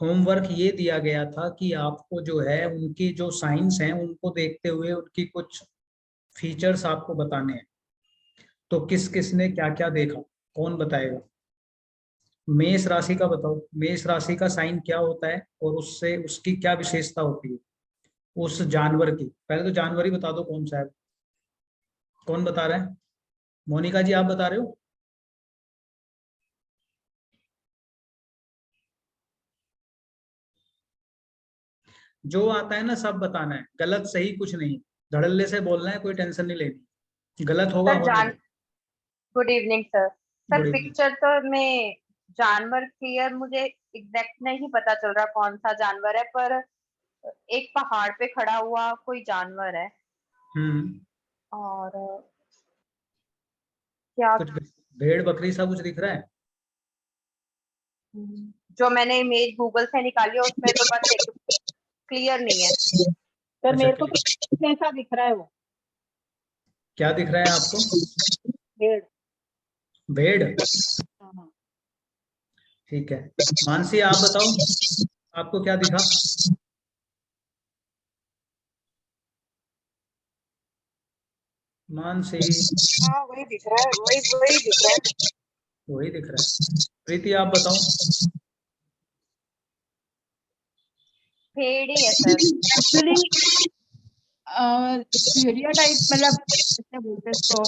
Homework ये दिया गया था कि आपको जो है उनकी जो साइंस हैं उनको देखते हुए उनकी कुछ फीचर्स आपको बताने हैं। तो किस किस ने क्या क्या देखा, कौन बताएगा? मेष राशि का बताओ, मेष राशि का साइन क्या होता है और उससे उसकी क्या विशेषता होती है उस जानवर की? पहले तो जानवर ही बता दो कौन सा है। कौन बता रहा है? मोनिका जी आप बता रहे हो? जो आता है ना सब बताना है, गलत सही कुछ नहीं। धड़ल्ले से बोलना है, कोई टेंशन नहीं लेनी, गलत होगा सर होने दो। Good evening sir. Sir good evening. Picture तो में जानवर क्लियर मुझे एग्जैक्ट नहीं पता चल रहा कौन सा जानवर है, पर एक पहाड़ पे खड़ा हुआ कोई जानवर है। हम्म। और क्या, कुछ भेड़ बकरी सा कुछ दिख रहा है? जो मैंने इमेज गूगल से निकाली है उसमें तो बस एक क्लियर नहीं है। सर अच्छा, मेरे को कैसा दिख रहा है वो? क्या दिख रहा है आपको? भेड़। भेड़? हाँ। ठीक है। मानसी आप बताओ, आपको क्या दिखा? मानसी? हाँ वही दिख रहा है, वही दिख रहा है। वही दिख रहा है। प्रीति आप बताओ। भेड़ ही है सर। एक्चुअली भेड़िया टाइप, मतलब क्या बोलते हैं इसको,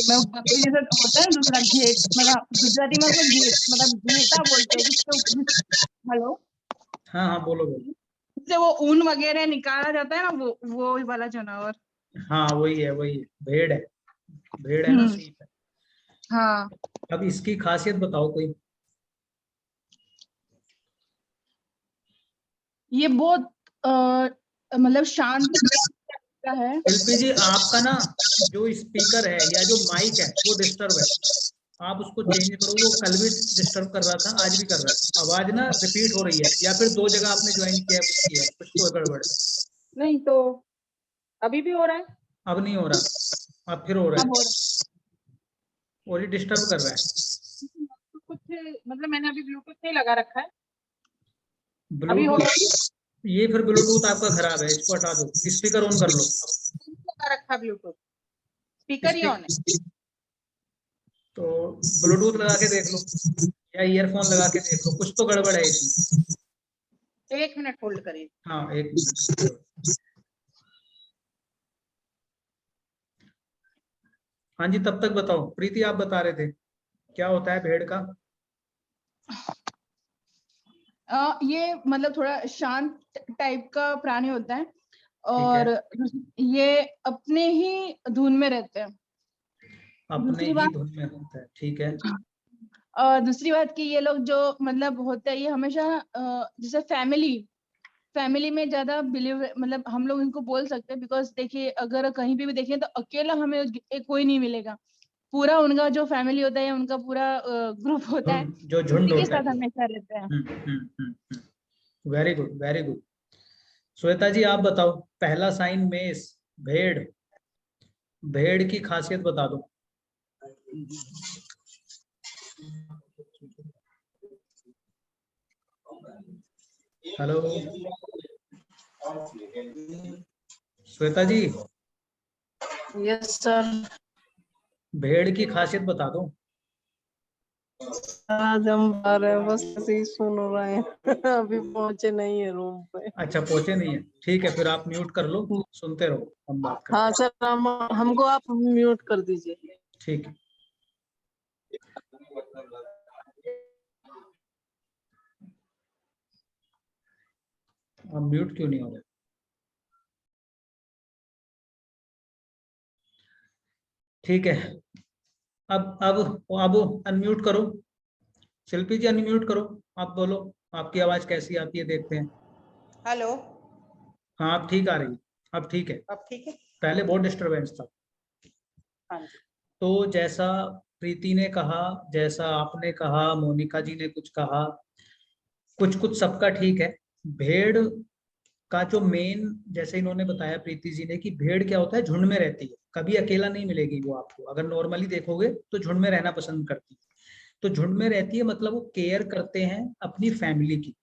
मैं बकरी जैसा होता है दूसरा घेट, मतलब गुजराती में उसको घेट मतलब घेटा बोलते हैं जिसको। हेलो। हाँ हाँ बोलो बोलो। जिससे वो ऊन वगैरह निकाला जाता है ना, वो वाला जानवर। हाँ वही है, वही है, भेड़ है। भेड़ है ना, सीप है। हाँ। अब इसकी खासियत बताओ कोई। ये बहुत मतलब शांत का है। शिल्पी जी आपका ना जो स्पीकर है या जो माइक है वो डिस्टर्ब है, आप उसको चेंज करो। वो कल भी डिस्टर्ब कर रहा था, आज भी कर रहा है। आवाज ना रिपीट हो रही है, या फिर दो जगह आपने ज्वाइन किया है, कुछ किया है, कुछ तो गड़बड़ है। नहीं तो अभी भी हो रहा है। अब नहीं हो रहा, अब फिर हो रहा अब हो है। रहा और ये डिस्टर्ब कर रहा है। है। कुछ मतलब मैंने अभी ब्लूटूथ नहीं लगा रखा है। अभी हो रहा है। ब्लूटूथ? ये फिर ब्लूटूथ आपका खराब है, इसको हटा दो, स्पीकर ऑन कर लो। लगा रखा ब्लूटूथ, स्पीकर ही ऑन है। तो ब्लूटूथ लगा के देख लो या ईयरफोन लगा के देख लो, कुछ तो गड़बड़ है इसमें। 1 मिनट होल्ड करिए। हाँ 1 मिनट। हाँ जी, तब तक बताओ। प्रीति आप बता रहे थे क्या होता है भेड़ का? ये मतलब थोड़ा शांत टाइप का प्राणी होता है, ठीक है। और ये अपने ही धुन में रहते हैं। अपने दूसरी ही बात, धुन में होता है, ठीक है। और दूसरी बात कि ये लोग जो मतलब होता है, ये हमेशा जैसे फैमिली में ज्यादा बिलीव, मतलब हम लोग इनको बोल सकते हैं, बिकॉज देखिए अगर कहीं पे भी देखें तो अकेला हमें कोई नहीं मिलेगा। पूरा उनका जो फैमिली होता है, उनका पूरा ग्रुप होता है, जो झुंड उसी के होता साथ है। हमेशा रहते हैं। Very good, very good. Shweta ji आप बताओ, पहला साइन मेष, भेड़। भेड़ की खासियत बता दो। हेलो श्वेता जी, यस सर। भेड़ की खासियत बता दो। आज हम आ रहे हैं, बस ऐसे ही सुन रहे हैं। अभी पहुंचे नहीं है रूम पे। अच्छा पहुंचे नहीं है, ठीक है, फिर आप म्यूट कर लो, सुनते रहो, हम बात करते हाँ हैं। सर, हमको आप म्यूट कर दीजिए। ठीक है। अब म्यूट क्यों नहीं हो रहा? ठीक है। अब अनम्यूट करो। शिल्पी जी अनम्यूट करो, आप बोलो। आपकी आवाज कैसी आती है देखते हैं। हेलो। हाँ अब ठीक आ रही है, अब ठीक है। अब ठीक है। पहले बहुत डिस्टरबेंस था। हाँ जी। तो जैसा प्रीति ने कहा, जैसा आपने कहा, मोनिका जी ने कुछ कहा, कुछ कुछ सबका ठीक है। भेड़ का जो मेन, जैसे इन्होंने बताया प्रीति जी ने, कि भेड़ क्या होता है, झुंड में रहती है, कभी अकेला नहीं मिलेगी वो आपको। अगर नॉर्मली देखोगे तो झुंड में रहना पसंद करती है। तो झुंड में रहती है मतलब वो केयर करते हैं अपनी फैमिली की।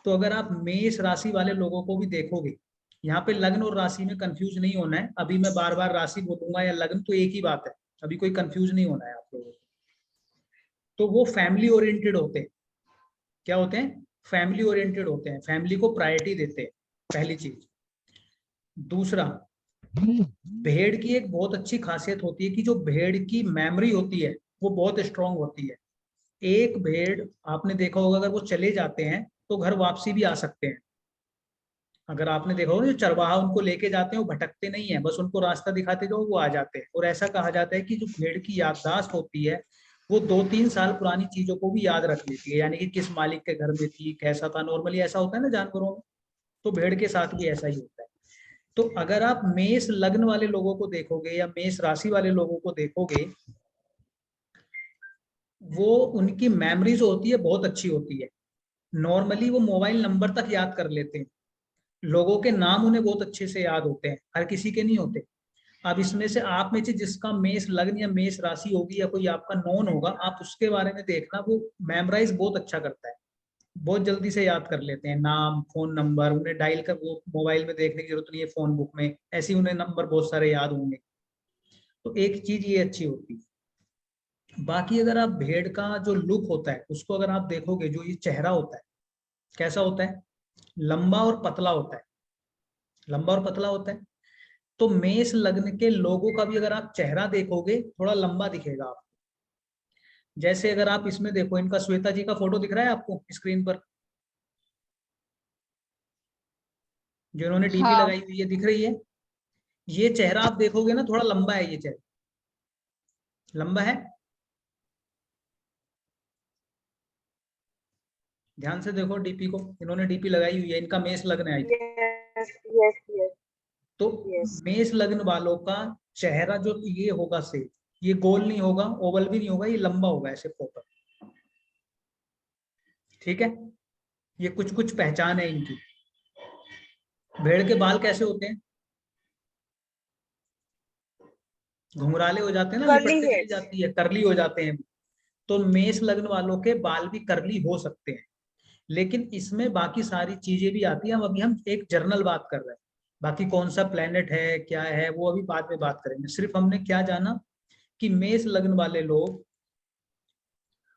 तो अगर आप मेष राशि वाले लोगों को भी देखोगे, यहाँ पे लग्न और राशि में कंफ्यूज नहीं होना है। अभी मैं बार बार राशि बोलूंगा या लग्न तो एक ही बात है, अभी कोई कंफ्यूज नहीं होना है आप लोगों को। तो वो फैमिली ओरिएंटेड होते हैं। क्या होते हैं? फैमिली ओरिएंटेड होते हैं, फैमिली को प्रायोरिटी देते हैं, पहली चीज। दूसरा, भेड़ की एक बहुत अच्छी खासियत होती है कि जो भेड़ की मेमोरी होती है वो बहुत स्ट्रांग होती है। एक भेड़ आपने देखा होगा, अगर वो चले जाते हैं तो घर वापसी भी आ सकते हैं। अगर आपने देखा होगा, जो चरवाहा उनको लेके जाते हैं वो भटकते नहीं है, बस उनको रास्ता दिखाते जाओ वो आ जाते हैं। और ऐसा कहा जाता है कि जो भेड़ की याददाश्त होती है वो 2-3 साल पुरानी चीजों को भी याद रख लेती है, यानी कि किस मालिक के घर में थी, कैसा था। नॉर्मली ऐसा होता है ना जानवरों में, तो भेड़ के साथ भी ऐसा ही होता है। तो अगर आप मेष लग्न वाले लोगों को देखोगे या मेष राशि वाले लोगों को देखोगे, वो उनकी मेमोरी जो होती है बहुत अच्छी होती है। नॉर्मली वो मोबाइल नंबर तक याद कर लेते हैं, लोगों के नाम उन्हें बहुत अच्छे से याद होते हैं, हर किसी के नहीं होते। अब इसमें से आप में से जिसका मेष लग्न या मेष राशि होगी या कोई आपका नॉन होगा, आप उसके बारे में देखना, वो मेमोराइज बहुत अच्छा करता है, बहुत जल्दी से याद कर लेते हैं नाम, फोन नंबर, उन्हें डायल कर वो मोबाइल में देखने की जरूरत नहीं है, फोन बुक में ऐसे उन्हें नंबर बहुत सारे याद होंगे। तो एक चीज ये अच्छी होती है। बाकी अगर आप भेड़ का जो लुक होता है उसको अगर आप देखोगे, जो ये चेहरा होता है कैसा होता है? लंबा और पतला होता है, लंबा और पतला होता है। तो मेष लग्न के लोगों का भी अगर आप चेहरा देखोगे थोड़ा लंबा दिखेगा आपको। जैसे अगर आप इसमें देखो, इनका श्वेता जी का फोटो दिख रहा है आपको स्क्रीन पर, जो इन्होंने डीपी हाँ। लगाई हुई है, दिख रही है? ये चेहरा आप देखोगे ना, थोड़ा लंबा है, ये चेहरा लंबा है। ध्यान से देखो डीपी को, इन्होंने डीपी लगाई हुई है, इनका मेष लग्न है। यस यस यस तो यस। मेष लग्न वालों का चेहरा जो ये होगा से, ये गोल नहीं होगा, ओवल भी नहीं होगा, ये लंबा होगा ऐसे प्रॉपर। ठीक है, ये कुछ कुछ पहचान है इनकी। भेड़ के बाल कैसे होते हैं? घुंघराले हो जाते हैं ना, कर्ली लिपटते चली हेयर्स। जाती है, करली हो जाते हैं। तो मेष लग्न वालों के बाल भी करली हो सकते हैं, लेकिन इसमें बाकी सारी चीजें भी आती हैं। अभी हम एक जर्नल बात कर रहे हैं, बाकी कौन सा प्लेनेट है क्या है वो अभी बाद में बात करेंगे। सिर्फ हमने क्या जाना कि मेष लग्न वाले लोग,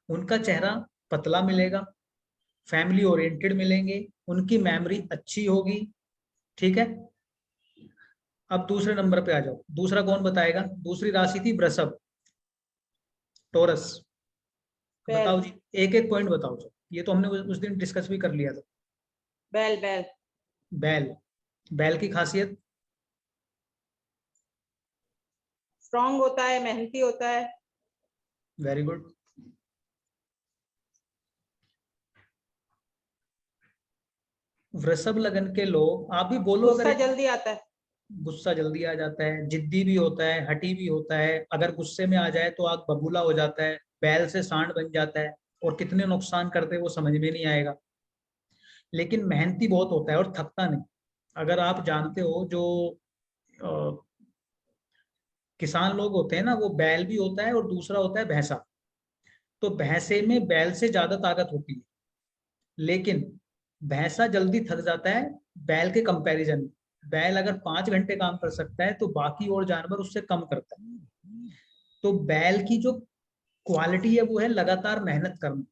उनका चेहरा पतला मिलेगा, फैमिली ओरिएंटेड मिलेंगे, उनकी मेमोरी अच्छी होगी। ठीक है, अब दूसरे नंबर पे आ जाओ। दूसरा कौन बताएगा? दूसरी राशि थी वृषभ, टोरस। बैल बताओ जी, एक एक पॉइंट बताओ जी। ये तो हमने उस दिन डिस्कस भी कर लिया था। बैल बैल बैल, बैल की खासियत? स्ट्रांग होता है, मेहनती होता है। Very good. वृषभ लगन के लोग, आप भी बोलो अगर गुस्सा एक। जल्दी आता है। गुस्सा जल्दी आ जाता है, जिद्दी भी होता है, हठी भी होता है, अगर गुस्से में आ जाए तो आग बबूला हो जाता है, बैल से सांड बन जाता है, और कितने नुकसान करते हैं वो समझ में नहीं आएगा। लेकिन मेहनती बहुत होता है और थकता नहीं। अगर आप जानते हो, जो अ, किसान लोग होते हैं ना, वो बैल भी होता है और दूसरा होता है भैंसा। तो भैंसे में बैल से ज्यादा ताकत होती है, लेकिन भैंसा जल्दी थक जाता है बैल के कंपैरिजन में। बैल अगर 5 घंटे काम कर सकता है तो बाकी और जानवर उससे कम करता है। तो बैल की जो क्वालिटी है वो है लगातार मेहनत करना,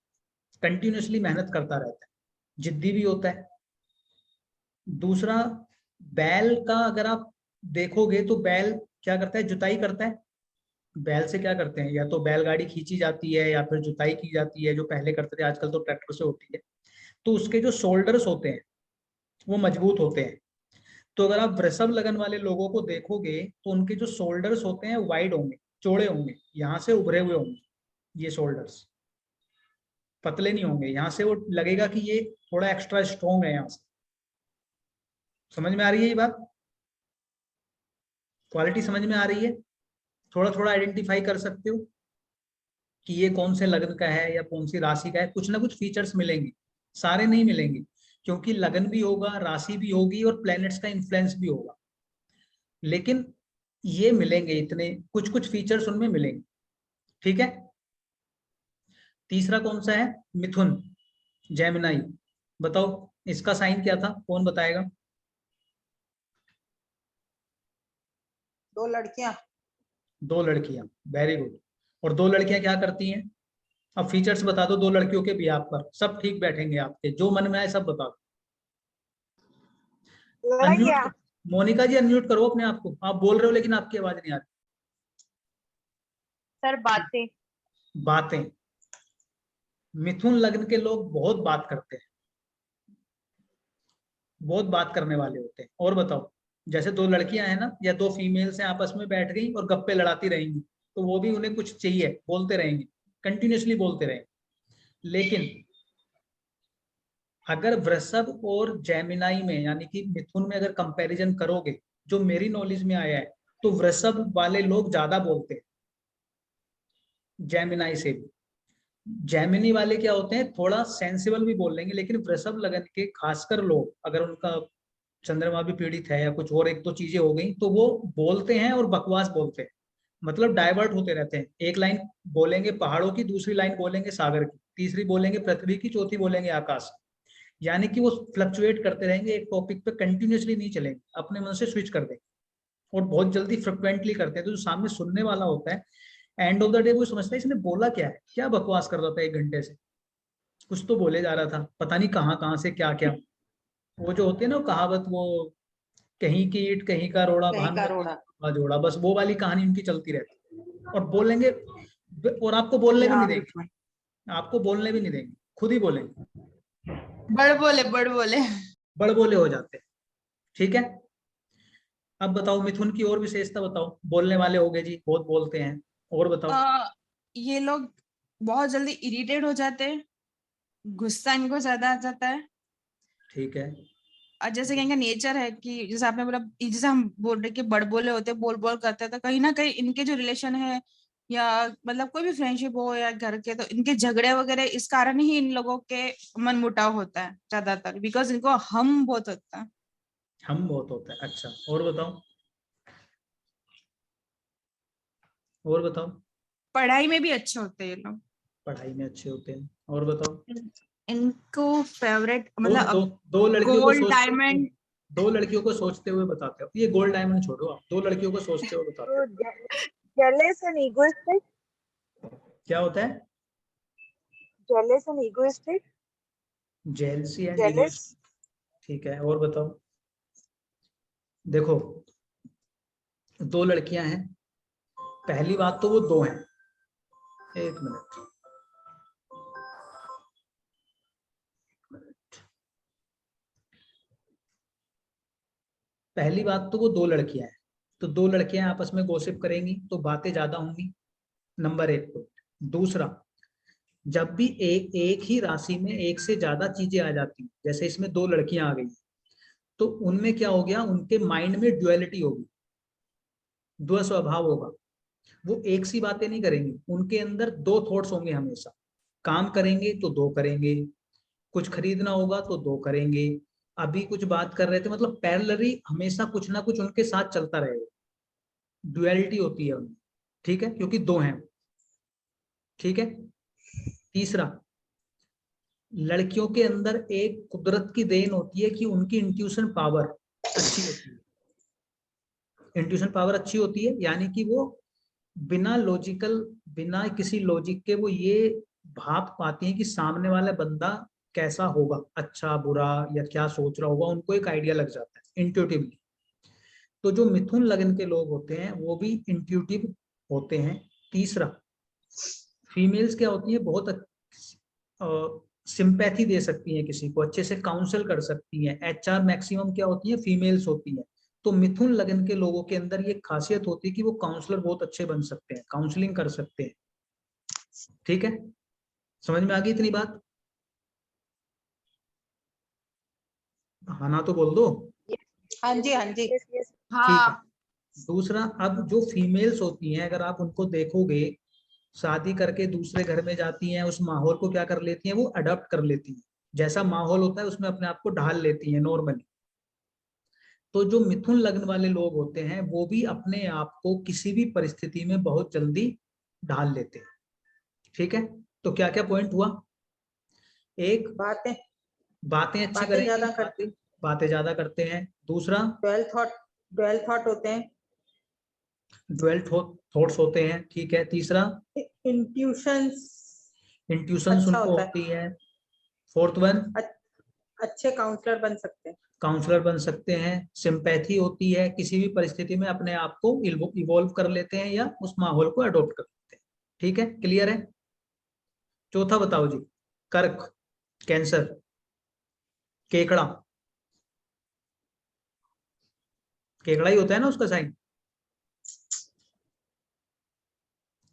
कंटिन्यूअसली मेहनत करता रहता है, जिद्दी भी होता है। दूसरा, बैल का अगर आप देखोगे तो बैल क्या करता है? जुताई करता है। बैल से क्या करते हैं? या तो बैलगाड़ी खींची जाती है या फिर जुताई की जाती है, जो पहले करते थे, आजकल तो ट्रैक्टर से होती है। तो उसके जो शोल्डर्स होते हैं वो मजबूत होते हैं। तो अगर आप वृषभ लगन वाले लोगों को देखोगे तो उनके जो शोल्डर्स होते हैं वाइड होंगे, चौड़े होंगे, यहाँ से उभरे हुए होंगे। ये शोल्डर्स पतले नहीं होंगे, यहाँ से वो लगेगा कि ये थोड़ा एक्स्ट्रा स्ट्रॉन्ग है यहाँ से। समझ में आ रही है ये बात? क्वालिटी समझ में आ रही है? थोड़ा थोड़ा आइडेंटिफाई कर सकते हो कि ये कौन से लग्न का है या कौन सी राशि का है। कुछ ना कुछ फीचर्स मिलेंगे, सारे नहीं मिलेंगे, क्योंकि लगन भी होगा, राशि भी होगी और प्लैनेट्स का इन्फ्लुएंस भी होगा, लेकिन ये मिलेंगे, इतने कुछ कुछ फीचर्स उनमें मिलेंगे। ठीक है, तीसरा कौन सा है? मिथुन, जेमिनाई। बताओ इसका साइन क्या था, कौन बताएगा? 2 लड़कियां। 2 लड़कियां, वेरी गुड। और 2 लड़कियां क्या करती हैं? अब फीचर्स बता दो 2 लड़कियों के बिहाफ पर, सब ठीक बैठेंगे आपके, जो मन में आए सब बता दो। अनम्यूट, मोनिका जी अनम्यूट करो अपने आप को, आप बोल रहे हो लेकिन आपकी आवाज नहीं आ रही। सर बातें। बातें। मिथुन लग्न के लोग बहुत बात करते हैं, बहुत बात करने वाले होते हैं। और बताओ, जैसे 2 लड़कियां हैं ना, या 2 फीमेल्स हैं, आपस में बैठ गई और गप्पे लड़ाती रहेंगी, तो वो भी उन्हें कुछ चाहिए, बोलते रहेंगे, कंटिन्यूअसली बोलते रहेंगे। लेकिन अगर वृषभ और जेमिनाई में, यानी कि मिथुन में अगर कंपैरिजन करोगे, जो मेरी नॉलेज में आया है, तो वृषभ वाले लोग ज्यादा बोलते हैं जेमिनाई से भी। जेमिनी वाले क्या होते हैं, थोड़ा सेंसिबल भी बोल लेंगे, लेकिन वृषभ लगन के खासकर लोग, अगर उनका चंद्रमा भी पीड़ित है या कुछ और एक दो चीजें हो गई, तो वो बोलते हैं और बकवास बोलते हैं, मतलब डाइवर्ट होते रहते हैं। एक लाइन बोलेंगे पहाड़ों की, दूसरी लाइन बोलेंगे सागर की, तीसरी बोलेंगे पृथ्वी की, चौथी बोलेंगे आकाश। यानी कि वो फ्लक्चुएट करते रहेंगे, एक टॉपिक पे कंटिन्यूअसली नहीं चलेंगे, अपने मन से स्विच कर देंगे, और बहुत जल्दी फ्रिक्वेंटली करते हैं। तो जो सामने सुनने वाला होता है, एंड ऑफ द डे वो समझता है इसने बोला क्या है, क्या बकवास कर रहा था 1 घंटे से, कुछ तो बोले जा रहा था, पता नहीं कहाँ कहाँ से क्या क्या। वो जो होती है ना वो कहावत, वो कहीं की ईंट कहीं का रोड़ा, कहीं का भान रोड़ा। का जोड़ा, बस वो वाली कहानी उनकी चलती रहती है। और बोलेंगे, और आपको बोलने भी नहीं देंगे, आपको बोलने भी नहीं देंगे, खुद ही बोलेंगे, बड़ बोले। बड़बोले हो जाते हैं। ठीक है, अब बताओ मिथुन की और विशेषता बताओ, बोलने वाले हो गए जी, बहुत बोलते हैं, और बताओ। ये लोग बहुत जल्दी इरिटेट हो जाते हैं, गुस्सा इनको ज्यादा आ जाता है। ठीक है, और जैसे कि इनका नेचर है कि जैसे आपने बोला, जैसे हम बोल रहे कि बड़बोले होते हैं, बोल बोल करते हैं, तो कहीं ना कहीं इनके जो रिलेशन है या मतलब कोई भी फ्रेंडशिप हो या घर के, तो इनके झगड़े वगैरह इस कारण ही इन लोगों के मन मुटाव होता है ज्यादातर, बिकॉज इनको हम बहुत होता है। हम बहुत होता है। अच्छा, और बताओ, और बताओ। पढ़ाई में भी अच्छे होते हैं ये लोग। पढ़ाई में अच्छे होते हैं, और बताओ। इनको फेवरेट दो दो मतलब दो लड़कियों को गोल्ड सोचते, डायमंड। 2 लड़कियों को सोचते हुए बताते हो, ये गोल्ड डायमंड छोड़ो, आप 2 लड़कियों को सोचते हुए बताते हो। Jealous and egoistic. क्या होता है? Jealous and egoistic. Jealousy and Jealous. Egoist. ठीक है, और बताओ। देखो 2 लड़कियां हैं, पहली बात तो वो 2 हैं, 1 मिनट, पहली बात तो वो 2 लड़कियां हैं, तो 2 लड़कियां आपस में गॉसिप करेंगी तो बातें ज्यादा होंगी, नंबर 1 पॉइंट। दूसरा, जब भी एक ही राशि में एक से ज्यादा चीजें आ जाती हैं, जैसे इसमें 2 लड़कियां आ गई, तो उनमें क्या हो गया, उनके माइंड में ड्युअलिटी होगी, द्व स्वभाव होगा, वो एक सी बातें नहीं करेंगे, उनके अंदर 2 थॉट्स होंगे हमेशा। काम करेंगे तो 2 करेंगे, कुछ खरीदना होगा तो 2 करेंगे, अभी कुछ बात कर रहे थे, मतलब पैरेलली हमेशा कुछ ना कुछ उनके साथ चलता रहेगा, ड्युअलिटी होती है उनमें। ठीक है, क्योंकि 2 हैं। ठीक है। तीसरा, लड़कियों के अंदर एक कुदरत की देन होती है कि उनकी इंट्यूशन पावर अच्छी होती है, इंट्यूशन पावर अच्छी होती है, यानी कि वो बिना लॉजिकल, बिना किसी लॉजिक के वो ये भाप पाती हैं कि सामने वाला बंदा कैसा होगा, अच्छा बुरा या क्या सोच रहा होगा, उनको एक आइडिया लग जाता है इंट्यूटिवली। तो जो मिथुन लगन के लोग होते हैं वो भी इंट्यूटिव होते हैं। तीसरा, फीमेल्स क्या होती है, बहुत सिंपैथी दे सकती हैं, किसी को अच्छे से काउंसल कर सकती हैं। एचआर मैक्सिमम क्या होती है, फीमेल्स होती हैं। तो मिथुन लगन के लोगों के अंदर ये खासियत होती है कि वो काउंसलर बहुत अच्छे बन सकते हैं, काउंसलिंग कर सकते हैं। ठीक है, समझ में आ गई इतनी बात? हाँ ना तो बोल दो। हाँ जी, हाँ जी। Yes, yes. ठीक है। हाँ। दूसरा, अब जो फीमेल्स होती हैं, अगर आप उनको देखोगे, शादी करके दूसरे घर में जाती हैं, उस माहौल को क्या कर लेती हैं, वो अडॉप्ट कर लेती हैं, जैसा माहौल होता है उसमें अपने आप को ढाल लेती हैं नॉर्मली। तो जो मिथुन लग्न वाले लोग होते हैं वो भी अपने आप को किसी भी परिस्थिति में बहुत जल्दी ढाल लेते हैं। ठीक है, तो क्या क्या पॉइंट हुआ? एक, बातें बातें अच्छी बातें करेंगे, ज्यादा करते, बातें ज्यादा करते हैं। दूसरा, डुअल थॉट होते हैं, ड्वेल थॉट्स होते हैं, ठीक है। तीसरा, इंट्यूशंस इंट्यूशंस अच्छा उनको होता है, होती है। फोर्थ वन, अच्छे काउंसलर बन सकते हैं। काउंसलर बन सकते हैं। सिंपैथी होती है, किसी भी परिस्थिति में अपने आप को इवॉल्व कर लेते हैं या उस माहौल को अडॉप्ट कर लेते हैं। ठीक है, क्लियर है? चौथा बताओ जी, कर्क, कैंसर, केकड़ा, केकड़ा ही होता है ना उसका साइन।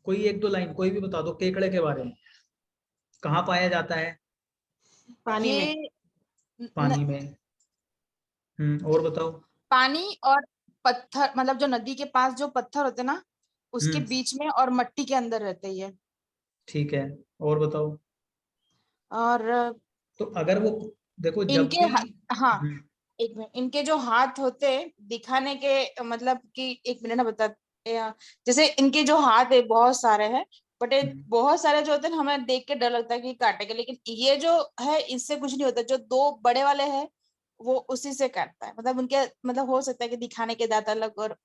कोई एक दो लाइन कोई भी बता दो केकड़े के बारे में, कहाँ पाया जाता है? पानी में, ये पानी में। और बताओ। पानी और पत्थर, मतलब जो नदी के पास जो पत्थर होते हैं ना, उसके बीच में और मट्टी के अंदर रहते हैं ये। ठीक है, और बताओ। और तो अगर वो, देखो जब इनके भी, हाँ, एक मिनट, इनके जो हाथ होते हैं दिखाने के, मतलब कि एक मिनट ना बता, जैसे इनके जो हाथ है बहुत सारे हैं, बट बहुत सारे जो होते हैं हमें देख के डर लगता है कि काटेंगे, लेकिन ये जो है इससे कुछ नहीं होता। जो दो बड़े वाले हैं वो उसी से काटता है, मतलब उनके, मतलब हो सकता है कि दिखाने के दांत अलग और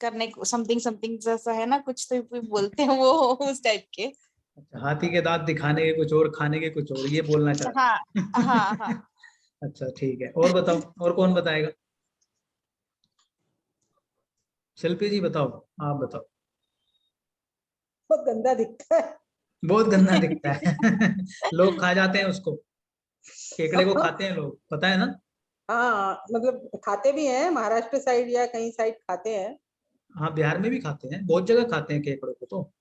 करने समथिंग समथिंग जैसा है ना, कुछ तो भी बोलते हैं वो उस टाइप के। अच्छा, हाथी के दांत दिखाने के कुछ और, खाने के कुछ और, ये बोलना चाह हाँ रहे हाँ हैं। हाँ। अच्छा ठीक है, और बताओ, और कौन बताएगा? शिल्पी जी बताओ, आप बताओ। बहुत गंदा दिखता है। बहुत गंदा दिखता है। लोग खा जाते हैं उसको, केकड़े को खाते हैं लोग, पता है ना? हाँ, मतलब खाते भी हैं, महाराष्ट्र साइड या कहीं साइड खाते हैं। हाँ, बिहार में भी खाते हैं, बहुत जगह खाते हैं केकड़े को तो।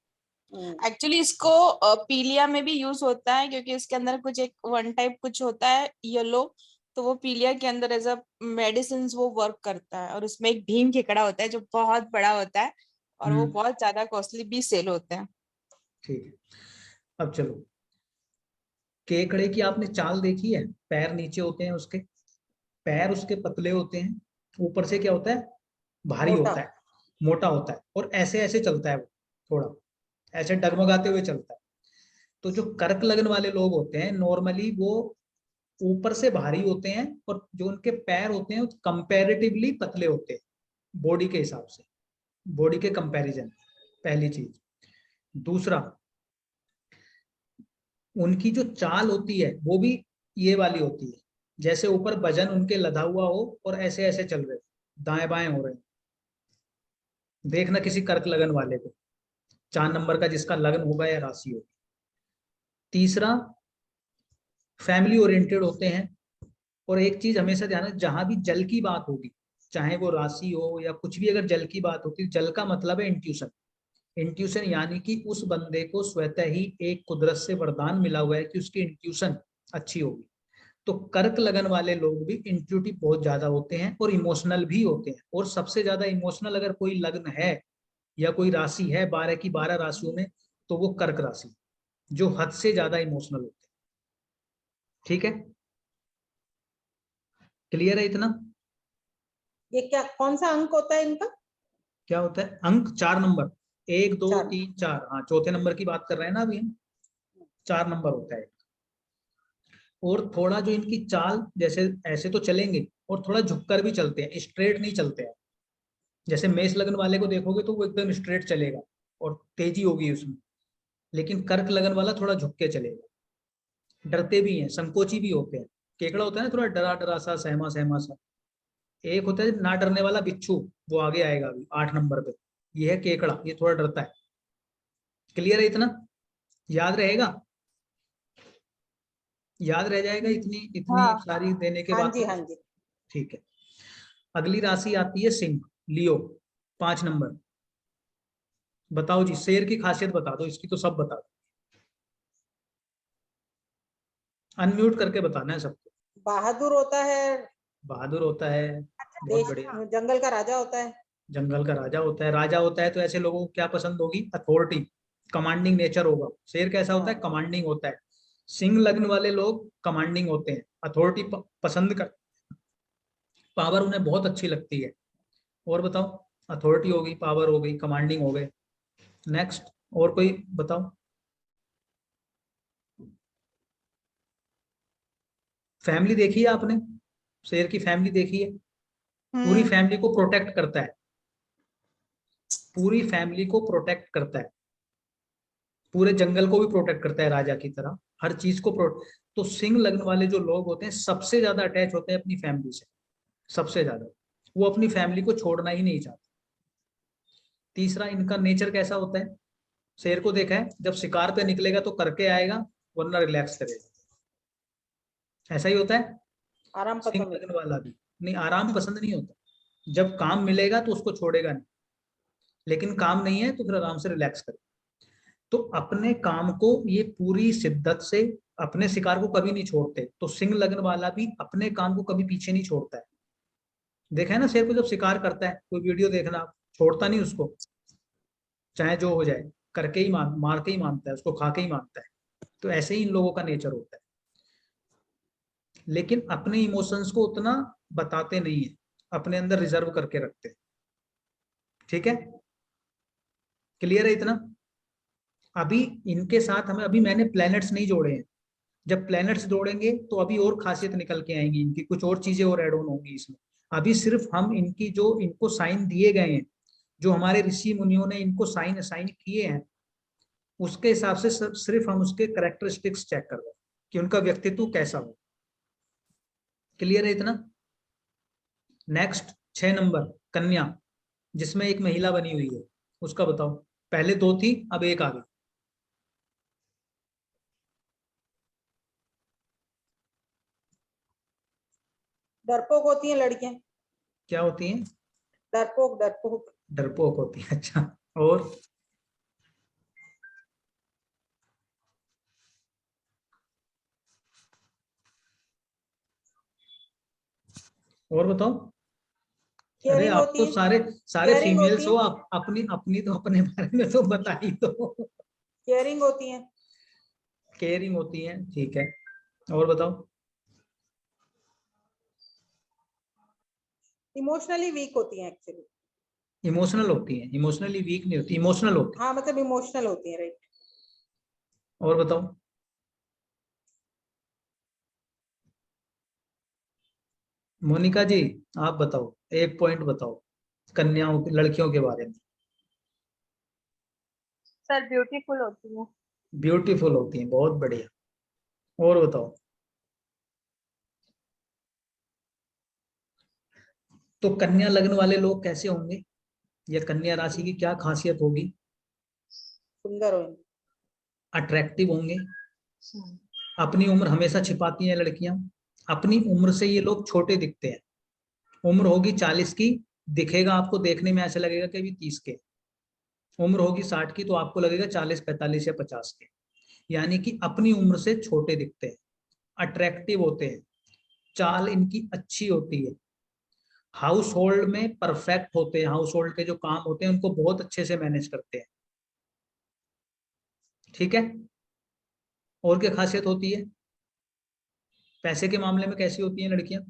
एक्चुअली इसको पीलिया में भी यूज होता है, क्योंकि इसके अंदर कुछ एक वन टाइप कुछ होता है येलो, तो वो पीलिया के अंदर एज अ मेडिसिन वो वर्क करता है। और उसमें एक भीम केकड़ा होता है जो बहुत बड़ा होता है, और वो बहुत ज्यादा कॉस्टली भी सेल होते हैं। ठीक है, अब चलो, केकड़े की आपने चाल देखी है? पैर नीचे होते हैं उसके, पैर उसके पतले होते हैं, ऊपर से क्या होता है, भारी मोटा। होता है, मोटा होता है, और ऐसे ऐसे चलता है वो, थोड़ा ऐसे डगमगाते हुए चलता है। तो जो कर्क लगन वाले लोग होते हैं नॉर्मली वो ऊपर से भारी होते हैं, और जो उनके पैर होते हैं कंपैरेटिवली पतले होते हैं बॉडी के हिसाब से, बॉडी के कंपैरिजन, पहली चीज। दूसरा, उनकी जो चाल होती है वो भी ये वाली होती है, जैसे ऊपर वजन उनके लदा हुआ हो और ऐसे ऐसे चल रहे, दाएं बाएं हो रहे हैं। देखना किसी कर्क लगन वाले को, 4 नंबर का जिसका लगन होगा या राशि होगी। तीसरा, फैमिली ओरिएंटेड होते हैं। और एक चीज हमेशा ध्यान रखना, जहां भी जल की बात होगी, चाहे वो राशि हो या कुछ भी, अगर जल की बात होती है, जल का मतलब है इंट्यूशन। इंट्यूशन यानी कि उस बंदे को स्वतः ही एक कुदरत से वरदान मिला हुआ है कि उसकी इंट्यूशन अच्छी होगी। तो कर्क लगन वाले लोग भी इंट्यूटिव बहुत ज्यादा होते हैं और इमोशनल भी होते हैं। और सबसे ज्यादा इमोशनल अगर कोई लग्न है या कोई राशि है 12 की 12 राशियों में, तो वो कर्क राशि, जो हद से ज्यादा इमोशनल होते हैं। ठीक है, क्लियर है इतना? ये क्या, कौन सा अंक होता है इनका? क्या होता है अंक? 4 नंबर, 1 2 4। 3 4। हाँ, चौथे नंबर की बात कर रहे हैं ना अभी हम। 4 नंबर होता है। और थोड़ा जो इनकी चाल, जैसे ऐसे तो चलेंगे और थोड़ा झुककर भी चलते हैं, स्ट्रेट नहीं चलते हैं। जैसे मेष लगन वाले को देखोगे तो वो एकदम स्ट्रेट चलेगा और तेजी होगी उसमें, लेकिन कर्क लगन वाला थोड़ा झुक के चलेगा। डरते भी हैं, संकोची भी होते हैं। केकड़ा होता है ना थोड़ा डरा डरा सा, सहमा सहमा सा। एक होता है ना डरने वाला बिच्छू, वो आगे आएगा अभी 8 नंबर पे। ये है केकड़ा, ये थोड़ा डरता है। क्लियर है इतना? याद रहेगा? याद रह जाएगा इतनी इतनी हाँ सारी देने के हाँ बाद जी, तो? हाँ जी। ठीक है, अगली राशि आती है सिंह, लियो, 5 नंबर। बताओ जी, शेर की खासियत बता दो, इसकी तो सब बता दो, अनम्यूट करके बताना है सबको। बहादुर होता है, बहादुर होता है, बहुत देश, बढ़िया। जंगल का राजा होता है। जंगल का राजा होता है। राजा होता है तो ऐसे लोगों को क्या पसंद होगी? अथॉरिटी, कमांडिंग नेचर होगा। शेर कैसा होता है? हाँ। कमांडिंग होता है। सिंह लग्न वाले लोग कमांडिंग होते हैं, अथॉरिटी पसंद कर, पावर उन्हें बहुत अच्छी लगती है। और बताओ, अथॉरिटी हो गई, पावर हो गई, कमांडिंग हो गए। नेक्स्ट, और कोई बताओ। फैमिली देखी है आपने, शेर की फैमिली देखी है, पूरी फैमिली को प्रोटेक्ट करता है, पूरी फैमिली को प्रोटेक्ट करता है, पूरे जंगल को भी प्रोटेक्ट करता है राजा की तरह, हर चीज को तो सिंह लग्न वाले जो लोग होते हैं सबसे ज्यादा अटैच होते हैं अपनी फैमिली से, सबसे ज्यादा। वो अपनी फैमिली को छोड़ना ही नहीं चाहते। तीसरा, इनका नेचर कैसा होता है, शेर को देखा है जब शिकार पे निकलेगा तो करके आएगा, वरना रिलैक्स करेगा, ऐसा ही होता है। आराम सिंह पसंद लगन वाला भी नहीं, आराम पसंद नहीं होता, जब काम मिलेगा तो उसको छोड़ेगा नहीं, लेकिन काम नहीं है तो फिर आराम से रिलैक्स करे। तो अपने काम को ये पूरी शिद्दत से, अपने शिकार को कभी नहीं छोड़ते। तो सिंह लगन वाला भी अपने काम को कभी पीछे नहीं छोड़ता है। देखा है ना शेर को जब शिकार करता है, कोई वीडियो देखना, छोड़ता नहीं उसको, चाहे जो हो जाए, करके ही मार के ही मानता है, उसको खा के ही मानता है। तो ऐसे ही इन लोगों का नेचर होता है, लेकिन अपने इमोशंस को उतना बताते नहीं है, अपने अंदर रिजर्व करके रखते हैं। ठीक है, क्लियर है इतना। अभी इनके साथ हमें, अभी मैंने प्लैनेट्स नहीं जोड़े हैं, जब प्लैनेट्स जोड़ेंगे तो अभी और खासियत निकल के आएंगी इनकी, कुछ और चीजें और ऐड ऑन होंगी इसमें। अभी सिर्फ हम इनकी जो इनको साइन दिए गए हैं, जो हमारे ऋषि मुनियों ने इनको साइन असाइन किए हैं, उसके हिसाब से सिर्फ हम उसके कैरेक्टरिस्टिक्स चेक कर रहे हैं कि उनका व्यक्तित्व कैसा हो। क्लियर है इतना। नेक्स्ट 6 नंबर कन्या, जिसमें एक महिला बनी हुई है, उसका बताओ। पहले 2 थी, अब 1 आ गई। डरपोक होती हैं लड़कियां, क्या होती हैं? डरपोक डरपोक। डरपोक होती है, अच्छा। और बताओ। अरे केयरिंग आप होती तो है, सारे सारे केयरिंग होती फीमेल्स हो, है, आप अपनी अपनी तो अपने बारे में तो बता ही दो। केयरिंग होती है, केयरिंग होती है, ठीक है। और बताओ। इमोशनली वीक होती हैं एक्चुअली। इमोशनल होती है, इमोशनली वीक नहीं होती, इमोशनल होती हाँ मतलब इमोशनल होती है, राइट। है। और बताओ। मोनिका जी, आप बताओ, एक पॉइंट बताओ कन्याओं लड़कियों के बारे में। सर ब्यूटीफुल होती है। ब्यूटीफुल होती हैं, बहुत बढ़िया। और बताओ। तो कन्या लग्न वाले लोग कैसे होंगे, या कन्या राशि की क्या खासियत होगी? सुंदर होंगे, अट्रैक्टिव होंगे, अपनी उम्र हमेशा छिपाती हैं लड़कियां, अपनी उम्र से ये लोग छोटे दिखते हैं। उम्र होगी 40 की, दिखेगा आपको, देखने में ऐसा लगेगा कि अभी 30 के। उम्र होगी 60 की तो आपको लगेगा 40, 45 या 50 के। यानी कि अपनी उम्र से छोटे दिखते हैं, अट्रैक्टिव होते हैं, चाल इनकी अच्छी होती है, हाउस होल्ड में परफेक्ट होते हैं, हाउस होल्ड के जो काम होते हैं उनको बहुत अच्छे से मैनेज करते हैं। ठीक है। और क्या खासियत होती है? पैसे के मामले में कैसी होती हैं लड़कियां?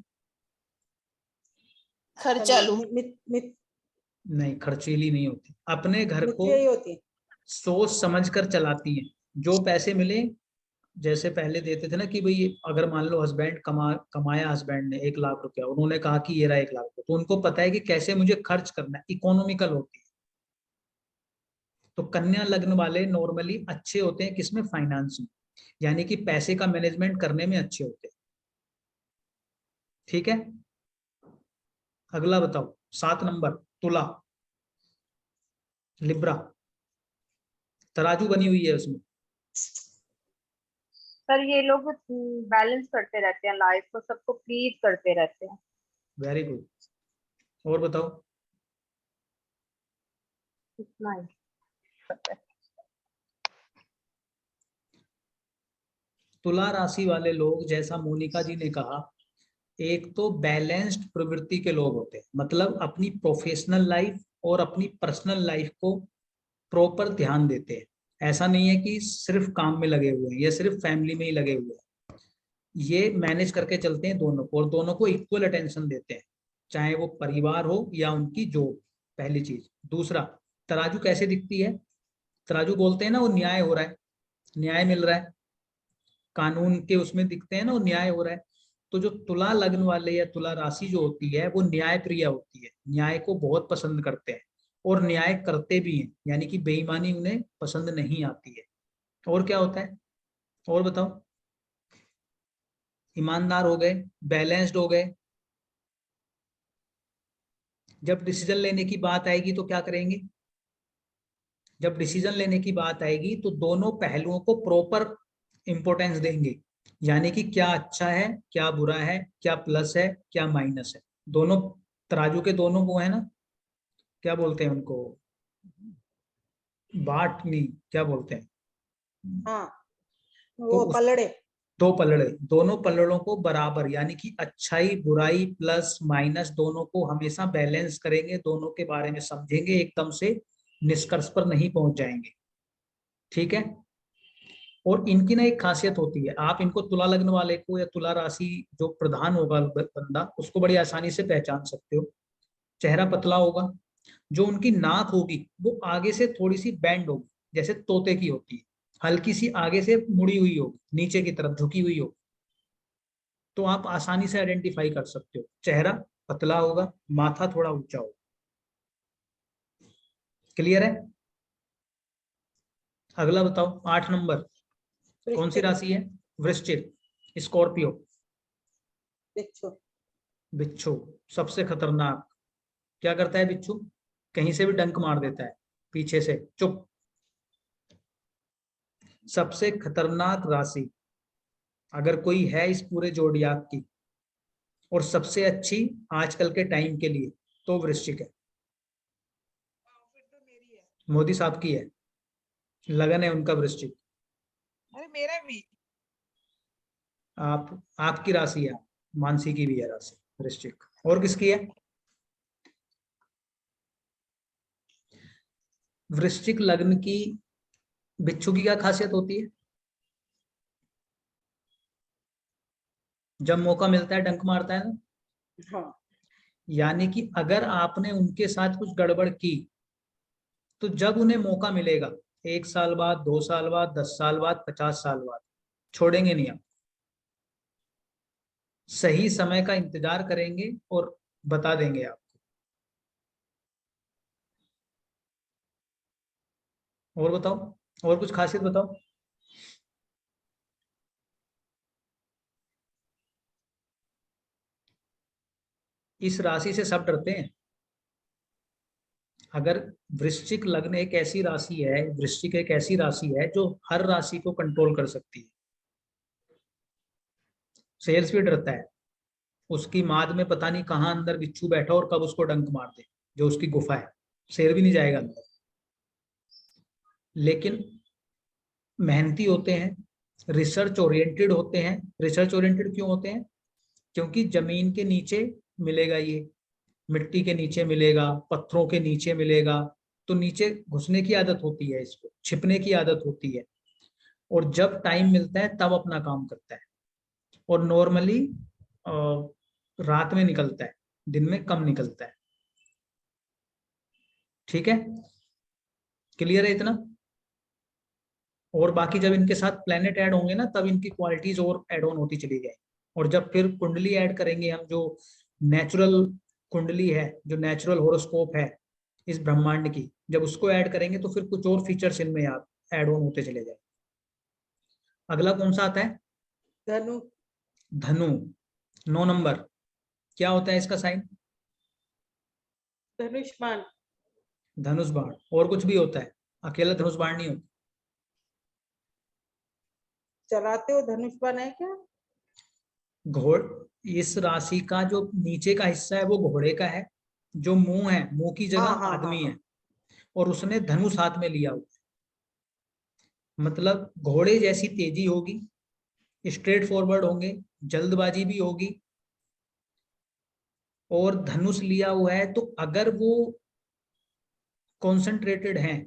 खर्चालू। नहीं, खर्चीली नहीं होती, अपने घर को मितव्ययी होती है। सोच समझ कर चलाती हैं। जो पैसे मिले, जैसे पहले देते थे ना कि भाई अगर मान लो हस्बैंड कमाया, हस्बैंड ने 1 लाख रुपया, उन्होंने कहा कि ये रहा 1 लाख रुपया, तो उनको पता है कि कैसे मुझे खर्च करना है, इकोनॉमिकल होती है। तो कन्या लग्न वाले नॉर्मली अच्छे होते हैं किसमें? फाइनेंस में, यानी कि पैसे का मैनेजमेंट करने में अच्छे होते हैं। ठीक है। अगला बताओ, 7 नंबर तुला, लिब्रा, तराजू बनी हुई है उसमें। सर ये लोग बैलेंस करते रहते हैं लाइफ को, सबको प्लीज करते रहते हैं। Very good. और बताओ। इतना ही पता है। तुला राशि वाले लोग, जैसा मोनिका जी ने कहा, एक तो बैलेंस्ड प्रवृत्ति के लोग होते हैं, मतलब अपनी प्रोफेशनल लाइफ और अपनी पर्सनल लाइफ को प्रॉपर ध्यान देते हैं। ऐसा नहीं है कि सिर्फ काम में लगे हुए हैं या सिर्फ फैमिली में ही लगे हुए हैं, ये मैनेज करके चलते हैं दोनों को, और दोनों को इक्वल अटेंशन देते हैं, चाहे वो परिवार हो या उनकी जॉब। पहली चीज। दूसरा, तराजू कैसे दिखती है? तराजू बोलते हैं ना वो न्याय हो रहा है, न्याय मिल रहा है, कानून के उसमें दिखते हैं ना वो न्याय हो रहा है। तो जो तुला लग्न वाले या तुला राशि जो होती है वो न्याय प्रिय होती है, न्याय को बहुत पसंद करते हैं और न्याय करते भी हैं, यानी कि बेईमानी उन्हें पसंद नहीं आती है। और क्या होता है और बताओ? ईमानदार हो गए, बैलेंस्ड हो गए। जब डिसीजन लेने की बात आएगी तो क्या करेंगे? जब डिसीजन लेने की बात आएगी तो दोनों पहलुओं को प्रॉपर इंपॉर्टेंस देंगे, यानी कि क्या अच्छा है, क्या बुरा है, क्या प्लस है, क्या माइनस है। दोनों तराजू के दोनों वो है ना, क्या बोलते हैं उनको, बाट नहीं, क्या बोलते हैं, हाँ तो वो पलड़े। दो पलड़े, दोनों पलड़ों को बराबर, यानी कि अच्छाई बुराई प्लस माइनस दोनों को हमेशा बैलेंस करेंगे, दोनों के बारे में समझेंगे, एकदम से निष्कर्ष पर नहीं पहुंच जाएंगे। ठीक है। और इनकी ना एक खासियत होती है, आप इनको तुला लग्न वाले को या तुला राशि जो प्रधान होगा बंदा, उसको बड़ी आसानी से पहचान सकते हो। चेहरा पतला होगा, जो उनकी नाक होगी वो आगे से थोड़ी सी बैंड होगी, जैसे तोते की होती है, हल्की सी आगे से मुड़ी हुई होगी, नीचे की तरफ झुकी हुई होगी, तो आप आसानी से आइडेंटिफाई कर सकते हो। चेहरा पतला होगा, माथा थोड़ा ऊंचा होगा। क्लियर है? अगला बताओ, 8 नंबर कौन सी वृश्चिक। राशि है? वृश्चिक, स्कॉर्पियो, बिच्छू। बिच्छू सबसे खतरनाक। क्या करता है बिच्छू? कहीं से भी डंक मार देता है, पीछे से चुप। सबसे खतरनाक राशि अगर कोई है इस पूरे जोडियाक की, और सबसे अच्छी आजकल के टाइम के लिए, तो वृश्चिक है। फिर तो मेरी है। मोदी साहब की है, लगन है उनका वृश्चिक। अरे मेरा भी। आपकी राशि है, मानसी की भी है राशि वृश्चिक। और किसकी है? वृश्चिक लग्न की बिच्छू की क्या खासियत होती है? जब मौका मिलता है डंक मारता है ना। हाँ यानी कि अगर आपने उनके साथ कुछ गड़बड़ की, तो जब उन्हें मौका मिलेगा, 1 साल बाद, 2 साल बाद, 10 साल बाद, 50 साल बाद, छोड़ेंगे नहीं आप। सही समय का इंतजार करेंगे और बता देंगे आपको। और बताओ, और कुछ खासियत बताओ। इस राशि से सब डरते हैं। अगर वृश्चिक लग्न एक ऐसी राशि है, वृश्चिक एक ऐसी राशि है जो हर राशि को कंट्रोल कर सकती है। सेल्स भी डरता है, उसकी माद में पता नहीं कहां अंदर बिच्छू बैठा और कब उसको डंक मार दे, जो उसकी गुफा है, शेर भी नहीं जाएगा अंदर। लेकिन मेहनती होते हैं, रिसर्च ओरिएंटेड होते हैं। रिसर्च ओरिएंटेड क्यों होते हैं? क्योंकि जमीन के नीचे मिलेगा ये, मिट्टी के नीचे मिलेगा, पत्थरों के नीचे मिलेगा, तो नीचे घुसने की आदत होती है, इसको छिपने की आदत होती है, और जब टाइम मिलता है तब अपना काम करता है। और नॉर्मली रात में निकलता है, दिन में कम निकलता है। ठीक है, क्लियर है इतना? और बाकी जब इनके साथ प्लेनेट ऐड होंगे ना, तब इनकी क्वालिटीज और ऐड ऑन होती चली जाएगी। और जब फिर कुंडली ऐड करेंगे हम, जो नेचुरल कुंडली है, जो नेचुरल होरोस्कोप है इस ब्रह्मांड की, जब उसको ऐड करेंगे तो फिर कुछ और फीचर्स इनमें आप ऐड ऑन होते चले जाए। अगला कौन सा आता है? धनु। धनु, 9 नंबर। क्या होता है इसका साइन? धनुष्मान। धनुष बाण। और कुछ भी होता है? अकेला धनुष बाण नहीं होता। चलाते हो धनुष्मान है क्या? घोड़, इस राशि का जो नीचे का हिस्सा है वो घोड़े का है, जो मुंह है, मुंह की जगह हाँ हाँ आदमी हाँ है, और उसने धनुष हाथ में लिया हुआ है। मतलब घोड़े जैसी तेजी होगी, स्ट्रेट फॉरवर्ड होंगे, जल्दबाजी भी होगी, और धनुष लिया हुआ है, तो अगर वो कॉन्सेंट्रेटेड हैं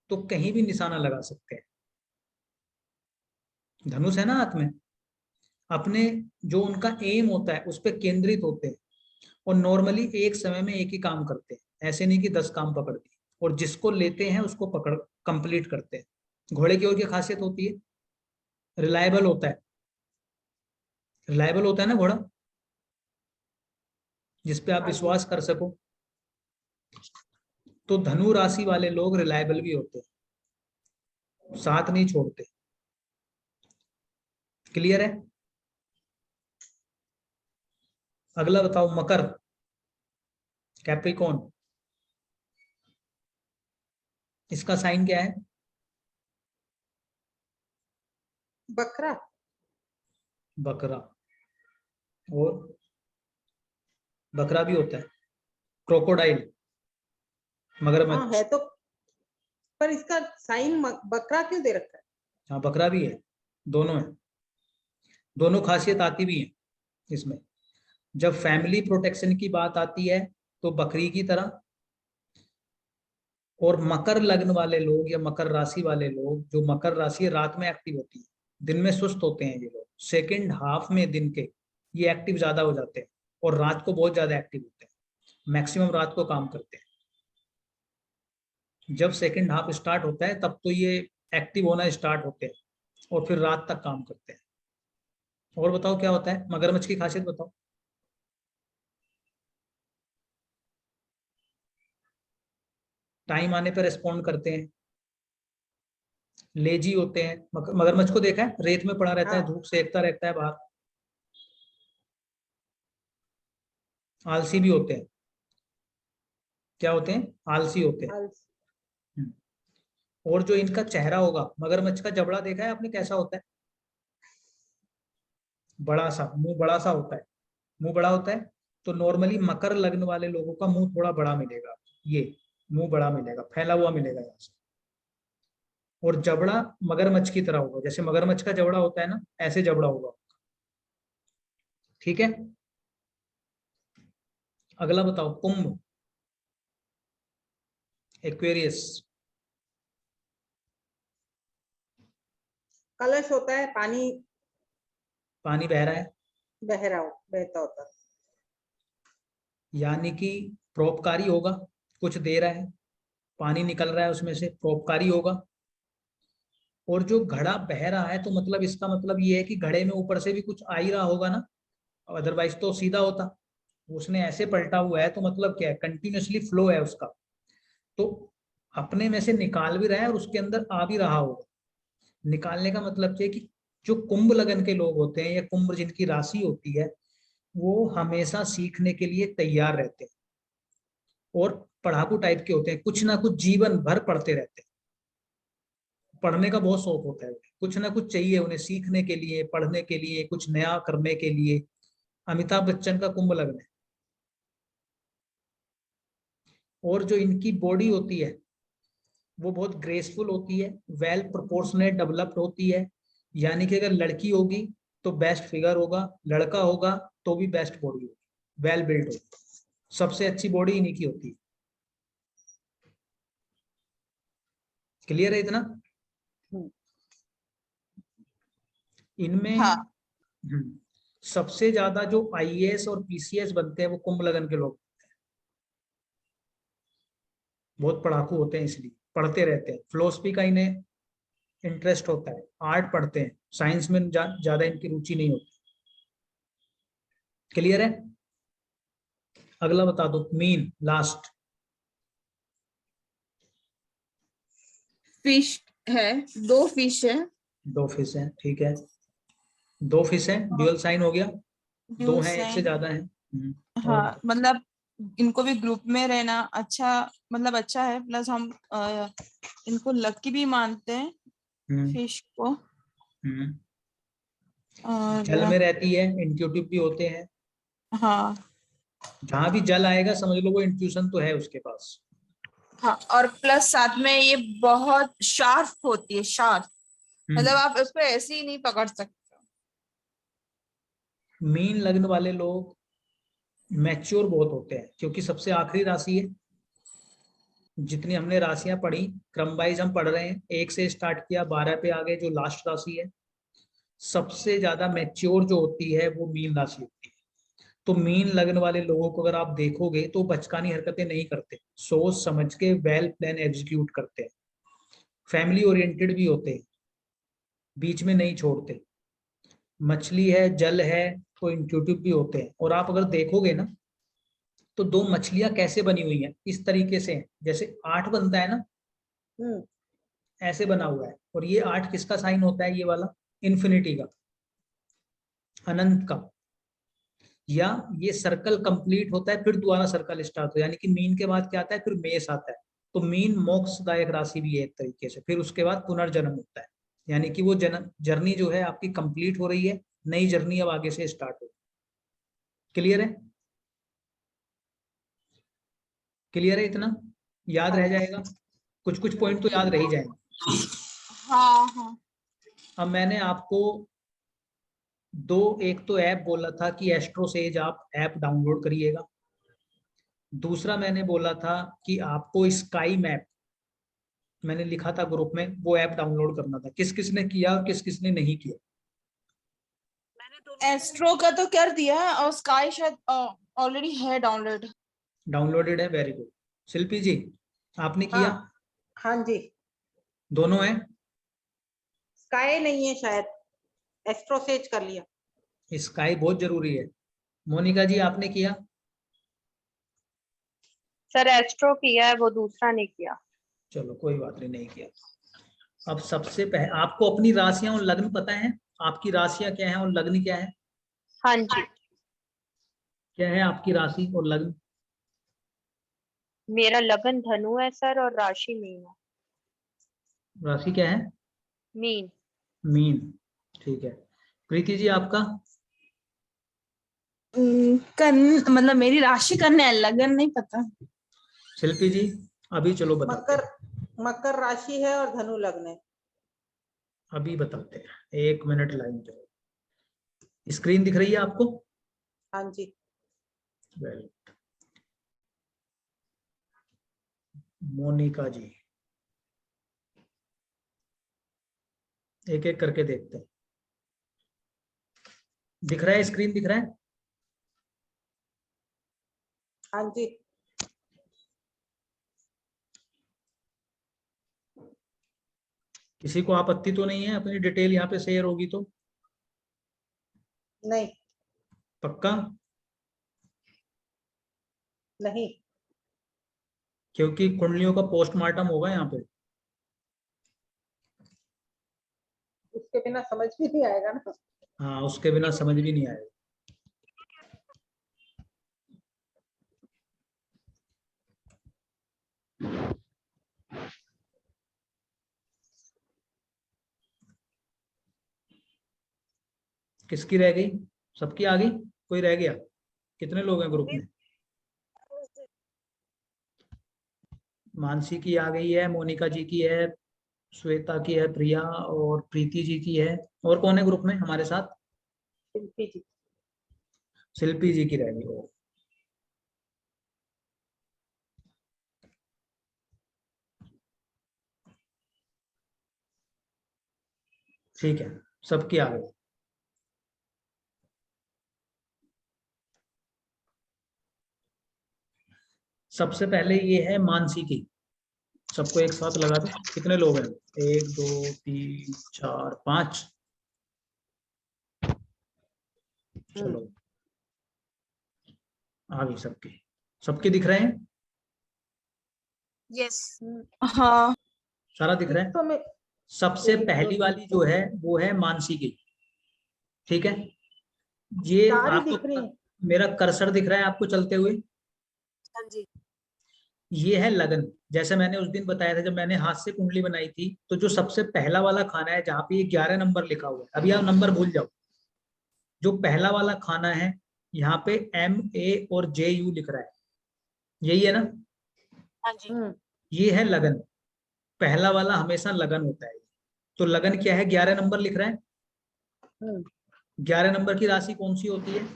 तो कहीं भी निशाना लगा सकते हैं। धनुष है ना हाथ में, अपने जो उनका एम होता है उस पर केंद्रित होते हैं, और नॉर्मली एक समय में एक ही काम करते हैं, ऐसे नहीं कि 10 काम पकड़ दिए, और जिसको लेते हैं उसको पकड़ कंप्लीट करते हैं। घोड़े की और क्या खासियत होती है? रिलायबल होता है, रिलायबल होता है ना घोड़ा, जिसपे आप हाँ जी। विश्वास कर सको। तो धनु राशि वाले लोग रिलायबल भी होते हैं, साथ नहीं छोड़ते। क्लियर है? अगला बताओ, मकर, कैप्रिकॉर्न, इसका साइन क्या है? बकरा। बकरा। और बकरा भी होता है, क्रोकोडाइल, हाँ मगरमच्छ। है तो, पर इसका साइन बकरा क्यों दे रखा है? हाँ बकरा भी है, दोनों है, दोनों खासियत आती भी है इसमें। जब फैमिली प्रोटेक्शन की बात आती है तो बकरी की तरह, और मकर लग्न वाले लोग या मकर राशि वाले लोग, जो मकर राशि रात में एक्टिव होती है, दिन में सुस्त होते हैं ये लोग, सेकंड हाफ में दिन के ये एक्टिव ज्यादा हो जाते हैं, और रात को बहुत ज्यादा एक्टिव होते हैं, मैक्सिमम रात को काम करते हैं। जब सेकंड हाफ स्टार्ट होता है तब तो ये एक्टिव होना स्टार्ट होते हैं, और फिर रात तक काम करते हैं। और बताओ क्या होता है मगरमच्छ की खासियत बताओ। टाइम आने पर रिस्पॉन्ड करते हैं, लेजी होते हैं। मगरमच्छ को देखा है, रेत में पड़ा रहता है, हाँ। धूप सेकता रहता है बाहर। आलसी भी होते हैं। क्या होते हैं? आलसी होते हैं। आलसी। और जो इनका चेहरा होगा, मगरमच्छ का जबड़ा देखा है आपने कैसा होता है? बड़ा सा, मुंह बड़ा सा होता है, मुंह बड़ा होता है। तो नॉर्मली मकर लग्न वाले लोगों का मुंह थोड़ा बड़ा मिलेगा, ये मुंह बड़ा मिलेगा, फैला हुआ मिलेगा यहाँ से। और जबड़ा मगरमच्छ की तरह होगा, जैसे मगरमच्छ का जबड़ा होता है ना, ऐसे जबड़ा होगा। ठीक है, अगला बताओ, कुंभ, एक्वेरियस। कलश होता है, पानी पानी बह रहा है, बहता होता है। यानी कि परोपकारी होगा, कुछ दे रहा है, पानी निकल रहा है उसमें से, परोपकारी होगा। और जो घड़ा बह रहा है तो मतलब इसका मतलब ये है कि घड़े में ऊपर से भी कुछ आ ही रहा होगा ना, अदरवाइज तो सीधा होता। उसने ऐसे पलटा हुआ है तो मतलब क्या है, कंटिन्यूअसली फ्लो है उसका, तो अपने में से निकाल भी रहा है और उसके अंदर आ भी रहा होगा। निकालने का मतलब ये है कि जो कुंभ लगन के लोग होते हैं या कुंभ जिनकी राशि होती है, वो हमेशा सीखने के लिए तैयार रहते हैं, और पढ़ाकू टाइप के होते हैं, कुछ ना कुछ जीवन भर पढ़ते रहते हैं। पढ़ने का बहुत शौक होता है उन्हें, कुछ ना कुछ चाहिए उन्हें सीखने के लिए, पढ़ने के लिए, कुछ नया करने के लिए। अमिताभ बच्चन का कुंभ लग्न है। और जो इनकी बॉडी होती है वो बहुत ग्रेसफुल होती है, वेल प्रोपोर्शनेट डेवलप्ड होती है। यानी कि अगर लड़की होगी तो बेस्ट फिगर होगा, लड़का होगा तो भी बेस्ट बॉडी होगी, वेल बिल्ड होगी। सबसे अच्छी बॉडी इन्हीं की होती है। क्लियर है इतना? इनमें हाँ। सबसे ज्यादा जो आईएएस और पीसीएस बनते हैं वो कुंभ लगन के लोग, बहुत पढ़ाकू होते हैं, इसलिए पढ़ते रहते हैं। फिलोसफी का इन्हें इंटरेस्ट होता है, आर्ट पढ़ते हैं, साइंस में ज्यादा इनकी रुचि नहीं होती। क्लियर है? अगला बता दो, मीन, लास्ट। फिश है, 2 फिश है। दो फिश है, ठीक है, दो फिश है, ड्यूअल साइन हो गया। दो ड्यूल है, एक से साइन। ज्यादा है। और हाँ, मतलब इनको भी ग्रुप में रहना अच्छा, मतलब अच्छा है। प्लस हम इनको लकी भी मानते हैं, हम्म, फिश को। हम्म, और जल में रहती है, इंट्यूटिव भी होते हैं। हाँ। जहां भी जल आएगा समझ लो वो इंट्यूशन तो है उसके पास। हाँ, और प्लस साथ में ये बहुत शार्प होती है, शार्प। मतलब आप उसको ऐसे ही नहीं पकड़ सकते। मीन लग्न वाले लोग मैच्योर बहुत होते हैं, क्योंकि सबसे आखिरी राशि है। जितनी हमने राशियां पढ़ी, क्रम वाइज हम पढ़ रहे हैं, 1 से स्टार्ट किया, 12 पे आ गए, जो लास्ट राशि है। सबसे ज्यादा मैच्योर जो होती है वो मीन राशि होती है। तो मीन लगन वाले लोगों को अगर आप देखोगे तो बचकानी हरकतें नहीं करते, सोच समझ के वेल प्लान एग्जीक्यूट करते हैं, फैमिली ओरिएंटेड भी होते हैं, बीच में नहीं छोड़ते। मछली है, जल है, तो इंट्यूटिव भी होते हैं। और आप अगर देखोगे ना तो दो मछलियां कैसे बनी हुई हैं, इस तरीके से हैं। जैसे 8 बनता है ना, ऐसे बना हुआ है। और ये 8 किसका साइन होता है? ये वाला इन्फिनिटी का, अनंत का। या ये सर्कल कंप्लीट होता है फिर दोबारा सर्कल स्टार्ट हो, यानी कि मीन के बाद क्या आता है? फिर मेष आता है। तो मीन मोक्षदायक राशि भी है एक तरीके से। फिर उसके बाद पुनर्जन्म होता है, यानी कि वो जर्नी जो है आपकी कंप्लीट हो रही है, नई जर्नी अब आगे से स्टार्ट हो। क्लियर है? क्लियर है? इतना याद रह जाएगा? कुछ कुछ पॉइंट तो याद रह ही जाएंगे। हाँ हाँ। अब मैंने आपको एक तो ऐप बोला था कि एस्ट्रोसेज आप ऐप डाउनलोड करिएगा। दूसरा मैंने बोला था कि आपको स्काई मैप, मैंने लिखा था ग्रुप में, वो ऐप डाउनलोड करना था। किस किस ने किया और किस किस ने नहीं किया? एस्ट्रो का तो कर दिया है और स्काई शायद ऑलरेडी है डाउनलोडेड है। Very good. शिल्पी जी आपने किया? हाँ जी। दोनों है? स्काई नहीं है शायद, एस्ट्रोसेज कर लिया। स्काई बहुत जरूरी है। मोनिका जी आपने किया? सर एस्ट्रो किया है, वो दूसरा नहीं किया। चलो कोई बात नहीं किया। अब सबसे पहले आपको अपनी राशियां और लग्न पता है? आपकी राशियां क्या है और लग्न क्या है? हाँ जी। क्या है आपकी राशि और लग्न? मेरा लगन धनु है सर और राशि मीन है। राशि क्या है? मीन। मीन। ठीक है। प्रीति जी आपका? मतलब मेरी राशि कन्या है, लगन नहीं पता। शिल्पी जी अभी चलो बताते हैं। मकर राशि है और धनु लग्न है। अभी बताते हैं, 1 मिनट लाइन चलो। स्क्रीन दिख रही है आपको? हाँ जी। वेल, मोनिका जी एक एक करके देखते हैं। दिख रहा है? स्क्रीन दिख रहा है? हाँ जी। किसी को आपत्ति तो नहीं है अपनी डिटेल यहाँ पे शेयर होगी तो? नहीं। पक्का? नहीं, क्योंकि कुंडलियों का पोस्टमार्टम होगा यहाँ पे। उसके बिना समझ भी नहीं आएगा ना। हाँ, उसके बिना समझ भी नहीं आएगा। किसकी रह गई? सबकी आ गई? कोई रह गया? कितने लोग हैं ग्रुप में? मानसी की आ गई है, मोनिका जी की है, श्वेता की है, प्रिया और प्रीति जी की है। और कौन है ग्रुप में हमारे साथ? शिल्पी जी। शिल्पी जी की रह गई। वो ठीक है, सबकी आ गई। सबसे पहले ये है मानसी की। सबको एक साथ लगा दो। कितने लोग हैं? 1 2 3 4 5। चलो आ गई सबकी। सबके दिख रहे हैं? यस। हाँ सारा दिख रहा है? तो मैं सबसे पहली वाली जो है वो है मानसी की। ठीक है, ये सारी आपको दिख रही है। मेरा कर्सर दिख रहा है आपको चलते हुए? हाँ जी। ये है लगन। जैसे मैंने उस दिन बताया था जब मैंने हाथ से कुंडली बनाई थी, तो जो सबसे पहला वाला खाना है जहाँ पे ये 11 नंबर लिखा हुआ है, अभी आप नंबर भूल जाओ। जो पहला वाला खाना है यहाँ पे MA और JU लिख रहा है, यही है ना? हाँ जी। ये है लगन। पहला वाला हमेशा लगन होता है। तो लगन क्या है? 11 नंबर लिख रहा है। 11 नंबर की राशि कौन सी होती है?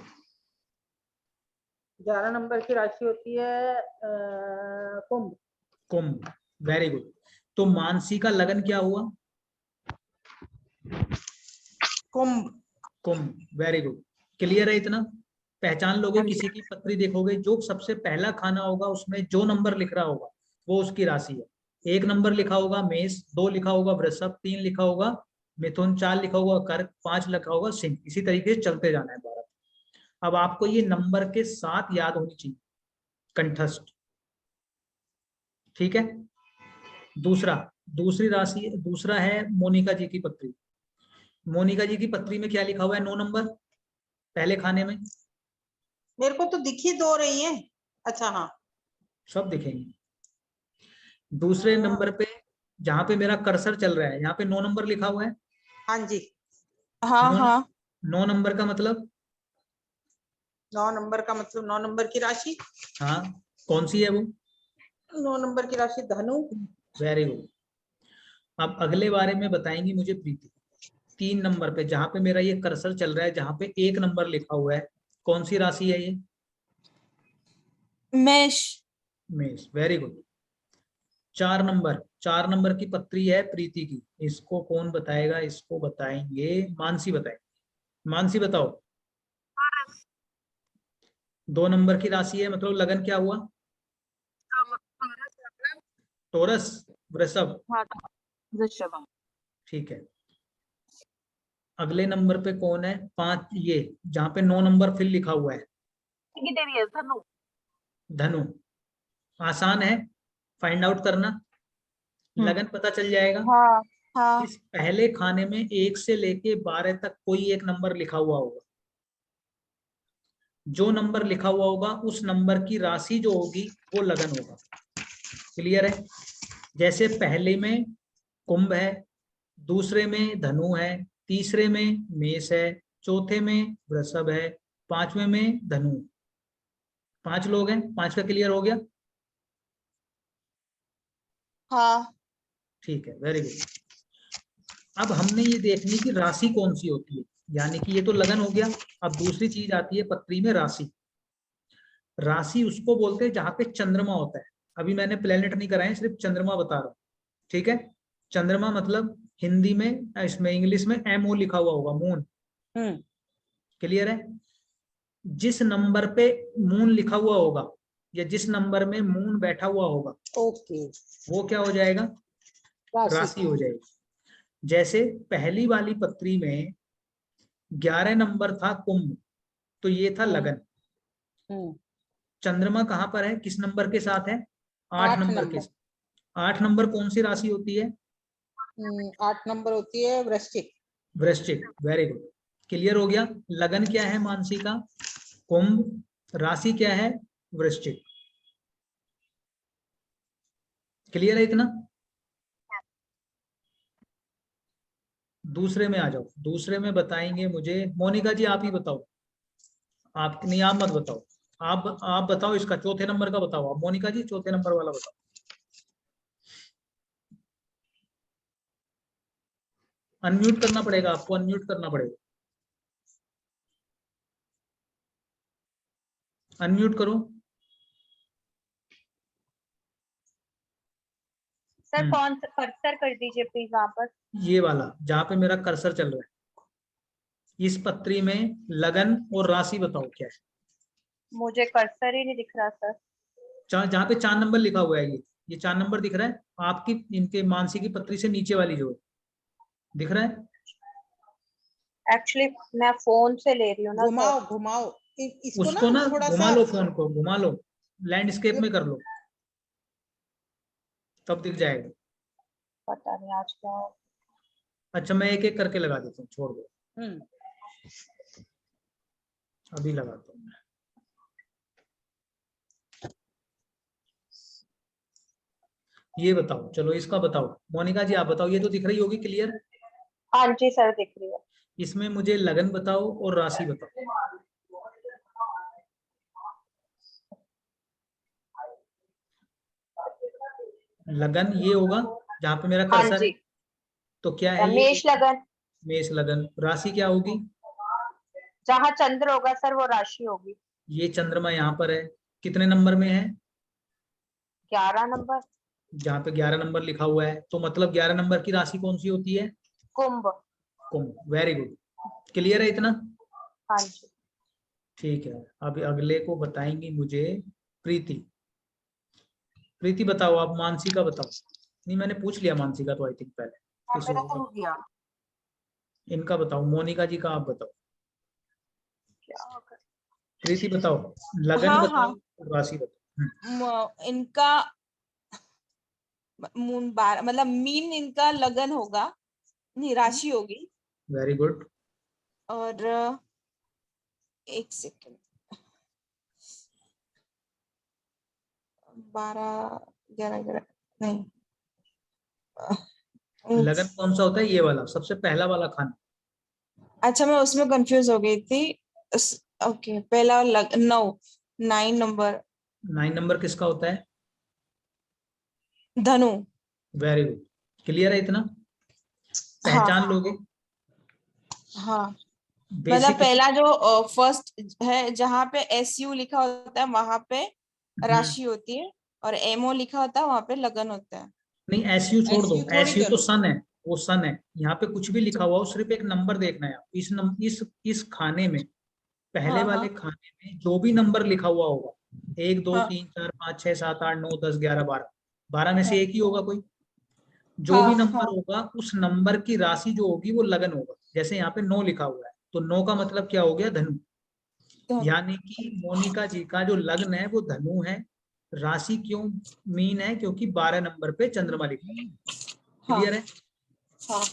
11 नंबर की राशि होती है कुंभ। कुंभ। Very good. तो मानसी का लगन क्या हुआ? Kumbh. Kumbh. Very good. Clear है? इतना पहचान लोगे। किसी की पत्री देखोगे, जो सबसे पहला खाना होगा उसमें जो नंबर लिख रहा होगा वो उसकी राशि है। 1 नंबर लिखा होगा मेष, 2 लिखा होगा वृषभ, 3 लिखा होगा मिथुन 4 लिखा होगा, कर्क 5 लिखा होगा, सिंह। इसी तरीके से चलते जाना है 12। अब आपको ये नंबर के साथ याद होनी चाहिए, कंठस्थ। ठीक है। दूसरी राशि, दूसरा है मोनिका जी की पत्री। मोनिका जी की पत्री में क्या लिखा हुआ है? 9 नंबर पहले खाने में। मेरे को तो दिख ही 2 रही है। अच्छा हाँ, सब दिखेंगे। दूसरे नंबर पे जहां पे मेरा कर्सर चल रहा है, यहाँ पे 9 नंबर लिखा हुआ है। हाँ जी। हाँ हाँ 9 नंबर का मतलब? 9 नंबर का मतलब 9 नंबर की राशि। हाँ, कौन सी है वो? 9 नंबर की राशि धनु। Very good. अब अगले बारे में बताएंगी मुझे प्रीति। 3 नंबर पे जहां पे मेरा ये कर्सर चल रहा है, जहां पे 1 नंबर लिखा हुआ है, कौन सी राशि है ये? मेष। मेष। Very good. 4 नंबर की पत्री है प्रीति की। इसको कौन बताएगा? इसको बताएंगे मानसी, बताएंगे। मानसी बताओ। 2 नंबर की राशि है, मतलब लगन क्या हुआ? टोरस, वृषभ। वृषभ। ठीक है। अगले नंबर पे कौन है? 5, ये जहां पे 9 नंबर फिर लिखा हुआ है, धनु। धनु। आसान है, फाइंड आउट करना, लगन पता चल जाएगा। हाँ हाँ इस पहले खाने में 1 से लेके 12 तक कोई एक नंबर लिखा हुआ होगा। जो नंबर लिखा हुआ होगा उस नंबर की राशि जो होगी वो लगन होगा। क्लियर है? जैसे पहले में कुंभ है, दूसरे में धनु है, तीसरे में मेष है, चौथे में वृषभ है, 5वें में धनु। 5 लोग हैं, 5 का क्लियर हो गया? हाँ ठीक है, वेरी गुड। अब हमने ये देखनी कि राशि कौन सी होती है, यानी कि ये तो लगन हो गया। अब दूसरी चीज आती है पत्री में राशि। राशि उसको बोलते हैं जहां पे चंद्रमा होता है। अभी मैंने प्लेनेट नहीं कराए, सिर्फ चंद्रमा बता रहा हूं। ठीक है। चंद्रमा मतलब हिंदी में, इसमें इंग्लिश में MO लिखा हुआ होगा, मून। क्लियर है? जिस नंबर पे मून लिखा हुआ होगा या जिस नंबर में मून बैठा हुआ होगा, ओके, वो क्या हो जाएगा? राशि हो जाएगी। जैसे पहली वाली पत्री में 11 नंबर था कुंभ, तो ये था लगन। चंद्रमा कहां पर है, किस नंबर के साथ है? 8 नंबर के साथ। 8 नंबर कौन सी राशि होती है? 8 नंबर होती है वृश्चिक। वृश्चिक। Very good. क्लियर हो गया? लगन क्या है मानसी का? कुंभ। राशि क्या है? वृश्चिक। क्लियर है इतना? दूसरे में आ जाओ। दूसरे में बताएंगे मुझे मोनिका जी, आप ही बताओ। आप नहीं, आप मत बताओ। आप बताओ इसका चौथे नंबर का बताओ। आप मोनिका जी चौथे नंबर वाला बताओ। अनम्यूट करना पड़ेगा आपको, अनम्यूट करना पड़ेगा। अनम्यूट करो। सर कौन सा कर्सर कर दीजिए प्लीज वहां पर। ये वाला जहां पे मेरा कर्सर चल रहा है, इस पत्री में लगन और राशि बताओ क्या है? मुझे कर्सर ही नहीं दिख रहा सर। जहां पे 4 नंबर लिखा हुआ है, ये 4 नंबर दिख रहा है आपकी, इनके मानसी की पत्री से नीचे वाली जो है, दिख रहा है? एक्चुअली मैं फोन से ले रही हूँ ना घुमाओ सर। घुमाओ उसको ना थोड़ा घुमा सा। लो, फोन को घुमा लो, लैंडस्केप में कर लो, तब दिख जाएगा। पता नहीं आज क्या हो। अच्छा, मैं एक एक करके लगा देता हूँ, छोड़ दो, अभी लगाता हूँ। ये बताओ, चलो इसका बताओ। मोनिका जी आप बताओ, ये तो दिख रही होगी क्लियर? हाँ जी सर दिख रही है। इसमें मुझे लगन बताओ और राशि बताओ। लगन ये होगा जहां पे मेरा हाँ कर्सर है, जी तो क्या है ये? मेष लगन। मेष लगन। राशि क्या होगी? जहाँ चंद्र होगा सर वो राशि होगी। ये चंद्रमा यहाँ पर है, कितने नंबर में है? 11 नंबर। जहाँ पे 11 नंबर लिखा हुआ है, तो मतलब 11 नंबर की राशि कौन सी होती है? Kumbh. Kumbh. Very good. Clear है इतना? हाँ जी। ठीक है। अब अगले को बताएंगी मुझे प्रीति। प्रीति बताओ, आप मानसी का बताओ। नहीं, मैंने पूछ लिया मानसी का तो आई थिंक पहले। मेरा तो हो गया। इनका बताओ, मोनिका जी का आप बताओ, क्या कर- प्रीति बताओ, लगन हाँ, बताओ, हाँ। राशि बताओ। इनका मून बार मतलब मीन इनका लगन होगा, नहीं राशि होगी। Very good. और एक सेकेंड, 12 11 11 नहीं, लगन कौन सा होता है? ये वाला सबसे पहला वाला खाना। अच्छा मैं उसमें कंफ्यूज हो गई थी। ओके पहला 9 नंबर 9 नंबर किसका होता है? धनु। वेरी गुड, क्लियर है इतना? हाँ, पहचान लोगे? हाँ। मतलब बेसिक। पहला जो फर्स्ट है जहाँ पे SU लिखा होता है वहां पे राशि होती है, और MO लिखा होता है वहां पे लगन होता है। नहीं, एसयू छोड़ दो, SU थोड़ी एसयू तो करो। सन है, वो सन है। यहाँ पे कुछ भी लिखा हुआ हो, सिर्फ एक नंबर देखना है। इस खाने में, पहले हाँ, वाले हाँ, खाने में जो भी नंबर लिखा हुआ होगा, 1 2 हाँ, 3 4 5 6 7 8 9 10 11 12, 12 में से हाँ, एक ही होगा कोई। जो भी हाँ, नंबर हाँ, होगा उस नंबर की राशि जो होगी वो लगन होगा। जैसे यहाँ पे 9 लिखा हुआ है, तो 9 का मतलब क्या हो गया? धनु। धनु। यानी कि मोनिका जी का जो लग्न है वो धनु है। राशि क्यों मीन है? क्योंकि 12 नंबर पे चंद्रमा लिखा है। हाँ, क्लियर है? हाँ।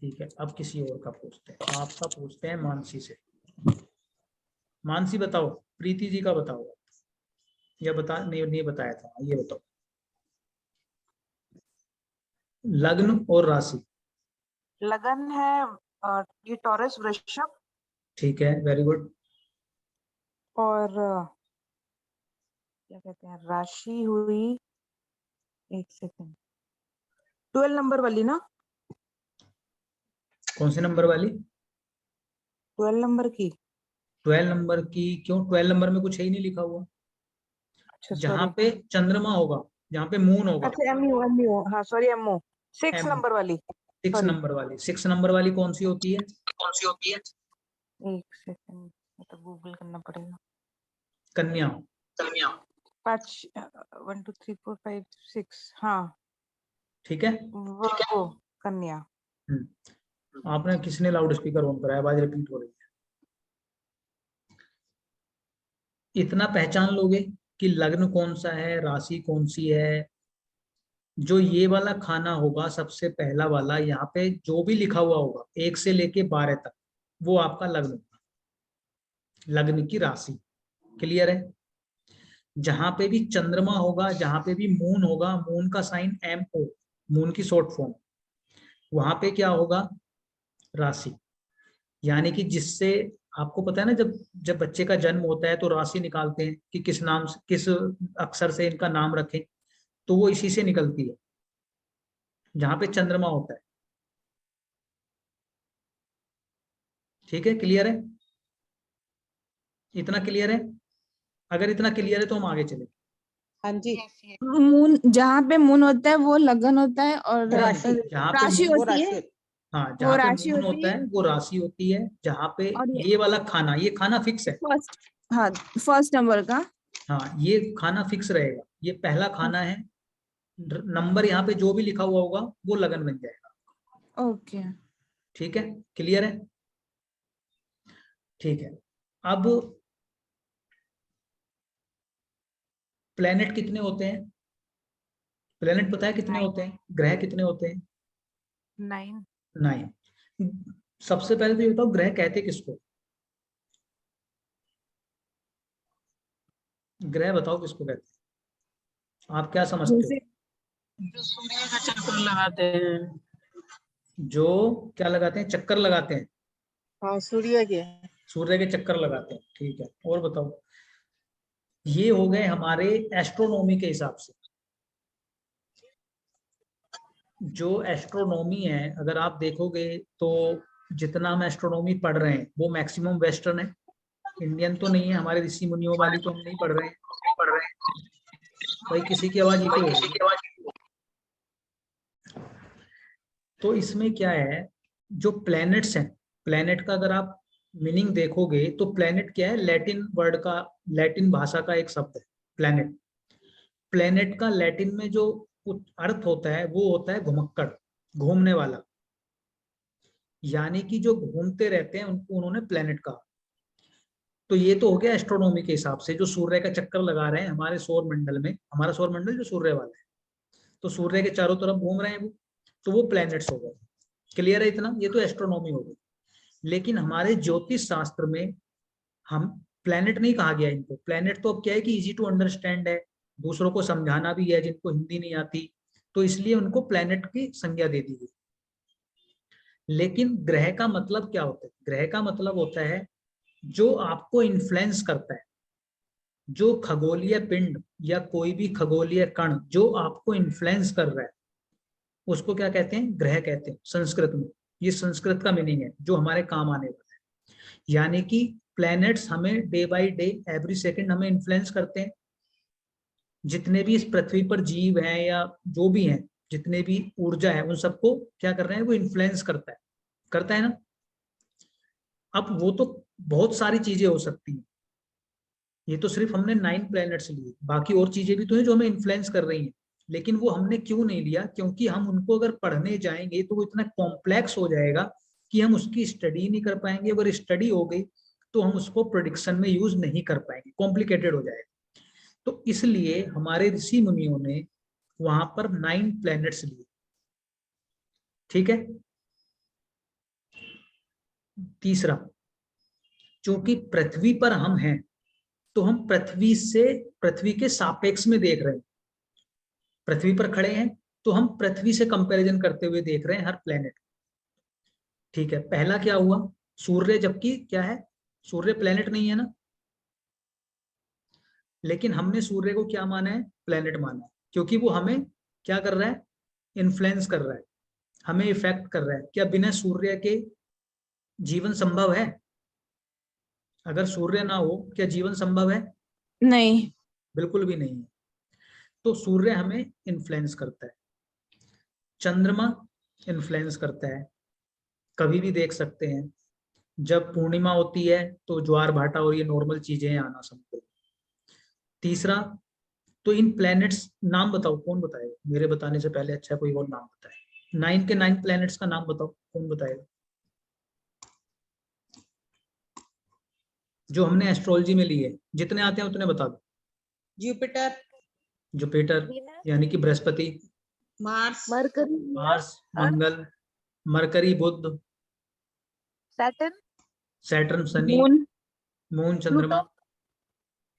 ठीक है, अब किसी और का पूछते हैं। आपका पूछते हैं मानसी से। मानसी बताओ, प्रीति जी का बताओ, या बता नहीं, नहीं बताया था, ये बताओ लग्न और राशि। लगन है ये टॉरस वृषभ, ठीक है, वेरी गुड। और क्या कहते हैं राशि हुई, एक सेकंड, 12 नंबर वाली ना, कौन से नंबर वाली? 12 नंबर की। 12 नंबर की? क्यों 12 नंबर में कुछ है ही नहीं लिखा हुआ। अच्छा जहां सॉरी, पे चंद्रमा होगा, जहां पे मून होगा। अच्छा MU, हाँ सॉरी MO, 6 एम, नंबर वाली। 6 सॉरी, नंबर वाली। 6 नंबर वाली कौन सी होती है? एक सेकंड, तो गूगल करना पड़ेगा। कन्या। 5 1 2 3 4 5 6, हाँ ठीक है। वो कन्या। आपने किसने लाउड स्पीकर ऑन कराया? आवाज रिपीट हो रही है। इतना पहचान लोगे कि लग्न कौन सा है, राशि कौन सी है। जो ये वाला खाना होगा सबसे पहला वाला, यहाँ पे जो भी लिखा हुआ होगा 1 से लेके 12 तक, वो आपका लग्न होगा, लग्न की राशि। क्लियर है? जहां पे भी चंद्रमा होगा, जहां पे भी मून होगा, मून का साइन MO, मून की शॉर्ट फॉर्म, वहां पे क्या होगा? राशि। यानी कि जिससे, आपको पता है ना, जब जब बच्चे का जन्म होता है तो राशि निकालते हैं कि किस नाम से, किस अक्षर से इनका नाम रखें, तो वो इसी से निकलती है, जहां पे चंद्रमा होता है। ठीक है, क्लियर है? इतना क्लियर है? अगर इतना क्लियर है तो हम आगे चले। हाँ जी। मून जहाँ पे मून होता है वो लगन होता है, और राशि, जहाँ पे राशि वो होती है, राशि। हाँ, वो जहाँ पे राशि मून होती होता है। है वो राशि होती है। जहाँ पे और ये वाला खाना, ये खाना फिक्स है। फर्स्ट, हाँ फर्स्ट नंबर का। हाँ, ये खाना फिक्स रहेगा, ये पहला खाना है। नंबर यहाँ पे जो भी लिखा हुआ होगा वो लगन बन जाएगा। ओके। ठीक है, क्लियर है? ठीक है। अब प्लेनेट कितने होते हैं? प्लेनेट पता है कितने होते हैं? ग्रह कितने होते हैं? 9। 9। सबसे पहले तो ये बताओ, ग्रह कहते किसको? ग्रह बताओ किसको कहते हैं? आप क्या समझते हो? जैसे जो सूर्य का चक्कर लगाते हैं। जो क्या लगाते हैं? चक्कर लगाते हैं। हाँ सूर्य के। सूर्य के चक्कर लगाते हैं। ठीक है, और बताओ। ये हो गए हमारे एस्ट्रोनॉमी के हिसाब से। जो एस्ट्रोनॉमी है, अगर आप देखोगे तो जितना हम एस्ट्रोनॉमी पढ़ रहे हैं वो मैक्सिमम वेस्टर्न है, इंडियन तो नहीं है। हमारे ऋषि मुनियों वाली तो हम नहीं पढ़ रहे हैं। भाई किसी की आवाज इको हो रही है। तो इसमें क्या है, जो प्लैनेट्स हैं, प्लैनेट का अगर आप मीनिंग देखोगे तो प्लैनेट क्या है? लैटिन वर्ड का, लैटिन भाषा का एक शब्द है प्लैनेट। प्लैनेट का लैटिन में जो अर्थ होता है वो होता है घुमक्कड़, घूमने वाला। यानी कि जो घूमते रहते हैं उनको उन्होंने प्लेनेट कहा। तो ये तो हो गया एस्ट्रोनॉमी के हिसाब से, जो सूर्य का चक्कर लगा रहे हैं हमारे सौर मंडल में, हमारा सौर मंडल जो सूर्य वाला है, तो सूर्य के चारों तरफ घूम रहे हैं वो, तो वो प्लैनेट्स हो गए। क्लियर है इतना? ये तो एस्ट्रोनॉमी हो गई। लेकिन हमारे ज्योतिष शास्त्र में हम प्लैनेट नहीं कहा गया इनको। प्लैनेट तो अब क्या है कि इजी टू अंडरस्टैंड है, दूसरों को समझाना भी है जिनको हिंदी नहीं आती, तो इसलिए उनको प्लैनेट की संज्ञा दे दी गई। लेकिन ग्रह का मतलब क्या होता है? ग्रह का मतलब होता है जो आपको इन्फ्लुएंस करता है, जो खगोलीय पिंड या कोई भी खगोलीय कण जो आपको इन्फ्लुएंस कर रहा है, उसको क्या कहते हैं? ग्रह कहते हैं संस्कृत में। ये संस्कृत का मीनिंग है, जो हमारे काम आने वाला है। यानी कि प्लैनेट्स हमें day by day, every second हमें इन्फ्लुएंस करते हैं। जितने भी इस पृथ्वी पर जीव हैं या जो भी हैं, जितने भी ऊर्जा है, उन सबको क्या कर रहे हैं? वो इन्फ्लुएंस करता है ना। अब वो तो बहुत सारी चीजें हो सकती हैं, ये तो सिर्फ हमने 9 प्लैनेट्स लिए, बाकी और चीजें भी तो हैं जो हमें इन्फ्लुएंस कर रही हैं। लेकिन वो हमने क्यों नहीं लिया? क्योंकि हम उनको अगर पढ़ने जाएंगे तो वो इतना कॉम्प्लेक्स हो जाएगा कि हम उसकी स्टडी नहीं कर पाएंगे। अगर स्टडी हो गई तो हम उसको प्रेडिक्शन में यूज नहीं कर पाएंगे, कॉम्प्लिकेटेड हो जाएगा। तो इसलिए हमारे ऋषि मुनियों ने वहां पर 9 प्लैनेट्स लिए। ठीक है। तीसरा, चूंकि पृथ्वी पर हम हैं तो हम पृथ्वी के सापेक्ष में देख रहे हैं। पृथ्वी पर खड़े हैं तो हम पृथ्वी से कंपैरिजन करते हुए देख रहे हैं हर प्लेनेट। ठीक है। पहला क्या हुआ? सूर्य, जबकि क्या है? सूर्य प्लेनेट नहीं है ना, लेकिन हमने सूर्य को क्या माना है? प्लेनेट माना है, क्योंकि वो हमें क्या कर रहा है? इन्फ्लुएंस कर रहा है, हमें इफेक्ट कर रहा है। क्या बिना सूर्य के जीवन संभव है? अगर सूर्य ना हो क्या जीवन संभव है? नहीं। बिल्कुल भी नहीं है। तो सूर्य हमें इन्फ्लुएंस करता है, चंद्रमा इन्फ्लुएंस करता है, कभी भी देख सकते हैं। जब पूर्णिमा होती है तो ज्वार भाटा और ये नॉर्मल चीजें आना संभव। तीसरा, तो इन प्लैनेट्स नाम बताओ, कौन बताएगा? मेरे बताने से पहले अच्छा कोई और नाम बताए। 9 के 9 प्लैनेट्स का नाम बताओ, कौन बताएगा? जो हमने एस्ट्रोलॉजी में लिए, जितने आते हैं उतने बता दो। जुपिटर यानी कि बृहस्पति, मार्स, मार्स, मंगल, मरकरी, बुध, सैटर्न, शनि, मून, चंद्रमा,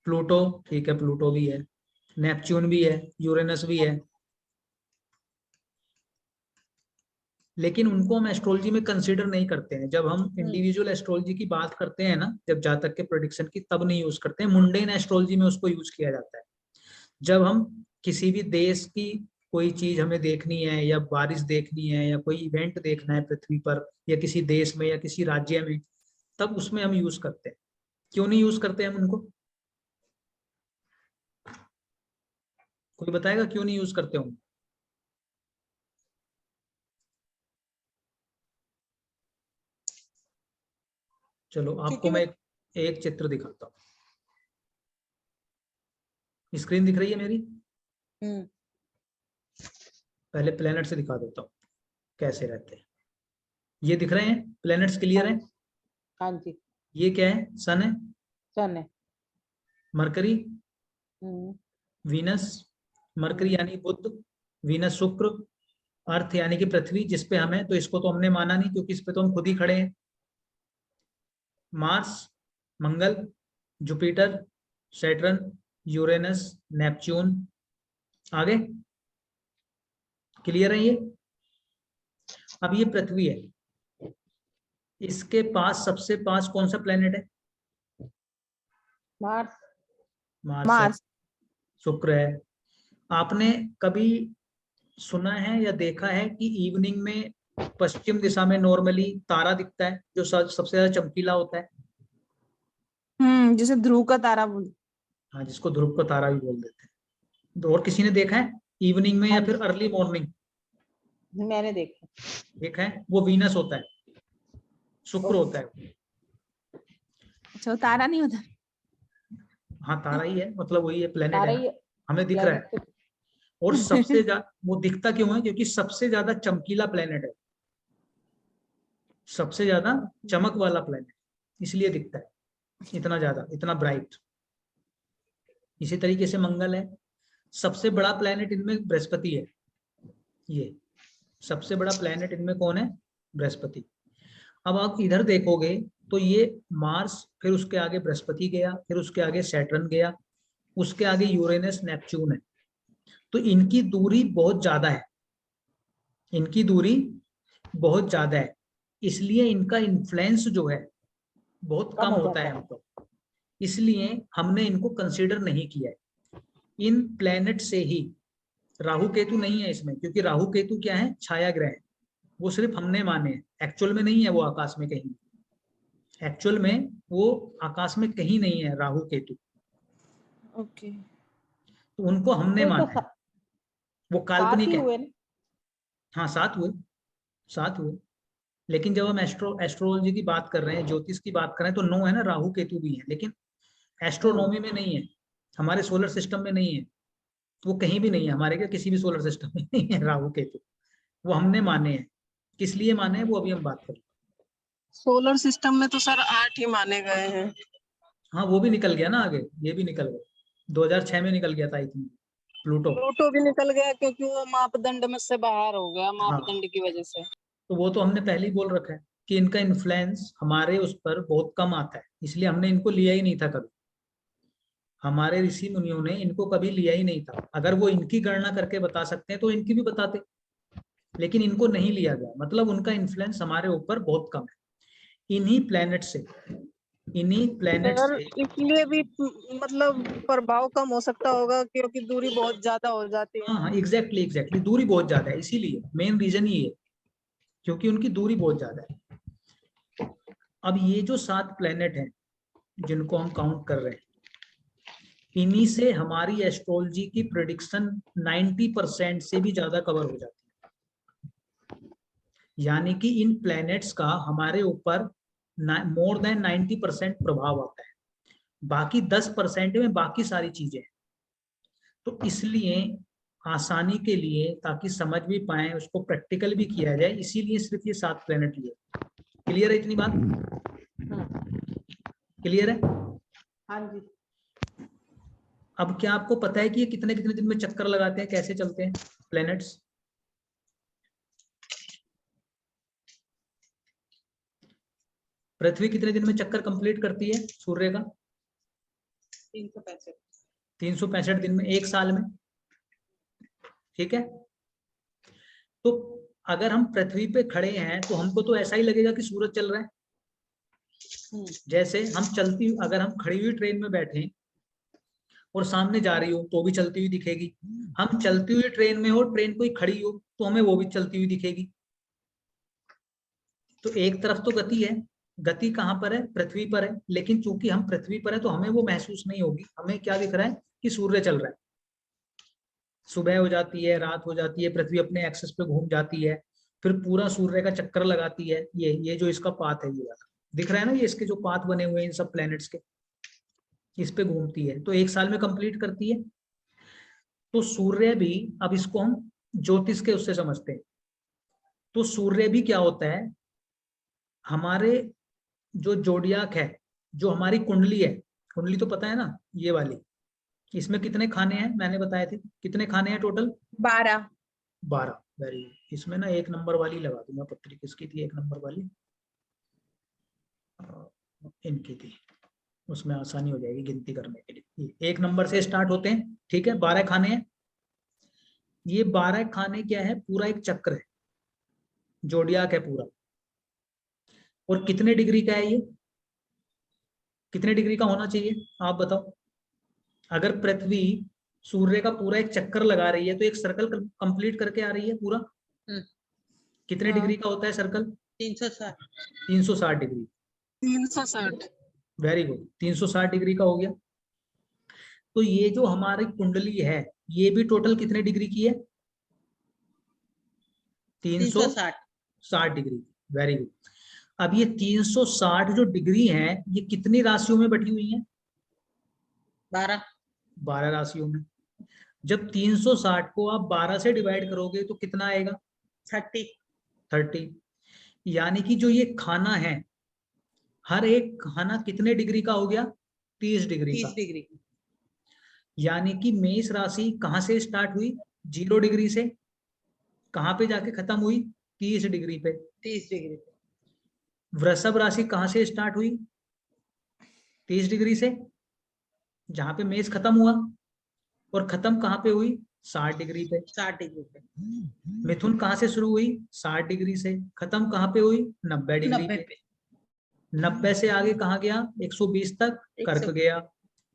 प्लूटो। ठीक है, प्लूटो भी है, नेपच्यून भी है, यूरेनस भी है। लेकिन उनको हम एस्ट्रोलॉजी में कंसीडर नहीं करते हैं। जब हम इंडिविजुअल एस्ट्रोलॉजी की बात करते हैं ना, जब जातक के प्रेडिक्शन की, तब नहीं यूज करते हैं। मुंडेन एस्ट्रोलॉजी में उसको यूज किया जाता है। जब हम किसी भी देश की कोई चीज हमें देखनी है, या बारिश देखनी है, या कोई इवेंट देखना है पृथ्वी पर, या किसी देश में या किसी राज्य में, तब उसमें हम यूज करते हैं। क्यों नहीं यूज करते हम उनको? कोई बताएगा क्यों नहीं यूज करते होंगे? चलो आपको मैं एक चित्र दिखाता हूँ। स्क्रीन दिख रही है मेरी? पहले प्लैनेट से दिखा देता हूँ कैसे रहते हैं। ये दिख रहे हैं प्लैनेट्स? क्लियर है? हाँ जी। ये क्या है? सन है, सन है, मरकरी, वीनस, मरकरी यानी बुध, वीनस शुक्र, अर्थ यानी कि पृथ्वी जिस पे हम हैं, तो इसको तो हमने माना नहीं क्योंकि इस पे तो हम खुद ही खड़े हैं। मार्स, मंगल, जुपिटर, सैटर्न, यूरेनस, नेपच्यून। आगे क्लियर है ये? अब ये पृथ्वी है, इसके पास सबसे पास कौन सा प्लेनेट है? Mars, Mars. शुक्र है। आपने कभी सुना है या देखा है कि इवनिंग में पश्चिम दिशा में नॉर्मली तारा दिखता है जो सबसे ज्यादा चमकीला होता है? जैसे ध्रुव का तारा बोल। हाँ, जिसको ध्रुव का तारा भी बोल देते हैं। तो और किसी ने देखा है इवनिंग में या फिर अर्ली मॉर्निंग? मैंने देखा। देखा है? वो वीनस होता है, शुक्र होता है। अच्छा, वो तारा नहीं होता? हाँ, तारा ही है, मतलब वही है, प्लेनेट तारा है, ही हमें दिख रहा है। और सबसे ज्यादा वो दिखता क्यों है? क्योंकि सबसे ज्यादा चमकीला प्लेनेट है। सबसे ज्यादा चमक वाला प्लेनेट, इसलिए दिखता है इतना ज्यादा, इतना ब्राइट। इसी तरीके से मंगल है। सबसे बड़ा प्लेनेट इनमें बृहस्पति है। ये सबसे बड़ा प्लेनेट इनमें कौन है? बृहस्पति। अब आप इधर देखोगे तो ये मार्स, फिर उसके आगे बृहस्पति गया, फिर उसके आगे सैटर्न गया, उसके आगे यूरेनस नेपच्यून है। तो इनकी दूरी बहुत ज्यादा है, इनकी दूरी बहुत ज्यादा है, इसलिए इनका इन्फ्लुएंस जो है बहुत कम होता है हम पर, इसलिए हमने इनको कंसीडर नहीं किया है। इन प्लेनेट से ही, राहु केतु नहीं है इसमें, क्योंकि राहु केतु क्या है? छाया ग्रह है, वो सिर्फ हमने माने हैं, एक्चुअल में नहीं है वो आकाश में कहीं, एक्चुअल में वो आकाश में कहीं नहीं है राहु केतु। ओके, तो उनको हमने माना है, वो काल्पनिक है। हाँ 7 हुए, 7 हुए, लेकिन जब हम एस्ट्रोलॉजी की बात कर रहे हैं, ज्योतिष की बात कर रहे हैं, तो 9 है ना, राहु केतु भी है, लेकिन एस्ट्रोनॉमी में नहीं है, हमारे सोलर सिस्टम में नहीं है, वो कहीं भी नहीं है, हमारे क्या किसी भी सोलर सिस्टम में नहीं है राहु केतु, वो हमने माने हैं। किस लिए माने हैं वो अभी हम बात करें। सोलर सिस्टम में तो सर 8 ही माने गए हैं। हाँ वो भी निकल गया ना आगे, ये भी निकल गया, 2006 में निकल गया था आई थिंक प्लूटो। प्लूटो भी निकल गया क्योंकि वो मापदंड में से बाहर हो गया, मापदंड की वजह से। तो वो तो हमने पहले ही बोल रखा है कि इनका इन्फ्लुएंस हमारे उस पर बहुत कम आता है, इसलिए हमने इनको लिया ही नहीं था कभी। हमारे ऋषि मुनियों ने इनको कभी लिया ही नहीं था। अगर वो इनकी गणना करके बता सकते हैं तो इनकी भी बताते, लेकिन इनको नहीं लिया गया, मतलब उनका इन्फ्लुएंस हमारे ऊपर बहुत कम है। इन्हीं प्लेनेट से सर इसलिए भी मतलब प्रभाव कम हो सकता होगा क्योंकि दूरी बहुत ज्यादा हो जाती है। हाँ एग्जैक्टली दूरी बहुत ज्यादा है, इसीलिए मेन रीजन ही है, क्योंकि उनकी दूरी बहुत ज्यादा है। अब ये जो 7 प्लेनेट हैं जिनको हम काउंट कर रहे हैं, इन्हीं से हमारी एस्ट्रोलॉजी की प्रेडिक्शन 90% से भी ज्यादा कवर हो जाती है। यानी कि इन प्लैनेट्स का हमारे ऊपर मोर देन 90% प्रभाव आता है, बाकी 10% में बाकी सारी चीजें। तो इसलिए आसानी के लिए, ताकि समझ भी पाए, उसको प्रैक्टिकल भी किया जाए, इसीलिए सिर्फ ये 7 प्लैनेट लिए। क्लियर है इतनी बात? क्लियर है? हाँ जी। अब क्या आपको पता है कि ये कितने कितने दिन में चक्कर लगाते हैं, कैसे चलते हैं प्लैनेट्स? पृथ्वी कितने दिन में चक्कर कंप्लीट करती है सूर्य का? 365 दिन में, एक साल में। ठीक है, तो अगर हम पृथ्वी पे खड़े हैं तो हमको तो ऐसा ही लगेगा कि सूरज चल रहा है। जैसे हम चलती, अगर हम खड़ी हुई ट्रेन में बैठे और सामने जा रही हो तो भी चलती हुई दिखेगी, हम चलती हुई ट्रेन में हो, ट्रेन कोई खड़ी हो तो हमें वो भी चलती हुई दिखेगी। तो एक तरफ तो गति है, गति कहाँ पर है? पृथ्वी पर है, लेकिन चूंकि हम पृथ्वी पर है तो हमें वो महसूस नहीं होगी। हमें क्या दिख रहा है कि सूर्य चल रहा है, सुबह हो जाती है, रात हो जाती है, पृथ्वी अपने एक्सिस पे घूम जाती है, फिर पूरा सूर्य का चक्कर लगाती है। ये जो इसका पाथ है, ये वाला दिख रहा है ना, ये इसके जो पाथ बने हुए हैं इन सब प्लैनेट्स के, इस पे घूमती है, तो एक साल में कंप्लीट करती है। तो सूर्य भी, अब इसको हम ज्योतिष के उससे समझते हैं, तो सूर्य भी क्या होता है, हमारे जो जोडियाक है, जो हमारी कुंडली है, कुंडली तो पता है ना ये वाली, इसमें कितने खाने हैं मैंने बताए थे, कितने खाने हैं टोटल? 12। 12। Very good. इसमें ना 1 नंबर वाली लगा दूंगा पत्री, किसकी थी 1 नंबर वाली? इनकी थी, उसमें आसानी हो जाएगी गिनती करने के लिए। 1 नंबर से स्टार्ट होते हैं, ठीक है, 12 खाने हैं। ये 12 खाने क्या है? पूरा एक चक्र है, जोडियाक है पूरा। और कितने डिग्री का है ये? कितने डिग्री का होना चाहिए आप बताओ? अगर पृथ्वी सूर्य का पूरा एक चक्कर लगा रही है तो एक सर्कल कंप्लीट करके आ रही है पूरा, कितने डिग्री का होता है circle? 360 degree. 360। Very good, 360 degree का हो गया। तो ये जो हमारी कुंडली है, ये भी टोटल कितने डिग्री की है? 360 डिग्री। Very good. अब ये 360 जो डिग्री है, ये कितनी राशियों में बटी हुई है? 12 राशियों में। जब 360 को आप 12 से डिवाइड करोगे तो कितना आएगा? 30। यानी कि जो ये खाना है, हर एक खाना कितने डिग्री का हो गया? 30 डिग्री 30 का। डिग्री। यानी कि मेष राशि कहां से स्टार्ट हुई? 0 डिग्री से। कहां पे जाके खत्म हुई? 30 डिग्री पे। 30 डिग्री पे। वृषभ राशि कहां से स्टार्ट हुई? 30 डिग्री से, जहां पे मेष खत्म हुआ, और खत्म कहां पे हुई? 60 डिग्री पे। 60 डिग्री पे। मिथुन कहां से शुरू हुई? 60 डिग्री से। खत्म कहां पे हुई? 90 डिग्री 90 पे। पे। 90 से आगे कहां गया? 120 तक कर्क 120 गया।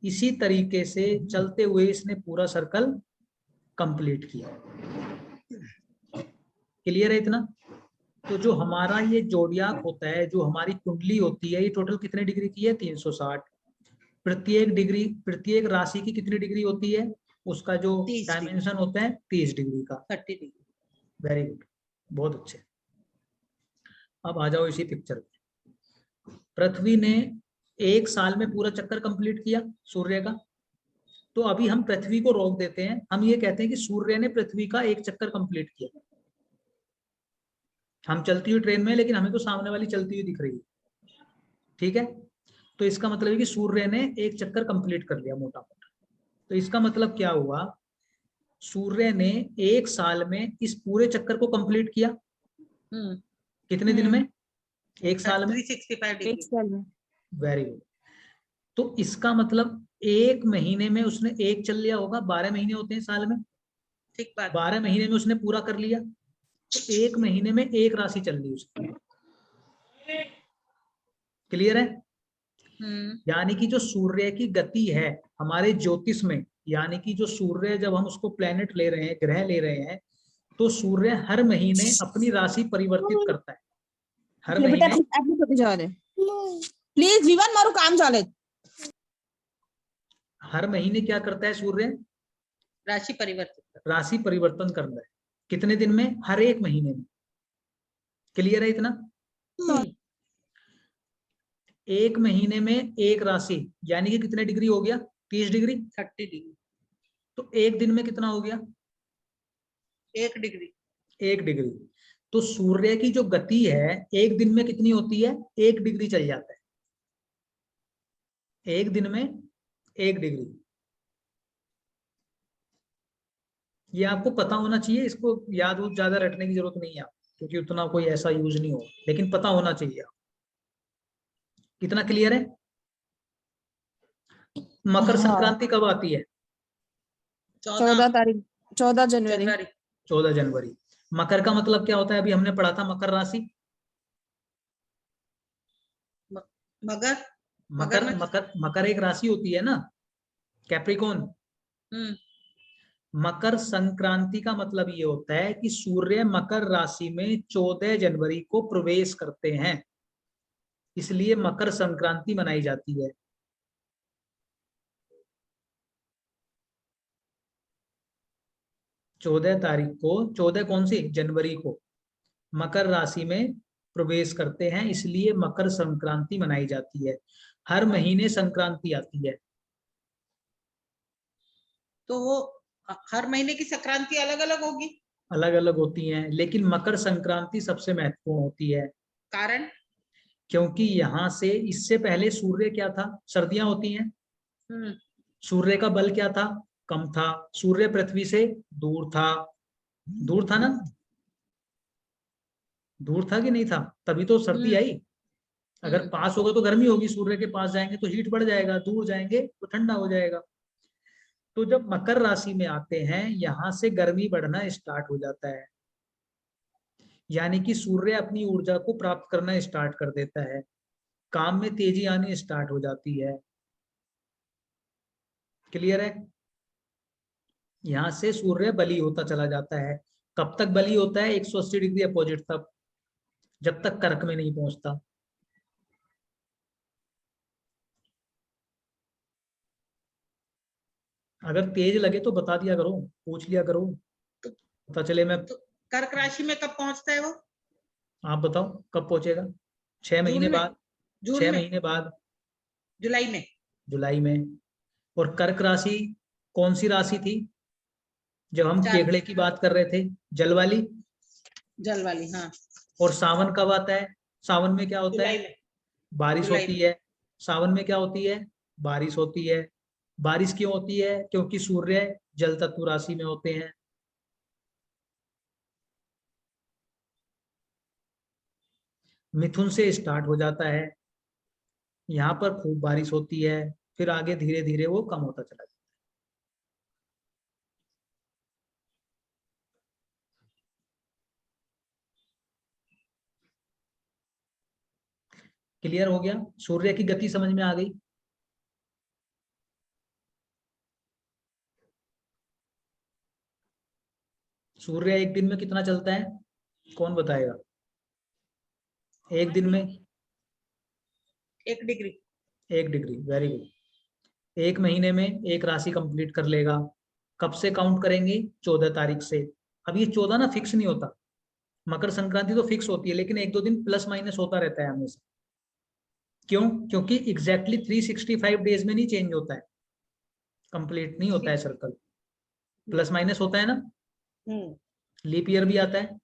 इसी तरीके से चलते हुए इसने पूरा सर्कल कंप्लीट किया। क्लियर है इतना? तो जो हमारा ये जोडियाक होता है, जो हमारी कुंडली होती है, ये टोटल कितने डिग्री की है? 360। प्रत्येक डिग्री, प्रत्येक राशि की कितनी डिग्री होती है? उसका जो 30 डिग्री। डायमेंशन होता है 30 डिग्री का। 30 डिग्री। वेरी गुड, बहुत अच्छे। अब आ जाओ इसी पिक्चर पे। पृथ्वी ने 1 साल में पूरा चक्कर कंप्लीट किया सूर्य का। तो अभी हम पृथ्वी को रोक देते हैं, हम ये कहते हैं कि सूर्य ने पृथ्वी का 1 चक्कर कंप्लीट किया। हम चलती हुई ट्रेन में, लेकिन हमें तो सामने वाली चलती हुई दिख रही है, ठीक है? तो इसका मतलब है कि सूर्य ने 1 चक्कर कंप्लीट कर लिया मोटा मोटा। तो इसका मतलब क्या हुआ? सूर्य ने 1 साल में इस पूरे चक्कर को कंप्लीट किया। कितने दिन में? 1 साल में। 365 एक डिग्री। साल में। Very good. तो इसका मतलब 1 महीने में उसने 1 चल लिया होगा। 12 महीने होते हैं साल में। ठीक बात। 12 महीने में उसने पूरा कर लिया। तो 1 महीने में 1 राशि चल ली उसकी। क्लियर है? यानी कि जो सूर्य की गति है हमारे ज्योतिष में, यानी कि जो सूर्य, जब हम उसको प्लेनेट ले रहे हैं, ग्रह ले रहे हैं, तो सूर्य हर महीने अपनी राशि परिवर्तित करता है। हर महीने, प्लीज जीवन मारू काम चाले। हर महीने क्या करता है सूर्य? राशि परिवर्तित। राशि परिवर्तन करता है। कितने दिन में? हर 1 महीने में। क्लियर है इतना? 1 महीने में 1 राशि, यानी कि कितने डिग्री हो गया? 30 डिग्री। 30 डिग्री। तो 1 दिन में कितना हो गया? 1 डिग्री। 1 डिग्री। तो सूर्य की जो गति है 1 दिन में कितनी होती है? 1 डिग्री चल जाता है। 1 दिन में 1 डिग्री। ये आपको पता होना चाहिए, इसको याद ज्यादा रटने की जरूरत नहीं है, क्योंकि उतना कोई ऐसा यूज नहीं हो, लेकिन पता होना चाहिए। कितना क्लियर है? मकर संक्रांति कब आती है? 14 तारीख, 14 जनवरी। 14 जनवरी। मकर का मतलब क्या होता है? अभी हमने पढ़ा था मकर राशि। मगर मकर एक राशि होती है ना, कैप्रिकॉन। मकर संक्रांति का मतलब ये होता है कि सूर्य मकर राशि में 14 जनवरी को प्रवेश करते हैं, इसलिए मकर संक्रांति मनाई जाती है। चौदह तारीख को, 14 कौन सी? जनवरी को मकर राशि में प्रवेश करते हैं, इसलिए मकर संक्रांति मनाई जाती है। हर महीने संक्रांति आती है। तो वो हर महीने की संक्रांति अलग अलग होगी? अलग अलग होती हैं, लेकिन मकर संक्रांति सबसे महत्वपूर्ण होती है। कारण? क्योंकि यहाँ से, इससे पहले सूर्य क्या था? सर्दियां होती हैं। सूर्य का बल क्या था? कम था। सूर्य पृथ्वी से दूर था। दूर था ना? दूर था कि नहीं था? तभी तो सर्दी आई। अगर पास होगा तो गर्मी होगी, सूर्य के पास जाएंगे तो हीट बढ़ जाएगा, दूर जाएंगे तो ठंडा हो जाएगा। तो जब मकर राशि में आते हैं, यहां से गर्मी बढ़ना स्टार्ट हो जाता है, यानी कि सूर्य अपनी ऊर्जा को प्राप्त करना स्टार्ट कर देता है, काम में तेजी आनी स्टार्ट हो जाती है। क्लियर है? यहां से सूर्य बली होता चला जाता है। कब तक बली होता है? 180 डिग्री अपोजिट तक, जब तक कर्क में नहीं पहुंचता। अगर तेज लगे तो बता दिया करो, पूछ लिया करो, पता चले। मैं तो कर्क राशि में कब पहुंचता है वो? आप बताओ कब पहुंचेगा? 6 महीने बाद। 6 महीने बाद जुलाई में। जुलाई में। और कर्क राशि कौन सी राशि थी जब हम केकड़े की बात कर रहे थे? जल वाली। जल वाली, हाँ। और सावन कब आता है? सावन में क्या होता जुलाई है? में। बारिश जुलाई होती है। सावन में क्या होती है? बारिश होती है। बारिश क्यों होती है? क्योंकि सूर्य जल तत्व राशि में होते हैं। मिथुन से स्टार्ट हो जाता है, यहाँ पर खूब बारिश होती है, फिर आगे धीरे धीरे वो कम होता चला जाता है। क्लियर हो गया? सूर्य की गति समझ में आ गई? सूर्य एक दिन में कितना चलता है? कौन बताएगा? एक दिन में 1 डिग्री। 1 degree, very good. एक महीने में एक राशि कंप्लीट कर लेगा। कब से काउंट करेंगे? 14 तारीख से। अब ये 14 ना फिक्स नहीं होता, मकर संक्रांति तो फिक्स होती है, लेकिन 1-2 दिन प्लस माइनस होता रहता है हमेशा। क्यों? क्योंकि एग्जैक्टली 365 डेज में नहीं चेंज होता है, कंप्लीट नहीं होता है सर्कल, प्लस माइनस होता है ना, लीप ईयर भी आता है।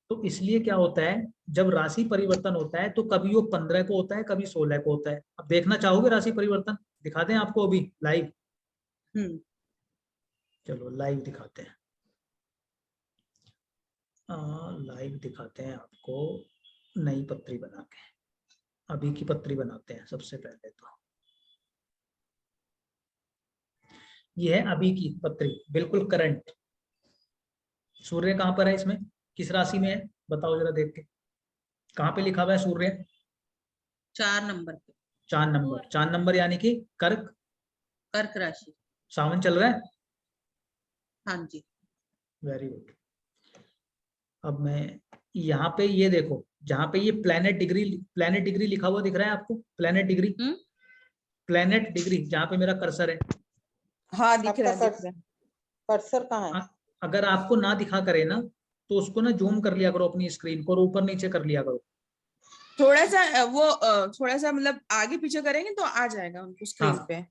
तो इसलिए क्या होता है, जब राशि परिवर्तन होता है तो कभी वो 15 को होता है, कभी 16 को होता है। अब देखना चाहोगे राशि परिवर्तन? दिखा दें आपको अभी लाइव? चलो लाइव दिखाते हैं, लाइव दिखाते हैं आपको, नई पत्री बना के। अभी की पत्री बनाते हैं सबसे पहले तो। ये है अभी की पत्री, बिल्कुल करंट। सूर्य कहाँ पर है इसमें? किस राशि में है बताओ जरा देख के। कहाँ पे लिखा हुआ है सूर्य? 4 नंबर पे। 4 नंबर। 4 नंबर यानी कि कर्क। कर्क राशि। सावन चल रहा है? हाँ जी। Very good. अब मैं यहाँ पे ये देखो, जहाँ पे ये प्लेनेट डिग्री लिखा हुआ दिख रहा है आपको? प्लेनेट डिग्री, प्लेनेट डिग्री, जहाँ पे मेरा कर्सर है। हाँ दिख रहा है, आपका दिख रहा है। कर्सर कहाँ है? अगर आपको ना दिखा करे ना तो उसको ना जूम कर लिया करो अपनी स्क्रीन को, और ऊपर नीचे कर लिया करो। थोड़ा सा थोड़ा सा मतलब आगे पीछे करेंगे तो आ जाएगा उनको स्क्रीन हाँ। पे।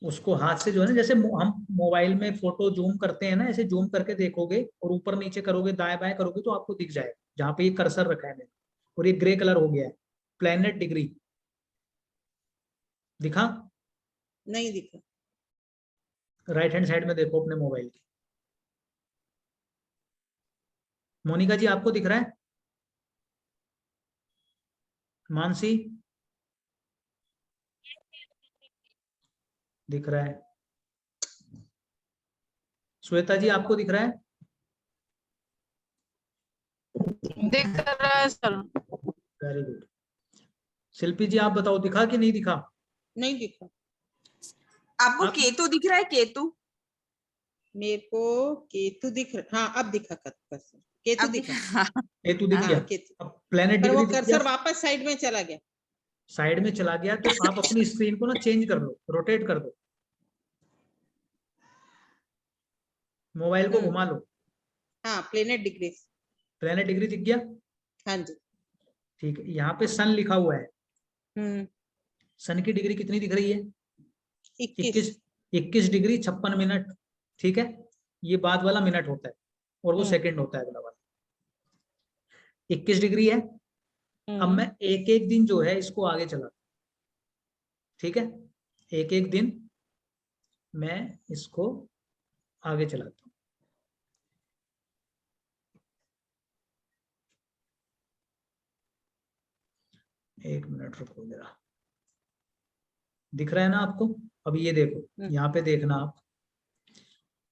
उसको हाथ से जो है ना, जैसे हम मोबाइल में फोटो जूम करते हैं ना, ऐसे जूम करके देखोगे और ऊपर नीचे करोगे, दाएं बाएं करोगे तो आपको दिख जाएगा जहाँ पे ये कर्सर रखा है मैंने। और ये ग्रे कलर हो गया है, प्लेनेट डिग्री। दिखा? नहीं दिखा। राइट हैंड साइड में देखो अपने मोबाइल की। मोनिका जी आपको दिख रहा है? मानसी दिख रहा है? श्वेता जी आपको दिख रहा है? दिख रहा है sir. Very good. Shilpi ji आप बताओ, दिखा कि नहीं दिखा? नहीं दिखा। आपको केतु दिख रहा है? केतु मेरे को केतु दिख रहा। हाँ अब दिखा कर्सर। केतु अब दिखा। केतु दिख हाँ, गया। केतु। अब प्लेनेट पर वो डिग्री दिख गया, कर्सर वापस साइड में चला गया। साइड में चला गया तो आप अपनी स्क्रीन को ना चेंज कर लो, रोटेट कर दो, मोबाइल को घुमा लो। हाँ प्लेनेट डिग्री। प्लेनेट डिग्री दिख गया? हाँ जी। ठीक है। यहाँ पे सन लिखा हुआ है, 21। सन की डिग्री कितनी दिख रही है? 21 डिग्री 56 मिनट। ठीक है, ये बाद वाला मिनट होता है और वो सेकंड होता है अगला वाला। 21 डिग्री है। अब मैं एक एक दिन जो है इसको आगे चला, ठीक है, एक एक दिन मैं इसको आगे चलाता हूँ। एक मिनट रुको जरा, दिख रहा है ना आपको? अब ये देखो, यहाँ पे देखना आप,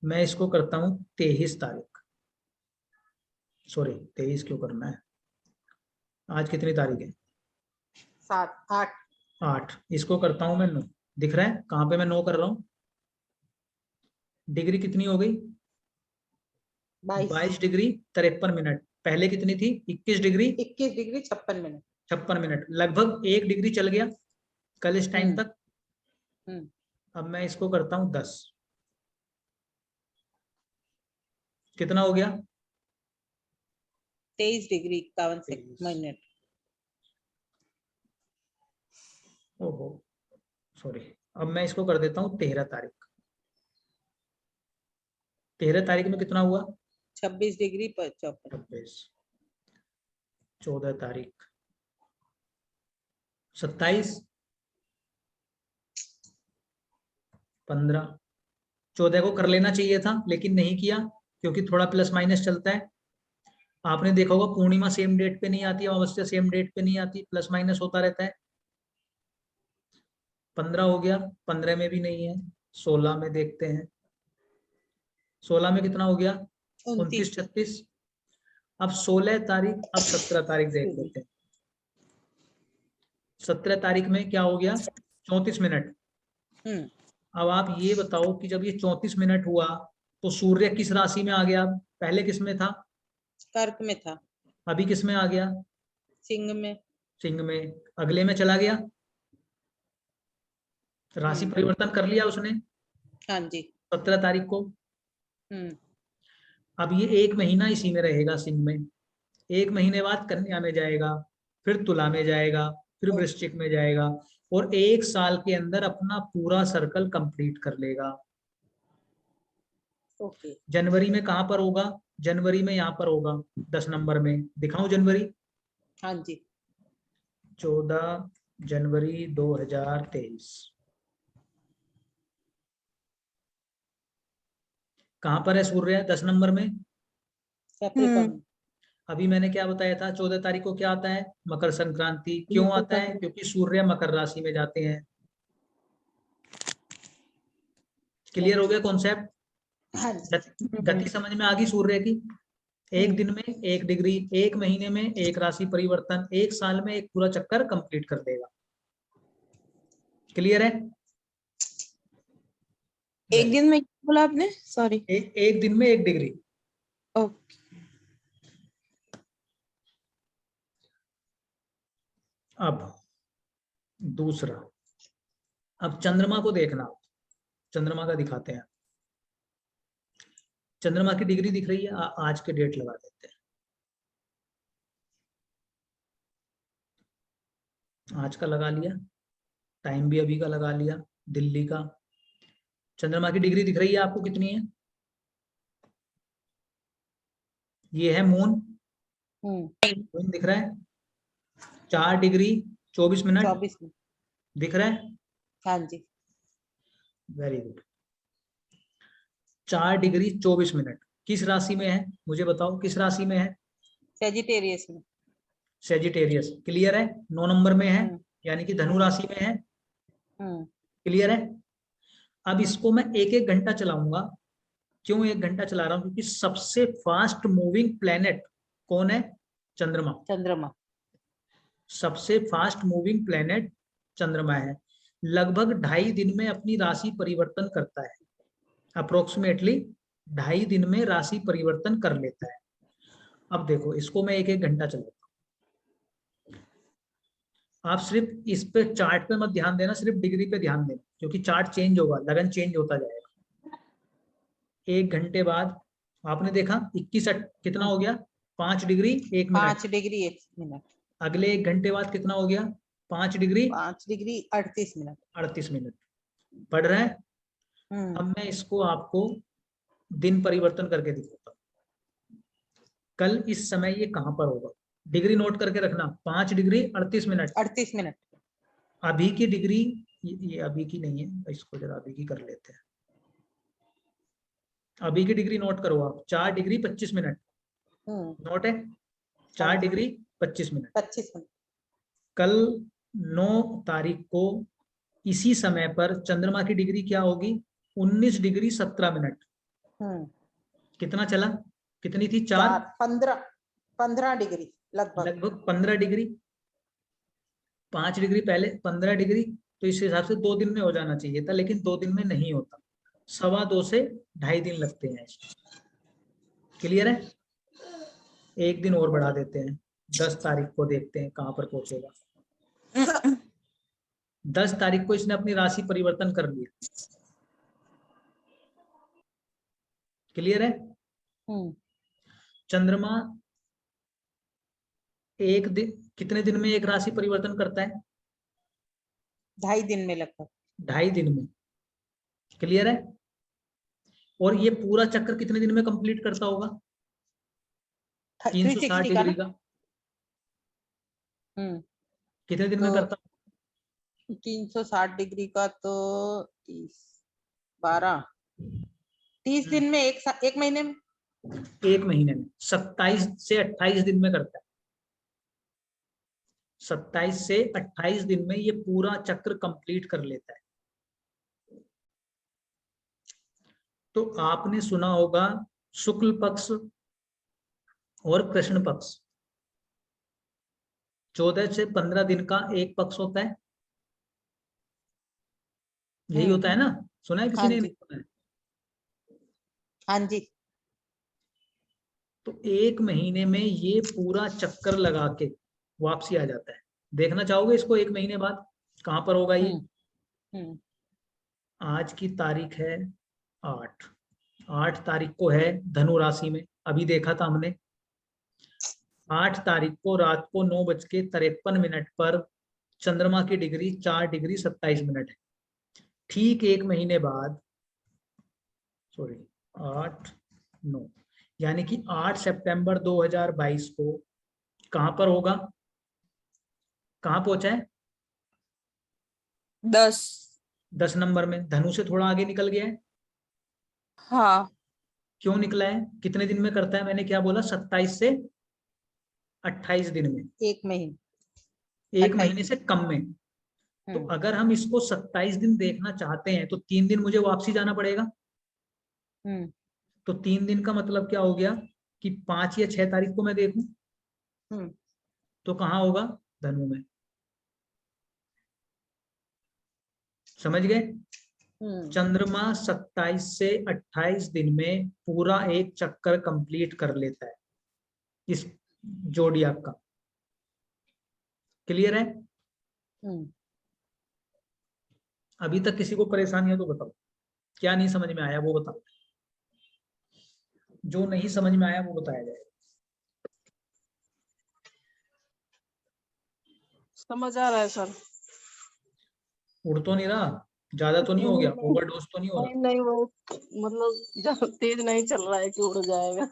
मैं इसको करता हूँ 23 तारीख, सॉरी 23 क्यों करना है, आज कितनी तारीख है? 7, 8। 8। इसको करता हूँ मैं 9। दिख रहा है कहाँ पे मैं 9 कर रहा हूँ? डिग्री कितनी हो गई? 22 डिग्री 53 मिनट। पहले कितनी थी? 21 डिग्री 21 डिग्री 56 मिनट। 56 मिनट, लगभग 1 डिग्री चल गया कल इस टाइम तक। अब मैं इसको करता हूँ 10। कितना हो गया? 23 डिग्री 51 मिनट। ओहो सॉरी। अब मैं इसको कर देता हूँ 13 तारीख। 13 तारीख में कितना हुआ? 26 डिग्री 54। 26, 14 तारीख, 27, 15, 14 को कर लेना चाहिए था लेकिन नहीं किया क्योंकि थोड़ा प्लस माइनस चलता है। आपने देखा होगा पूर्णिमा सेम डेट पे नहीं आती, अमावस्या सेम डेट पे नहीं आती, प्लस माइनस होता रहता है। 15 हो गया, 15 में भी नहीं है, 16 में देखते हैं, 16 में कितना हो गया, 29, 36। अब 16 तारीख, अब 17 तारीख देख लेते हैं। 17 तारीख में क्या हो गया, 34 मिनट। अब आप ये बताओ कि जब ये 34 मिनट हुआ तो सूर्य किस राशि में आ गया, पहले किस में था, कर्क में था, अभी किस में आ गया, सिंह में, सिंह में, अगले में चला गया, राशि परिवर्तन कर लिया उसने। हाँ जी। 17 तारीख को। अब ये 1 महीना इसी में रहेगा, सिंह में। 1 महीने बाद कन्या में जाएगा, फिर तुला में जाएगा, फिर वृश्चिक में जाएगा और 1 साल के अंदर अपना पूरा सर्कल कंप्लीट कर लेगा। ओके। जनवरी में कहां पर होगा, जनवरी में यहाँ पर होगा 10 नंबर में, दिखाऊं जनवरी? हाँ जी। 14 जनवरी 2023 कहां पर है सूर्य, 10 नंबर में। कैप्रिकॉर्न। अभी मैंने क्या बताया था, 14 तारीख को क्या आता है, मकर संक्रांति। क्यों आता है, क्योंकि सूर्य मकर राशि में जाते हैं। क्लियर हो गया कॉन्सेप्ट? हाँ जी। गति समझ में आ गई सूर्य की। 1 दिन में 1 डिग्री, 1 महीने में 1 राशि परिवर्तन, 1 साल में 1 पूरा चक्कर कंप्लीट कर देगा। क्लियर है? एक दिन में क्या बोला आपने, सॉरी? 1 दिन में 1 डिग्री। ओके। अब दूसरा, अब चंद्रमा को देखना, चंद्रमा का दिखाते हैं। चंद्रमा की डिग्री दिख रही है, आज के डेट लगा देते हैं। आज का लगा लिया, टाइम भी अभी का लगा लिया, दिल्ली का। चंद्रमा की डिग्री दिख रही है आपको, कितनी है? ये है मून, मून दिख रहा है, 4 डिग्री 24 मिनट 24 मिनट दिख रहा है। हाँ जी। Very good. 4 डिग्री 24 मिनट किस राशि में है, मुझे बताओ किस राशि में है? सेजिटेरियस में। सेजिटेरियस। क्लियर है? 9 नंबर में है, यानी कि धनु राशि में है। क्लियर है? अब इसको मैं 1-1 घंटा चलाऊंगा। क्यों 1 घंटा चला रहा हूं, क्योंकि सबसे फास्ट मूविंग प्लेनेट कौन है? चंद्रमा। चंद्रमा सबसे फास्ट मूविंग प्लेनेट चंद्रमा है। लगभग 2.5 दिन में अपनी राशि परिवर्तन करता है, अप्रोक्सीमेटली 2.5 दिन में राशि परिवर्तन कर लेता है। अब देखो, इसको मैं 1-1 घंटा चलाता हूँ। आप सिर्फ इस पे चार्ट पे मत ध्यान देना, सिर्फ डिग्री पे ध्यान देना, क्योंकि चार्ट चेंज होगा, लगन चेंज होता जाएगा। 1 घंटे बाद आपने देखा 21 कितना हो गया, 5 डिग्री 1 मिनट। 5 degree 1 minute. अगले 1 घंटे बाद कितना हो गया, 5 डिग्री 38 मिनट। 38 मिनट पढ़ रहा है। अब मैं इसको आपको दिन परिवर्तन करके दिखाता हूँ। कल इस समय ये कहां पर होगा, डिग्री नोट करके रखना, 5 डिग्री 38 मिनट। 38 मिनट। अभी की डिग्री, ये अभी की नहीं है, इसको जरा अभी की कर लेते हैं। अभी की डिग्री नोट करो आप, 4 डिग्री 25 मिनट। नोट है, 4 डिग्री 25 मिनट। 25 मिनट। कल 9 तारीख को इसी समय पर चंद्रमा की डिग्री क्या होगी, 19 डिग्री 17 मिनट। कितना चला, कितनी थी, 15 डिग्री लगभग 15 डिग्री। 5 डिग्री पहले, 15 डिग्री, तो इस हिसाब से 2 दिन में हो जाना चाहिए था, लेकिन 2 दिन में नहीं होता, 2.25 से 2.5 दिन लगते हैं। क्लियर है? 1 दिन और बढ़ा देते हैं, 10 तारीख को देखते हैं कहां पर पहुंचेगा। 10 तारीख को इसने अपनी राशि परिवर्तन कर लिया। क्लियर है? चंद्रमा 1 दिन, कितने दिन में 1 राशि परिवर्तन करता है? 2.5 दिन में लगभग। 2.5 दिन में। क्लियर है? और ये पूरा चक्कर कितने दिन में कंप्लीट करता होगा? 360 360 का डिग्री ना? का कितने दिन में तो करता? 360 डिग्री का तो 30 12 30 दिन में, एक महीने में, एक महीने में 27 से 28 दिन में करता है। 27 से 28 दिन में ये पूरा चक्र कंप्लीट कर लेता है। तो आपने सुना होगा शुक्ल पक्ष और कृष्ण पक्ष, 14 से 15 दिन का एक पक्ष होता है, यही होता है ना? सुना है किसी हाँ ने? जी। नहीं सुना है? हाँ जी। तो एक महीने में ये पूरा चक्कर लगा के वापसी आ जाता है। देखना चाहोगे इसको एक महीने बाद कहां पर होगा ये? आज की तारीख है 8 तारीख को है धनु राशि में, अभी देखा था हमने। 8 तारीख को रात को 9:53 पर चंद्रमा की डिग्री 4 डिग्री 27 मिनट है। ठीक एक महीने बाद, सॉरी 8-9 यानी कि 8 सितंबर 2022 को कहां पर होगा? कहां पहुंचा है? 10 नंबर में, धनु से थोड़ा आगे निकल गया है। हाँ। क्यों निकला है? कितने दिन में करता है? मैंने क्या बोला? 27 से 28 दिन में, एक महीने, एक महीने से कम में। तो अगर हम इसको 27 दिन देखना चाहते हैं तो 3 दिन मुझे वापसी जाना पड़ेगा। तो 3 दिन का मतलब क्या हो गया कि 5 या 6 तारीख को मैं देखूं तो कहाँ होगा? धनु में। समझ गए? चंद्रमा 27 से 28 दिन में पूरा एक चक्कर कंप्लीट कर लेता है इस जोडियाक का। क्लियर है? अभी तक किसी को परेशानी है तो बताओ, क्या नहीं समझ में आया वो बताओ। जो नहीं समझ में आया वो बताया जाए। समझ आ रहा है सर। उड़ तो नहीं रहा? ज्यादा तो नहीं हो गया? ओवरडोज तो नहीं हो रहा? नहीं वो मतलब तेज नहीं चल रहा है कि उड़ जाएगा।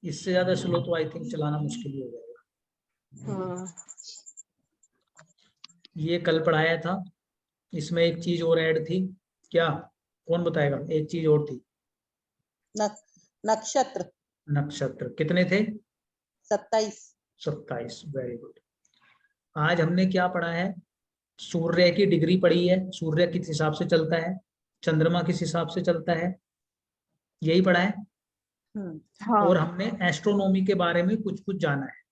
इससे ज्यादा स्लो तो आई थिंक चलाना मुश्किल ही हो जाएगा। ये कल पढ़ाया था, इसमें एक चीज और ऐड थी। क्या? कौन बताएगा? एक चीज और थी। नक्षत्र। नक्षत्र कितने थे? 27। Very good. आज हमने क्या पढ़ा है? सूर्य की डिग्री पढ़ी है, सूर्य किस हिसाब से चलता है, चंद्रमा किस हिसाब से चलता है, यही पढ़ा है। हाँ। और हमने एस्ट्रोनॉमी के बारे में कुछ कुछ जाना है,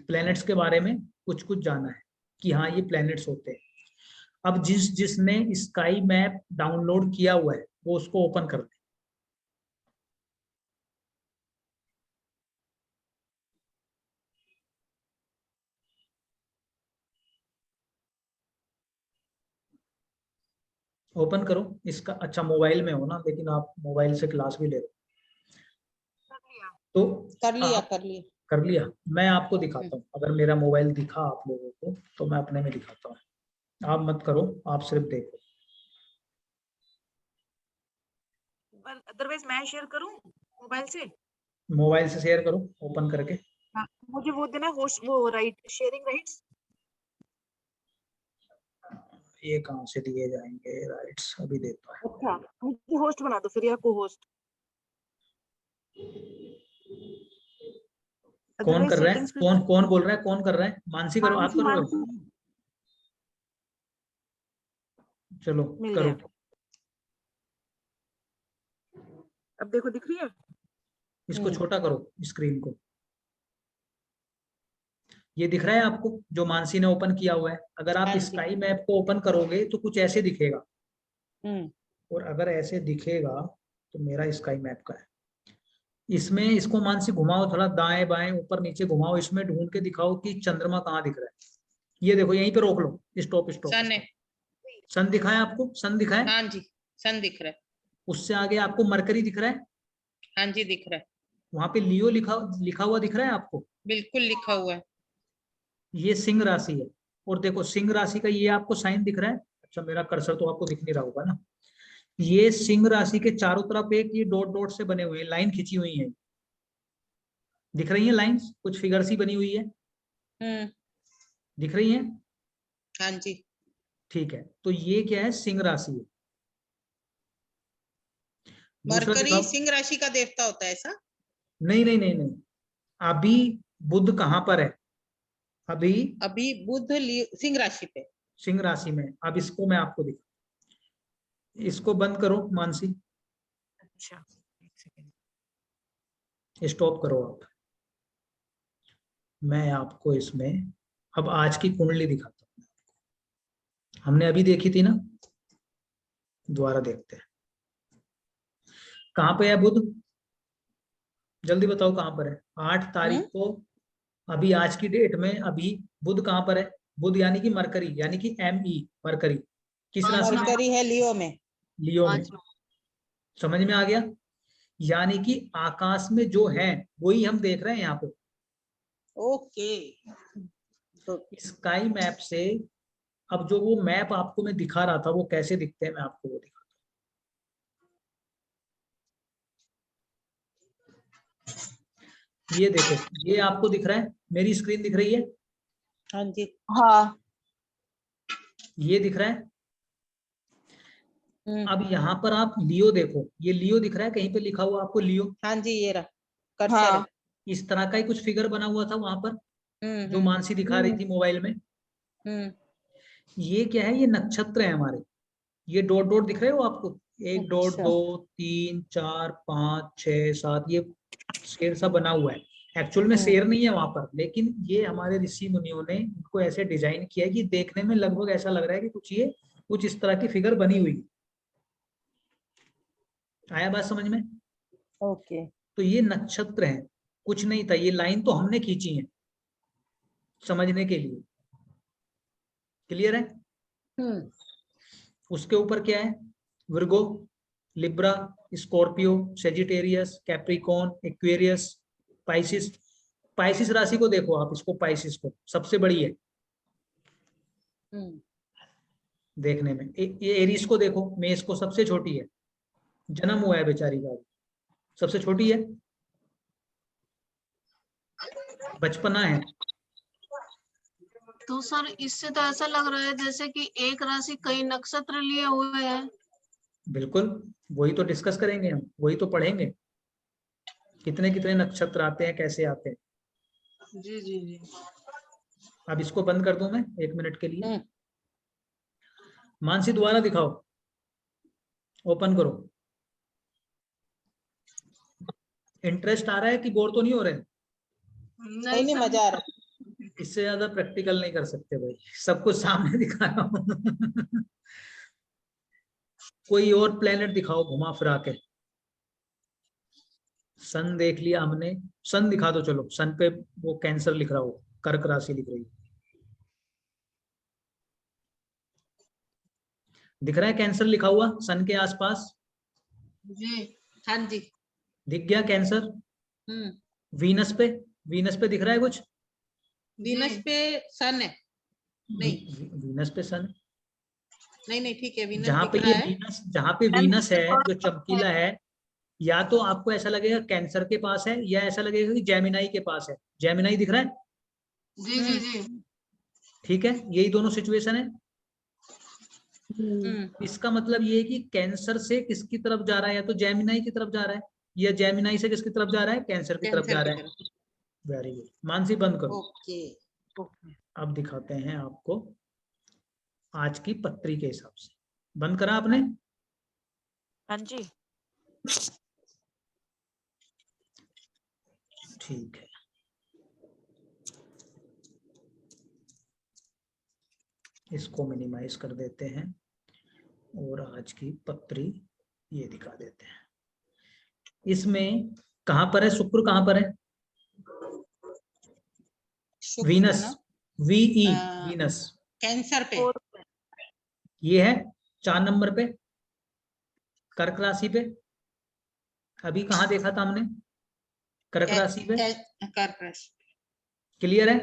प्लैनेट्स के बारे में कुछ कुछ जाना है कि हाँ ये प्लैनेट्स होते हैं। अब जिसने स्काई मैप डाउनलोड किया हुआ है वो उसको ओपन कर दे। ओपन करो इसका। अच्छा मोबाइल में हो ना, लेकिन आप मोबाइल से क्लास भी ले रहे हो तो कर लिया। मैं आपको दिखाता हूँ, अगर मेरा मोबाइल दिखा आप लोगों को तो मैं अपने में दिखाता हूँ। आप मत करो, आप सिर्फ देखो। अदरवाइज मैं शेयर करूं मोबाइल से? मोबाइल से शेयर करो ओपन करके। हाँ, मुझे वो देना होस्ट, वो राइट शेयरिंग राइट्स। ये कहाँ से दिए जाएंगे राइट्स? अभी देता है। अच्छा मुझे होस्ट बना दो फिर, या को होस्ट। कौन कर रहा है? कौन बोल रहा है? कौन कर रहा है? मानसी करो, आप करो। चलो करो। अब देखो दिख रही है? इसको छोटा करो स्क्रीन को। ये दिख रहा है आपको जो मानसी ने ओपन किया हुआ है? अगर आप स्काई मैप को ओपन करोगे तो कुछ ऐसे दिखेगा, और अगर ऐसे दिखेगा तो मेरा स्काई मैप का है। इसमें इसको मानसी घुमाओ थोड़ा, दाएं बाएं ऊपर नीचे घुमाओ, इसमें ढूंढ के दिखाओ कि चंद्रमा कहाँ दिख रहा है। ये देखो यहीं पे रोक लो, स्टॉप। सन दिखा है आपको? सन दिखा है? हाँ जी सन दिख रहा है। उससे आगे आपको मरकरी दिख रहा है? हाँ जी दिख रहा है। वहां पे लियो लिखा हुआ दिख रहा है आपको? बिल्कुल लिखा हुआ है। ये सिंह राशि है, और देखो सिंह राशि का ये आपको साइन दिख रहा है। अच्छा मेरा कर्सर तो आपको दिख नहीं रहा होगा ना। ये सिंह राशि के चारों तरफ एक ये डॉट डॉट से बने हुए लाइन खींची हुई है। दिख रही है लाइंस, कुछ फिगर सी बनी हुई है, दिख रही है? हाँ जी। ठीक है, तो ये क्या है? सिंह राशि है। दूसरा मरकरी दिखाओ। सिंह राशि का देवता होता है ऐसा? नहीं नहीं नहीं नहीं, अभी बुध कहाँ पर है? अभी अभी बुध सिंह राशि पे। सिंह राशि में। अब इसको मैं आपको दिखा, इसको बंद करो मानसी, अच्छा एक सेकंड। स्टॉप करो आप। मैं आपको इसमें अब आज की कुंडली दिखाता हूँ। हमने अभी देखी थी ना, दोबारा देखते हैं। कहाँ पे है बुध? जल्दी बताओ कहाँ पर है? 8 तारीख को, अभी आज की डेट में अभी बुध कहाँ पर है? बुध यानी कि मरकरी, यानी कि ME मरकरी, किस राशि में? मरकरी है लियो में। लियो में। समझ में आ गया? यानी कि आकाश में जो है वही हम देख रहे हैं यहाँ पे। ओके। स्काई मैप से अब जो वो मैप आपको मैं दिखा रहा था वो कैसे दिखते हैं, मैं आपको वो दिखाता हूँ। ये देखो, ये आपको दिख रहा है? मेरी स्क्रीन दिख रही है? हाँ जी। हाँ। ये दिख रहा है? अब यहाँ पर आप लियो देखो, ये लियो दिख रहा है? कहीं पे लिखा हुआ आपको लियो? हाँ जी, ये रहा कर्सर हाँ। है। इस तरह का ही कुछ फिगर बना हुआ था वहां पर, जो मानसी दिखा रही थी मोबाइल में। ये क्या है? ये नक्षत्र है हमारे। ये डॉट डॉट दिख रहे हो आपको? 1 डॉट, अच्छा। 2 3 4 5 6 7, ये शेर सा बना हुआ है। एक्चुअल में शेर नहीं है वहां पर, लेकिन ये हमारे ऋषि मुनियों ने इनको ऐसे डिजाइन किया है कि देखने में लगभग ऐसा लग रहा है कि कुछ इस तरह की फिगर बनी हुई। आया बात समझ में? ओके। तो ये नक्षत्र है, कुछ नहीं था। ये लाइन तो हमने खींची है समझने के लिए। क्लियर है? उसके ऊपर क्या है? Virgo, Libra, Scorpio, Sagittarius, Capricorn, Aquarius, Pisces. Pisces राशि को देखो आप, इसको पाइसिस को सबसे बड़ी है देखने में। ये एरीज को देखो, मेष को सबसे छोटी है, जन्म हुआ है बेचारी का, सबसे छोटी है, बचपना है। तो सर इससे तो ऐसा लग रहा है जैसे कि एक राशि कई नक्षत्र लिए हुए हैं। बिल्कुल, वही तो डिस्कस करेंगे हम, वही तो पढ़ेंगे, कितने कितने नक्षत्र आते हैं, कैसे आते हैं। जी जी जी। अब इसको बंद कर दूं मैं 1 मिनट के लिए। मानसी दोबारा दिखाओ, ओपन करो। इंटरेस्ट आ रहा है कि बोर तो नहीं हो रहे? नहीं, मजा आ रहा। इससे ज्यादा प्रैक्टिकल नहीं कर सकते भाई, सब कुछ सामने दिखा रहा हूं। कोई और प्लेनेट दिखाओ घुमा फिरा के। सन देख लिया हमने, सन दिखा दो। चलो सन पे वो कैंसर लिख रहा हो, कर्क राशि लिख रही है, दिख रहा है कैंसर लिखा हुआ सन के आसपास? जी हाँ जी। दिख गया कैंसर? वीनस पे, वीनस पे दिख रहा है कुछ? वीनस पे सन है? नहीं, वीनस पे सन? नहीं ठीक है, वीनस जहाँ पे दिख ये रहा है। वीनस, जहाँ पे वीनस है जो चमकीला है, या तो आपको ऐसा लगेगा कैंसर के पास है, या ऐसा लगेगा कि जेमिनाई के पास है। जेमिनाई दिख रहा है? जी जी जी। ठीक है, यही दोनों सिचुएशन है। इसका मतलब ये है कि कैंसर से किसकी तरफ जा रहा है? या तो जेमिनाई की तरफ जा रहा है, या जेमिनाई से किसकी तरफ जा रहा है? कैंसर की तरफ जा रहा है। वेरी गुड मानसी, बंद करो। ओके। अब दिखाते हैं आपको आज की पत्री के हिसाब से। बंद करा आपने? हाँ जी। ठीक है, इसको मिनिमाइज कर देते हैं और आज की पत्री ये दिखा देते हैं। इसमें कहां पर है शुक्र? कहां पर है? वीनस, VE, वीनस कैंसर पे। ये है 4 नंबर पे, कर्क राशि पे। अभी कहाँ देखा था हमने? कर्क राशि पे। कर्क राशि। क्लियर है?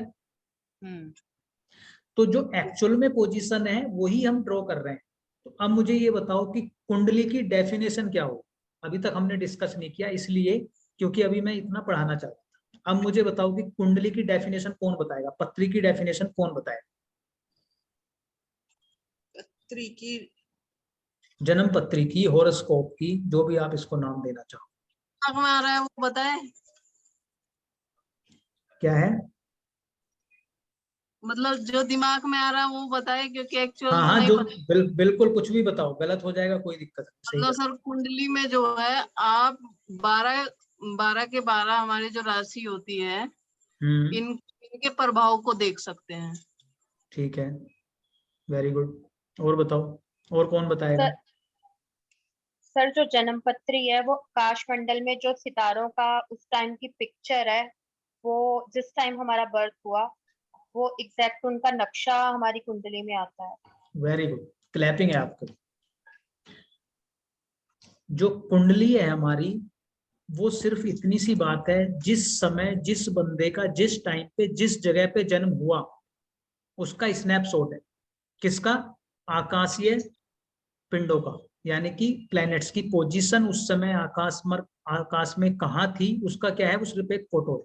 तो जो एक्चुअल में पोजीशन है वही हम ड्रॉ कर रहे हैं। तो अब मुझे ये बताओ कि कुंडली की डेफिनेशन क्या हो। अभी तक हमने डिस्कस नहीं किया, इसलिए क्योंकि अभी मैं इतना पढ़ाना चाहता था। अब मुझे बताओ कि कुंडली की डेफिनेशन कौन बताएगा, पत्री की डेफिनेशन कौन बताएगा? पत्री की जन्म पत्री की, हॉरोस्कोप की, जो भी आप इसको नाम देना चाहो। दिमाग में आ रहा है वो बताए, क्या है? मतलब जो दिमाग में आ रहा है वो बताए, क्योंकि एक्चुअल हाँ में हाँ, नहीं जो पता। बिल्कुल कुछ भी बताओ, गलत हो जाएगा कोई दिक्कत नहीं, सही मतलब बात। सर कुंडली में जो है आप 12 के 12 हमारी जो राशि होती है इनके प्रभाव को देख सकते हैं। ठीक है, वेरी गुड। और बताओ, और कौन बताएगा? सर जो जन्म पत्री है वो आकाश मंडल में जो सितारों का उस टाइम की पिक्चर है, वो जिस टाइम हमारा बर्थ हुआ वो एग्जैक्ट उनका नक्शा हमारी कुंडली में आता है। वेरी गुड, क्लैपिंग है आपको। जो कुंडली है हमारी, वो सिर्फ इतनी सी बात है, जिस समय जिस बंदे का जिस टाइम पे जिस जगह पे जन्म हुआ उसका स्नैपशॉट है। किसका? आकाशीय पिंडों का, यानी कि प्लैनेट्स की पोजीशन उस समय आकाश में कहाँ थी, उसका क्या है, वो सिर्फ एक फोटो है।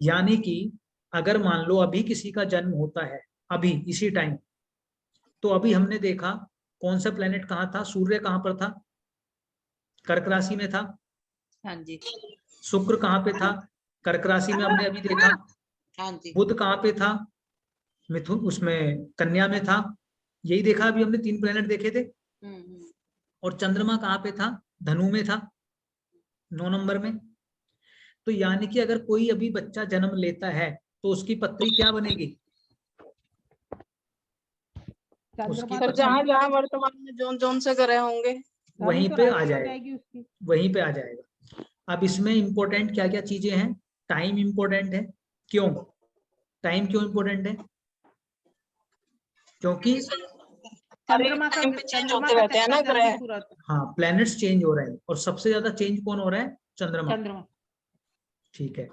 यानी कि अगर मान लो अभी किसी का जन्म होता है, अभी इसी टाइम, तो अभी हमने देखा कौन सा प्लेनेट कहाँ था, सूर्य कहाँ पर था, कर्क राशि में था। हाँ जी। शुक्र कहाँ पे था, कर्क राशि में हमने अभी देखा। हाँ जी। बुध कहाँ पे था, मिथुन उसमें कन्या में था। यही देखा अभी हमने, 3 प्लेनेट देखे थे। और चंद्रमा कहाँ पे था, धनु में था, 9 नंबर में। तो यानी कि अगर कोई अभी बच्चा जन्म लेता है तो उसकी पत्री क्या बनेगी? उसकी सर जहाँ जहाँ वर्तमान में जोन जोन से ग्रह होंगे वहीं पे आ जाएगा, वहीं पे आ जाएगा। अब इसमें इंपॉर्टेंट क्या क्या चीजें हैं? टाइम इंपॉर्टेंट है। क्यों टाइम क्यों इंपॉर्टेंट है? क्योंकि चंद्रमा का चेंज होते रहते हैं ना ग्रह। हाँ, प्लैनेट्स चेंज हो रहे हैं और सबसे ज्यादा चेंज कौन हो रहा है? चंद्रमा। ठीक है।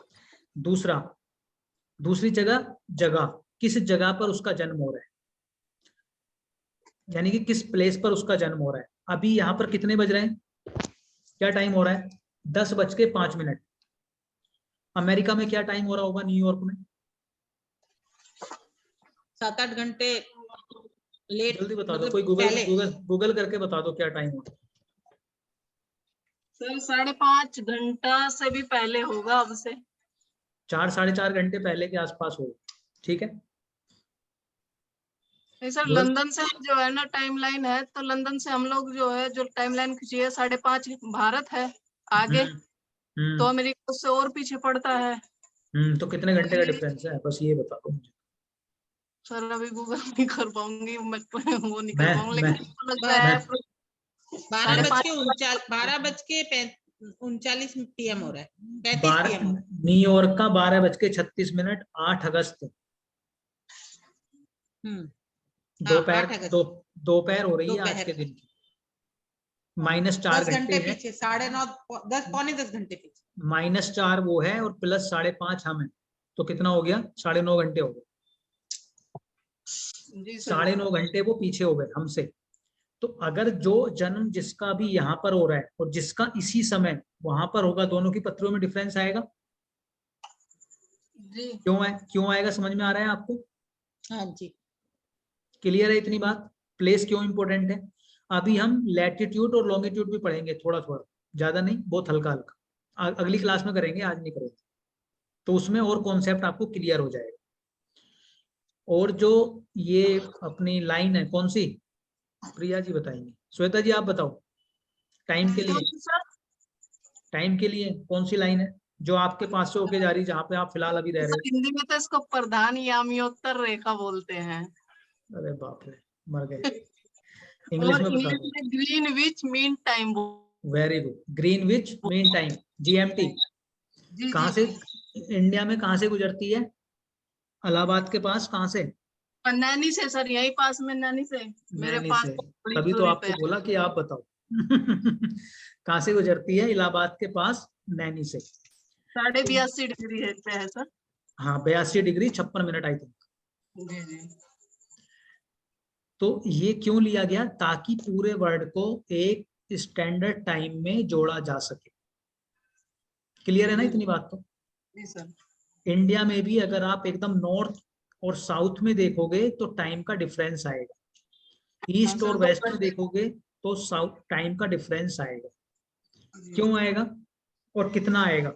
दूसरी जगह किस जगह पर उसका जन्म हो रहा है, यानी कि किस प्लेस पर उसका जन्म हो रहा है। अभी यहाँ पर कितने बज रहे हैं, क्या टाइम हो रहा है? 10:05। अमेरिका में क्या टाइम हो रहा होगा, न्यूयॉर्क में? 7-8 घंटे लेट। जल्दी बता दो, मतलब कोई पहले। गूगल करके बता दो क्या टाइम हो रहा है। सर 5.5 घंटा से भी पहले होगा अब से। 4-4.5 घंटे पहले के आसपास होगा। ठीक है। नहीं सर, लंदन से जो है ना टाइमलाइन है, तो लंदन से हम लोग जो है जो टाइमलाइन खींची है 5.5 भारत है आगे, तो अमेरिका उससे और पीछे पड़ता है। तो कितने घंटे का डिफरेंस है, बस ये बता दो मुझे। सर अभी गूगल नहीं कर पाऊंगी मैं, वो नहीं कर मैं पाऊंगी, लेकिन मुझको लगता है 12:39 PM हो रहा है, 35 PM हो रहा है। न्यूयॉर्क का 12:36, 8 अगस्त। दोपहर हो रही है आज के दिन की। -4 घंटे है, पीछे, 9:30, 10 पौने 10 घंटे पीछे। -4 वो है और प्लस 5.5 हम है, तो कितना हो गया? 9.5 घंटे हो गए। 9.5 घंटे वो पीछे हो गए हमसे। तो अगर जो जन्म जिसका भी यहाँ पर हो रहा है और जिसका इसी समय वहां पर होगा, दोनों की पत्रियों में डिफरेंस आएगा। क्यों आएगा, समझ में आ रहा है आपको? हाँ जी। क्लियर है इतनी बात? प्लेस क्यों इंपॉर्टेंट है? अभी हम लैटिट्यूड और लॉन्गिट्यूड भी पढ़ेंगे, थोड़ा थोड़ा, ज्यादा नहीं, बहुत हल्का हल्का। अगली क्लास में करेंगे, आज नहीं करेंगे। तो उसमें और कॉन्सेप्ट आपको क्लियर हो जाएगा। और जो ये अपनी लाइन है कौन सी, प्रिया जी बताएंगे। श्वेता जी आप बताओ, टाइम के लिए कौन सी लाइन है जो आपके पास से होके जा रही है, जहाँ पे आप फिलहाल अभी रह रहे हो? हिंदी में तो इसको प्रधान यामियोत्तर रेखा बोलते हैं। अरे बाप रे, मर गए। इंग्लिश में बता दो। Greenwich mean time. Very good, Greenwich mean time, GMT। कहाँ से, इंडिया में कहाँ से गुजरती है? इलाहाबाद के पास, कहाँ से? नैनी से सर, यही पास में नैनी से, मेरे नैनी पास से। थोड़ी तभी तो दूरी आपको पे। बोला कि आप बताओ। कहाँ से गुजरती है? इलाहाबाद के पास, नैनी से। 82.5 डिग्री पे है सर। हाँ, 82 डिग्री 56 मिनट आई थिंक। जी जी। तो ये क्यों लिया गया? ताकि पूरे वर्ल्ड को एक स्टैंडर्ड टाइम में जोड़ा जा सके। क्लियर है ना इतनी बात? तो जी सर। इंडिया में भी अगर आप एकदम नॉर्थ और साउथ में देखोगे तो टाइम का डिफरेंस आएगा, ईस्ट और वेस्ट में देखोगे तो साउथ टाइम का डिफरेंस आएगा। क्यों आएगा और कितना आएगा?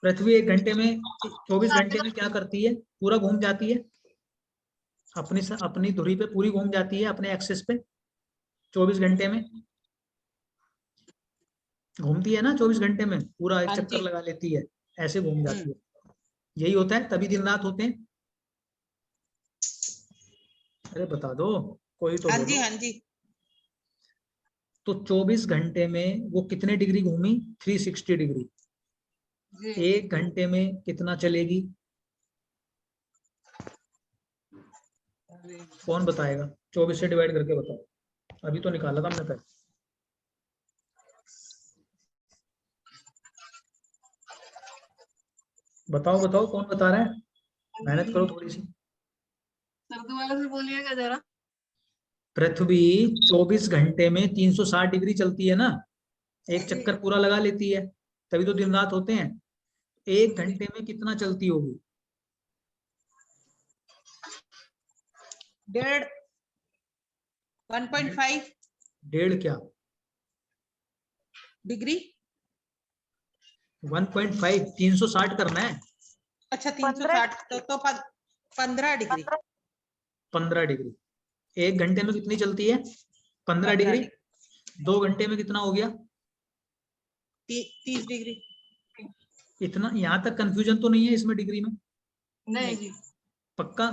पृथ्वी 1 घंटे में 24 घंटे में क्या करती है? पूरा घूम जाती है, अपनी धुरी पे पूरी घूम जाती है, अपने एक्सिस पे 24 घंटे में घूमती है ना, 24 घंटे में पूरा एक चक्कर लगा लेती है, ऐसे घूम जाती है। यही होता है, तभी दिन रात होते हैं। अरे बता दो कोई तो बोलो। हाँ जी। तो 24 घंटे में वो कितने डिग्री घूमी? 360 डिग्री। 1 घंटे में कितना चलेगी? कौन बताएगा? 24 से डिवाइड करके बताओ, अभी तो निकाला था हमने पहले। बताओ कौन बता रहा है? मेहनत करो थोड़ी सी। सर दोबारा से बोलिएगा जरा। पृथ्वी 24 घंटे में 360 डिग्री चलती है ना, एक चक्कर पूरा लगा लेती है, तभी तो दिन रात होते हैं। 1 घंटे में कितना चलती होगी? 1.5 डेढ़ क्या? डिग्री। 1.5 360 करना है। अच्छा 360 तो 15 डिग्री। 15 डिग्री। 1 घंटे में कितनी चलती है? 15 डिग्री। 2 घंटे में कितना हो गया? 30 डिग्री। इतना यहाँ तक कंफ्यूजन तो नहीं है इसमें डिग्री में? नहीं जी। पक्का?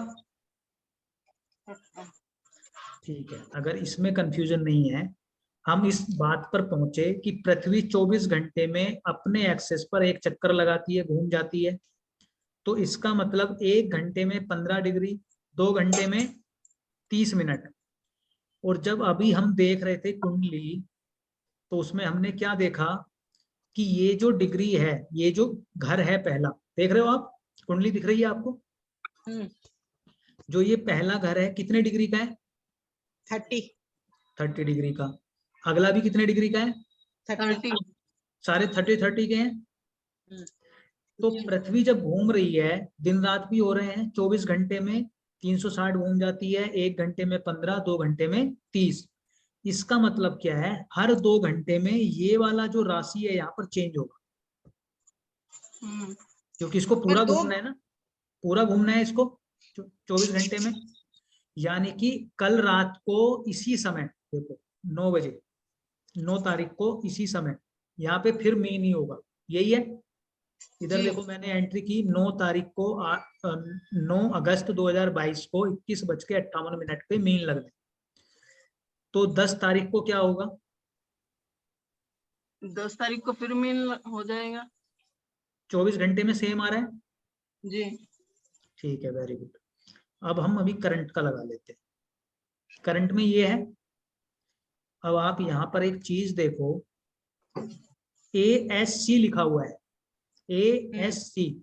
ठीक है, अगर इसमें कंफ्यूजन नहीं है, हम इस बात पर पहुंचे कि पृथ्वी 24 घंटे में अपने एक्सेस पर एक चक्कर लगाती है, घूम जाती है, तो इसका मतलब 1 घंटे में 15 डिग्री, 2 घंटे में 30 मिनट। और जब अभी हम देख रहे थे कुंडली, तो उसमें हमने क्या देखा कि ये जो डिग्री है, ये जो घर है पहला, देख रहे हो आप? कुंडली दिख रही है आपको? जो ये पहला घर है कितने डिग्री का है? 30 डिग्री का। अगला भी कितने डिग्री का है? 30। सारे 30 के हैं। तो पृथ्वी जब घूम रही है, दिन रात भी हो रहे हैं, 24 घंटे में 360 घूम जाती है, 1 घंटे में 15, 2 घंटे में 30। इसका मतलब क्या है? हर 2 घंटे में ये वाला जो राशि है यहाँ पर चेंज होगा, क्योंकि इसको पूरा घूमना है ना, पूरा घूमना है इसको 24 घंटे में। यानी कि कल रात को इसी समय, देखो 9 बजे, 9 तारीख को इसी समय यहाँ पे फिर मीन ही होगा, यही है। इधर देखो मैंने एंट्री की 9 तारीख को 9 अगस्त 2022 को 21:58 पे मीन लगने। तो 10 तारीख को क्या होगा? 10 तारीख को फिर मीन हो जाएगा। 24 घंटे में सेम आ रहा है जी। ठीक है, वेरी गुड। अब हम अभी करंट का लगा लेते हैं। करंट में ये है, अब आप यहाँ पर एक चीज देखो, ASC लिखा हुआ है, ASC,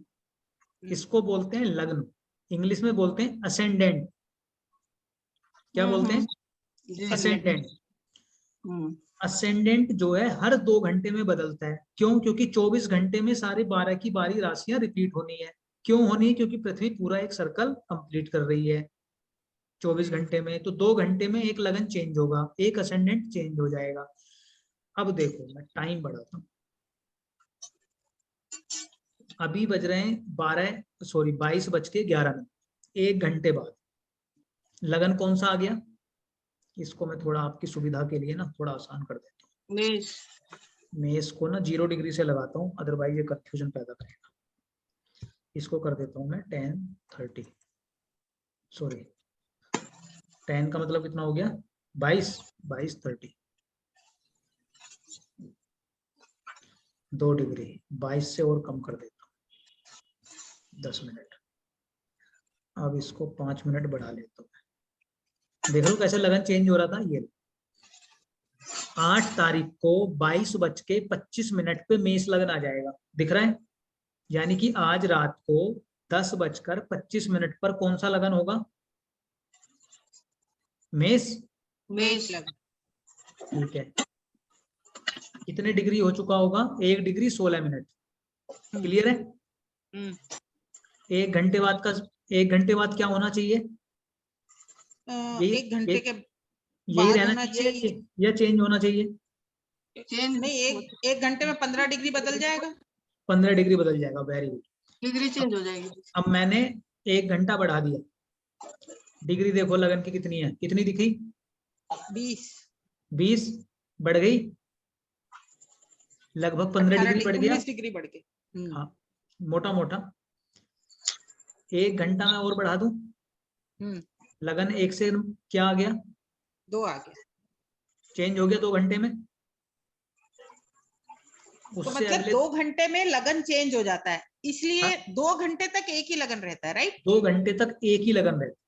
इसको बोलते हैं लग्न, इंग्लिश में बोलते हैं असेंडेंट। क्या बोलते हैं? असेंडेंट। असेंडेंट जो है हर 2 घंटे में बदलता है। क्यों? क्योंकि 24 घंटे में सारे 12 की 12 राशियां रिपीट होनी है। क्यों होनी है? क्योंकि पृथ्वी पूरा एक सर्कल कंप्लीट कर रही है 24 घंटे में। तो 2 घंटे में एक लगन चेंज होगा, एक असेंडेंट चेंज हो जाएगा। अब देखो मैं टाइम बढ़ाता हूँ, अभी बज रहे हैं 22:11। 1 घंटे बाद लगन कौन सा आ गया? इसको मैं थोड़ा आपकी सुविधा के लिए ना थोड़ा आसान कर देता हूँ। मेष को ना 0 डिग्री से लगाता हूँ, अदरवाइज ये कंफ्यूजन पैदा करेगा। इसको कर देता हूँ मैं 10:30, सॉरी 10 का मतलब कितना हो गया? 22:30, 2 डिग्री, 22 से और कम कर देता हूँ, 10 मिनट। अब इसको 5 मिनट बढ़ा लेता हूँ। देख लो कैसे लगन चेंज हो रहा था। ये 8 तारीख को 22:25 पे मेष लगन आ जाएगा, दिख रहा है? यानी कि आज रात को 10:25 पर कौन सा लगन होगा? मेष। लगन। ठीक है, कितने डिग्री हो चुका होगा? 1 डिग्री 16 मिनट। क्लियर है? 1 घंटे बाद का 1 घंटे बाद क्या होना चाहिए? 1 घंटे के यही बाद रहना होना चाहिए या चेंज होना चाहिए? चेंज नहीं, एक घंटे में 15 डिग्री बदल जाएगा। 15 डिग्री बदल जाएगा। Very good. डिग्री चेंज हो जाएगी। अब मैंने 1 घंटा बढ़ा दिया, डिग्री देखो लगन की कितनी है, कितनी दिखी? 20 बढ़ गई, लगभग 15 डिग्री बढ़ गया। 19 डिग्री बढ़ गई। हाँ, मोटा मोटा 1 घंटा में और बढ़ा दूं, लगन 1 से क्या आ गया? 2 आ गया। चेंज हो गया 2 घंटे में। तो उससे मतलब अगले 2 घंटे में लगन चेंज हो जाता है, इसलिए हाँ, 2 घंटे तक एक ही लगन रहता है, राइट? 2 घंटे तक एक ही लगन रहती।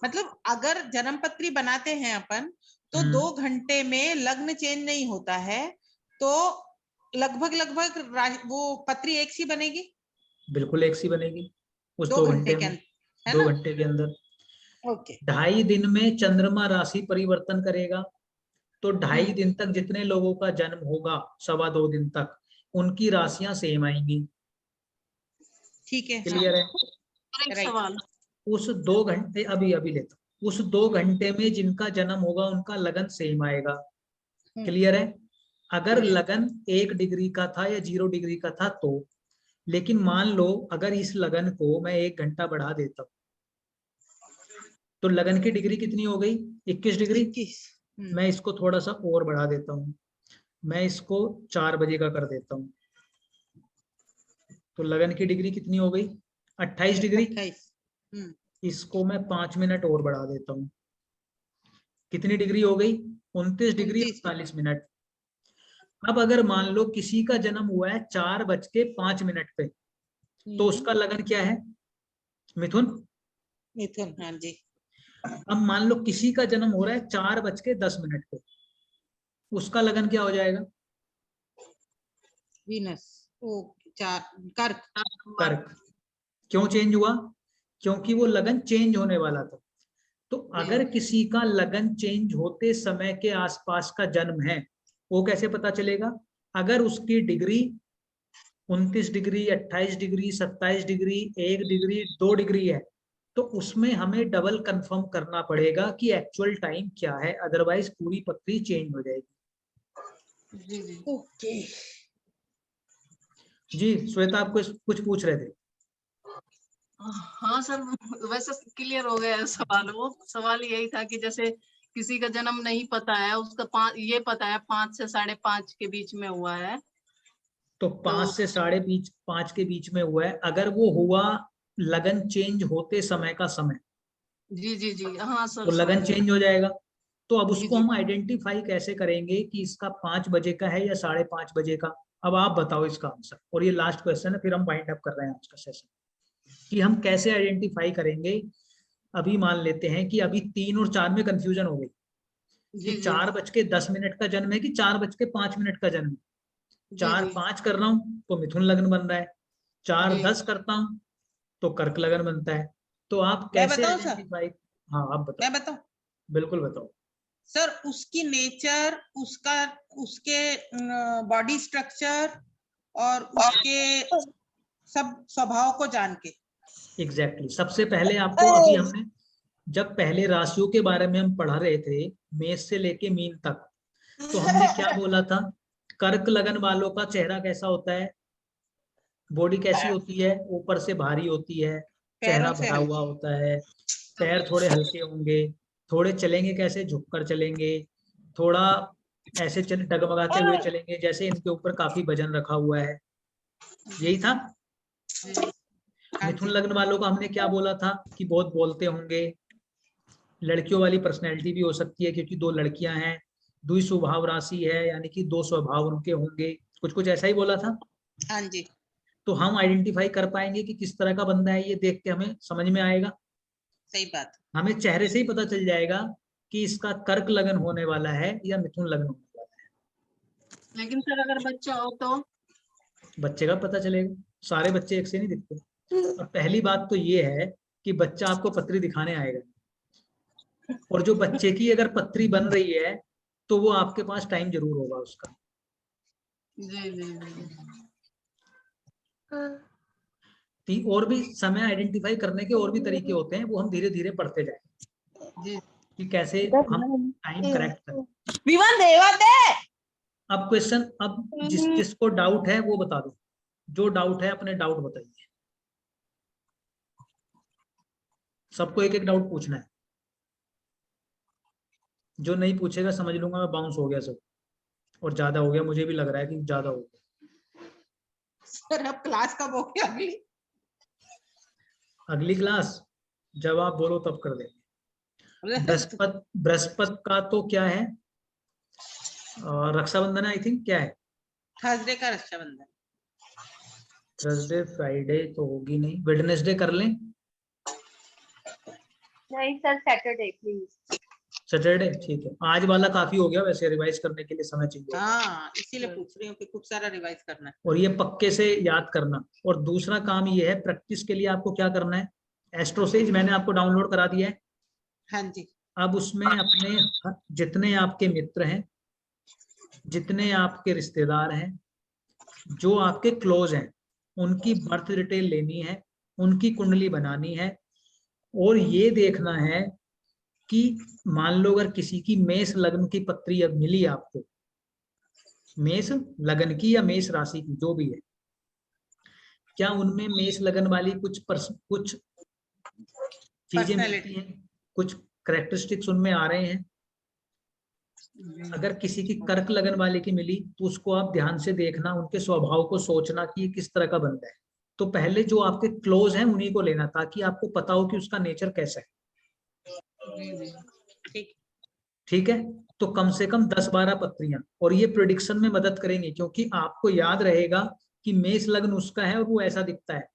मतलब अगर जन्मपत्री बनाते हैं अपन तो 2 घंटे में लग्न चेंज नहीं होता है, तो लगभग वो पत्री एक सी बनेगी। बिल्कुल एक सी बनेगी उस 2 घंटे के में, अंदर, 2 घंटे के अंदर। ओके। 2.5 दिन में चंद्रमा राशि परिवर्तन करेगा, तो 2.5 दिन तक जितने लोगों का जन्म होगा 2.25 दिन तक, उनकी राशियां सेम आएंगी। ठीक है, क्लियर है? एक सवाल, उस 2 घंटे अभी लेता, उस 2 घंटे में जिनका जन्म होगा उनका लगन सेम आएगा। क्लियर है? अगर लगन 1 डिग्री का था या 0 डिग्री का था तो, लेकिन मान लो अगर इस लगन को मैं 1 घंटा बढ़ा देता हूं, तो लगन की डिग्री कितनी हो गई? 21 डिग्री। 21। मैं इसको थोड़ा सा और बढ़ा देता हूँ, मैं इसको 4 बजे का कर देता हूँ, तो लगन की डिग्री कितनी हो गई? 28 डिग्री। 28। इसको मैं 5 मिनट और बढ़ा देता हूँ, कितनी डिग्री हो गई? 29 डिग्री 48 मिनट। अब अगर मान लो किसी का जन्म हुआ है 4:05 पे, तो उसका लगन क्या है? मिथुन। मिथुन, हाँ जी। अब मान लो किसी का जन्म हो रहा है 4:10 पे, उसका लगन क्या हो जाएगा? वीनस। कर्क। कर्क। क्यों चेंज हुआ? क्योंकि वो लगन चेंज होने वाला था। तो अगर किसी का लगन चेंज होते समय के आसपास का जन्म है, वो कैसे पता चलेगा? अगर उसकी degree 29 degree, 28 degree, 27 degree, 1 degree, 2 degree है, तो उसमें हमें डबल कंफर्म करना पड़ेगा कि एक्चुअल टाइम क्या है, अदरवाइज पूरी पत्री चेंज हो जाएगी। ओके जी श्वेता, आप कुछ पूछ रहे थे? हाँ सर, वैसे क्लियर हो गया है सवाल। वो सवाल यही था कि जैसे किसी का जन्म नहीं पता है, उसका ये पता है 5 से 5:30 के बीच में हुआ है, तो 5 से 5:30 के बीच में हुआ है, अगर वो हुआ लगन चेंज होते समय का समय, जी हाँ सर, तो लगन चेंज हो जाएगा। तो अब उसको जी। हम आइडेंटिफाई कैसे करेंगे कि इसका 5 बजे का है या 5:30 बजे का? अब आप बताओ इसका आंसर, और ये लास्ट क्वेश्चन है, फिर हम वाइंड अप कर रहे हैं आज का सेशन, कि हम कैसे आइडेंटिफाई करेंगे। अभी मान लेते हैं कि अभी 3 और 4 में कंफ्यूजन हो गई कि 4:10 का जन्म है कि 4:05 का जन्म है। 4:05 कर रहा हूँ तो मिथुन लगन बन रहा है, 4:10 करता हूँ तो कर्क लगन बनता है। तो आप कैसे आइडेंटिफाई? हाँ आप बताओ। मैं बताऊं? बिल्कुल बताओ सर, उसकी नेचर, उसके बॉडी स्ट्रक्चर और उसके सब स्वभाव को जान के। एग्जैक्टली। सबसे पहले आपको, अभी हमने जब पहले राशियों के बारे में हम पढ़ा रहे थे, मेष से लेके मीन तक, तो हमने क्या बोला था? कर्क लगन वालों का चेहरा कैसा होता है, बॉडी कैसी होती है? ऊपर से भारी होती है, चेहरा भरा हुआ होता है, पैर थोड़े हल्के होंगे, थोड़े चलेंगे कैसे? झुककर चलेंगे, थोड़ा ऐसे डगमगाते हुए चलेंगे जैसे इनके ऊपर काफी वजन रखा हुआ है। यही था। मिथुन लग्न वालों का हमने क्या बोला था? कि बहुत बोलते होंगे, लड़कियों वाली पर्सनैलिटी भी हो सकती है क्योंकि 2 लड़कियां हैं, द्विस्वभाव राशि है, यानी कि 2 स्वभाव उनके होंगे, कुछ ऐसा ही बोला था। हाँ जी। तो हम आइडेंटिफाई कर पाएंगे कि किस तरह का बंदा है, ये देख के हमें समझ में आएगा। सही बात। हमें चेहरे से ही पता चल जाएगा कि इसका कर्क लगन होने वाला है या मिथुन लगन होने वाला है। लेकिन सर अगर बच्चा हो तो? बच्चे का पता चलेगा, सारे बच्चे एक से नहीं दिखते। और पहली बात तो ये है कि बच्चा आपको पत्री दिखाने आएगा, और जो बच्चे की अगर पत्री बन रही है तो वो आपके पास टाइम जरूर होगा उसका। जी। और भी समय आइडेंटिफाई करने के और भी तरीके होते हैं, वो हम धीरे धीरे पढ़ते जाएंगे जी कि कैसे हम टाइम करेक्ट करें। विवान देवा दे। अब क्वेश्चन, अब जिसको डाउट है वो बता दो, जो डाउट है अपने डाउट बताइए। सबको एक एक डाउट पूछना है, जो नहीं पूछेगा समझ लूंगा मैं बाउंस हो गया सब, और ज्यादा हो गया, मुझे भी लग रहा है कि ज्यादा हो गया। सर अब क्लास कब होगी अगली? अगली क्लास जब आप बोलो तब कर देंगे। बृहस्पति का तो क्या है, रक्षाबंधन आई थिंक, क्या है? थर्सडे का रक्षाबंधन। थर्सडे फ्राइडे तो होगी नहीं, वेडनेसडे कर लें? नहीं सर, सैटरडे प्लीज। सैटरडे ठीक है। आज वाला काफी हो गया वैसे, रिवाइज करने के लिए समय चाहिए। हाँ इसीलिए पूछ रही हूँ कि खूब सारा रिवाइज करना है। और ये पक्के से याद करना। और दूसरा काम ये है, प्रैक्टिस के लिए आपको क्या करना है, एस्ट्रोसेज मैंने आपको डाउनलोड करा दिया है। हाँ जी। अब उसमें अपने जितने आपके मित्र हैं, जितने आपके रिश्तेदार हैं, जो आपके क्लोज हैं, उनकी बर्थ डिटेल लेनी है, उनकी कुंडली बनानी है, और ये देखना है कि मान लो अगर किसी की मेष लग्न की पत्री अब मिली आपको, मेष लग्न की या मेष राशि की जो भी है, क्या उनमें मेष लगन वाली कुछ चीजें मिलती हैं, कुछ कैरेक्टरिस्टिक्स उनमें आ रहे हैं। अगर किसी की कर्क लगन वाले की मिली तो उसको आप ध्यान से देखना, उनके स्वभाव को सोचना कि ये किस तरह का बंदा है। तो पहले जो आपके क्लोज हैं उन्हीं को लेना, ताकि आपको पता हो कि उसका नेचर कैसा है। ठीक है, तो कम से कम 10-12 पत्रियां, और ये प्रेडिक्शन में मदद करेंगे, क्योंकि आपको याद रहेगा कि मेष लग्न उसका है और वो ऐसा दिखता है,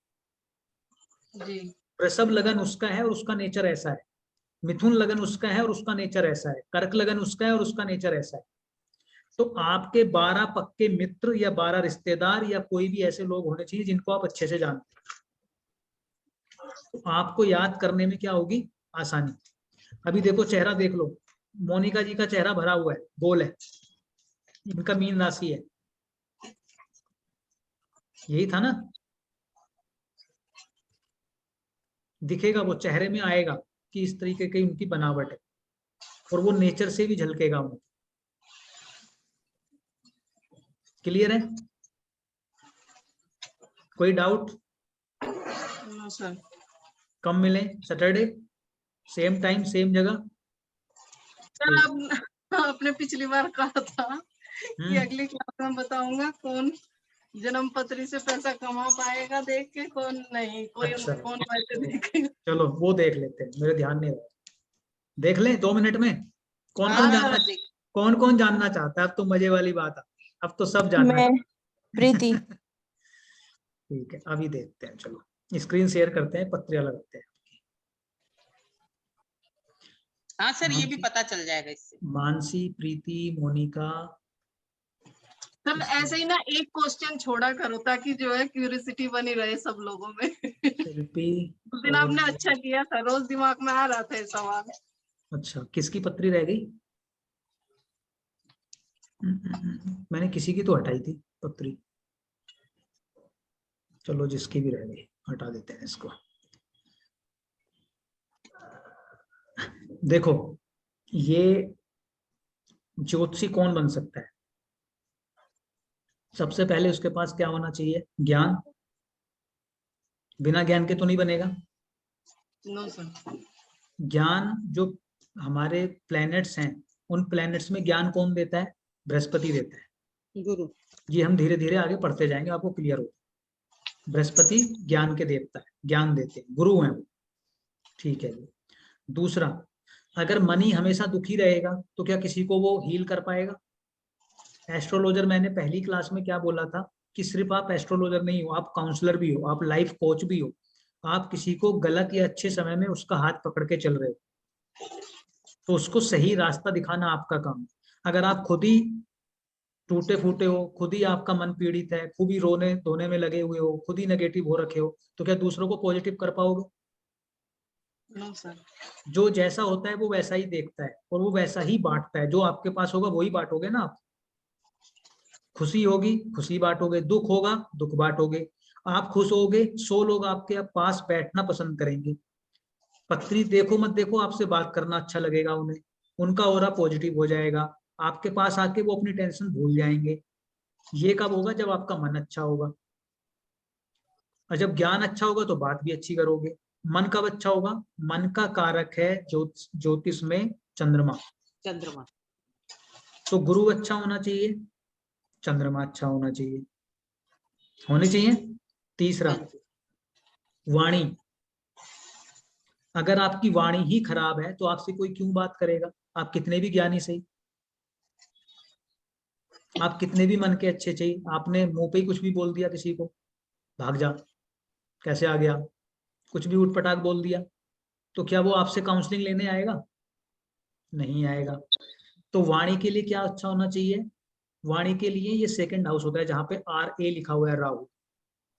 वृषभ लगन उसका है और उसका नेचर ऐसा है, मिथुन लगन उसका है और उसका नेचर ऐसा है, कर्क लगन उसका है और उसका नेचर ऐसा है। तो आपके 12 पक्के मित्र या 12 रिश्तेदार या कोई भी ऐसे लोग होने चाहिए जिनको आप अच्छे से जानते हैं। तो आपको याद करने में क्या होगी, आसानी। अभी देखो चेहरा देख लो, मोनिका जी का चेहरा भरा हुआ है, गोल है, इनका मीन राशि है, यही था ना? दिखेगा, वो चेहरे में आएगा कि इस तरीके की उनकी बनावट है, और वो नेचर से भी झलकेगा उनकी। क्लियर है? कोई डाउट? कम मिले सैटरडे, सेम टाइम सेम जगह। आपने पिछली बार कहा था कि अगली क्लास में बताऊंगा कौन जन्म पत्री से पैसा कमा पाएगा देख के, कौन नहीं, कोई अच्छा। कौन वैसे देखेगा। चलो वो देख लेते हैं, मेरे ध्यान नहीं रहा। देख लें 2 मिनट में। कौन कौन जानना चाहता है? अब तो मजे वाली बात है, अब तो सब जानना। प्रीति। ठीक है, अभी देखते हैं। चलो स्क्रीन शेयर करते हैं, पत्रियां लगाते हैं। हाँ सर, ये भी पता चल जाएगा इससे। मानसी, प्रीति, मोनिका। सर ऐसे ही ना एक क्वेश्चन छोड़ा करो ताकि जो है क्यूरियोसिटी बनी रहे सब लोगों में। शिल्पी। उस दिन आपने अच्छा किया था, रोज दिमाग में आ रहा था ये सवाल। अच्छा, किसकी पत्री रह गई? मैंने किसी की तो हटाई थी पत्री। चलो जिसकी भी रह गई हटा देते हैं इसको। देखो, ये ज्योतिषी कौन बन सकता है? सबसे पहले उसके पास क्या होना चाहिए? ज्ञान। बिना ज्ञान के तो नहीं बनेगा। No sir. ज्ञान जो हमारे प्लैनेट्स हैं, उन प्लैनेट्स में ज्ञान कौन देता है? बृहस्पति देता है। गुरु। ये हम धीरे धीरे आगे पढ़ते जाएंगे, आपको क्लियर होगा। बृहस्पति ज्ञान के देवता है, ज्ञान देते हैं, गुरु हैं वो। ठीक है जी। दूसरा, अगर मनी हमेशा दुखी रहेगा तो क्या किसी को वो हील कर पाएगा? एस्ट्रोलॉजर, मैंने पहली क्लास में क्या बोला था कि सिर्फ आप एस्ट्रोलॉजर नहीं हो, आप काउंसलर भी हो, आप लाइफ कोच भी हो। आप किसी को गलत या अच्छे समय में उसका हाथ पकड़ के चल रहे हो, तो उसको सही रास्ता दिखाना आपका काम। अगर आप खुद ही टूटे फूटे हो, खुद ही आपका मन पीड़ित है, खुद ही रोने धोने में लगे हुए हो, खुद ही नेगेटिव हो रखे हो, तो क्या दूसरों को पॉजिटिव कर पाओगे? No sir. जो जैसा होता है वो वैसा ही देखता है और वो वैसा ही बांटता है। जो आपके पास होगा वही बांटोगे ना आप। खुशी होगी खुशी बांटोगे, दुख होगा दुख बांटोगे। आप खुश होगे, 100 लोग आपके पास बैठना पसंद करेंगे। पत्री देखो मत देखो, आपसे बात करना अच्छा लगेगा उन्हें, उनका ऑरा पॉजिटिव हो जाएगा, आपके पास आके वो अपनी टेंशन भूल जाएंगे। ये कब होगा? जब आपका मन अच्छा होगा, और जब ज्ञान अच्छा होगा तो बात भी अच्छी करोगे। मन कब अच्छा होगा? मन का कारक है ज्योतिष में चंद्रमा। चंद्रमा। तो गुरु अच्छा होना चाहिए, चंद्रमा अच्छा होना चाहिए, होने चाहिए। तीसरा, वाणी। अगर आपकी वाणी ही खराब है तो आपसे कोई क्यों बात करेगा? आप कितने भी ज्ञानी सही, आप कितने भी मन के अच्छे चाहिए, आपने मुंह पे ही कुछ भी बोल दिया किसी को, भाग जा, कैसे आ गया, कुछ भी उठ पटाख बोल दिया, तो क्या वो आपसे काउंसलिंग लेने आएगा? नहीं आएगा। तो वाणी के लिए क्या अच्छा होना चाहिए? वाणी के लिए ये सेकंड हाउस होता है जहां पे RA लिखा हुआ है, राहु,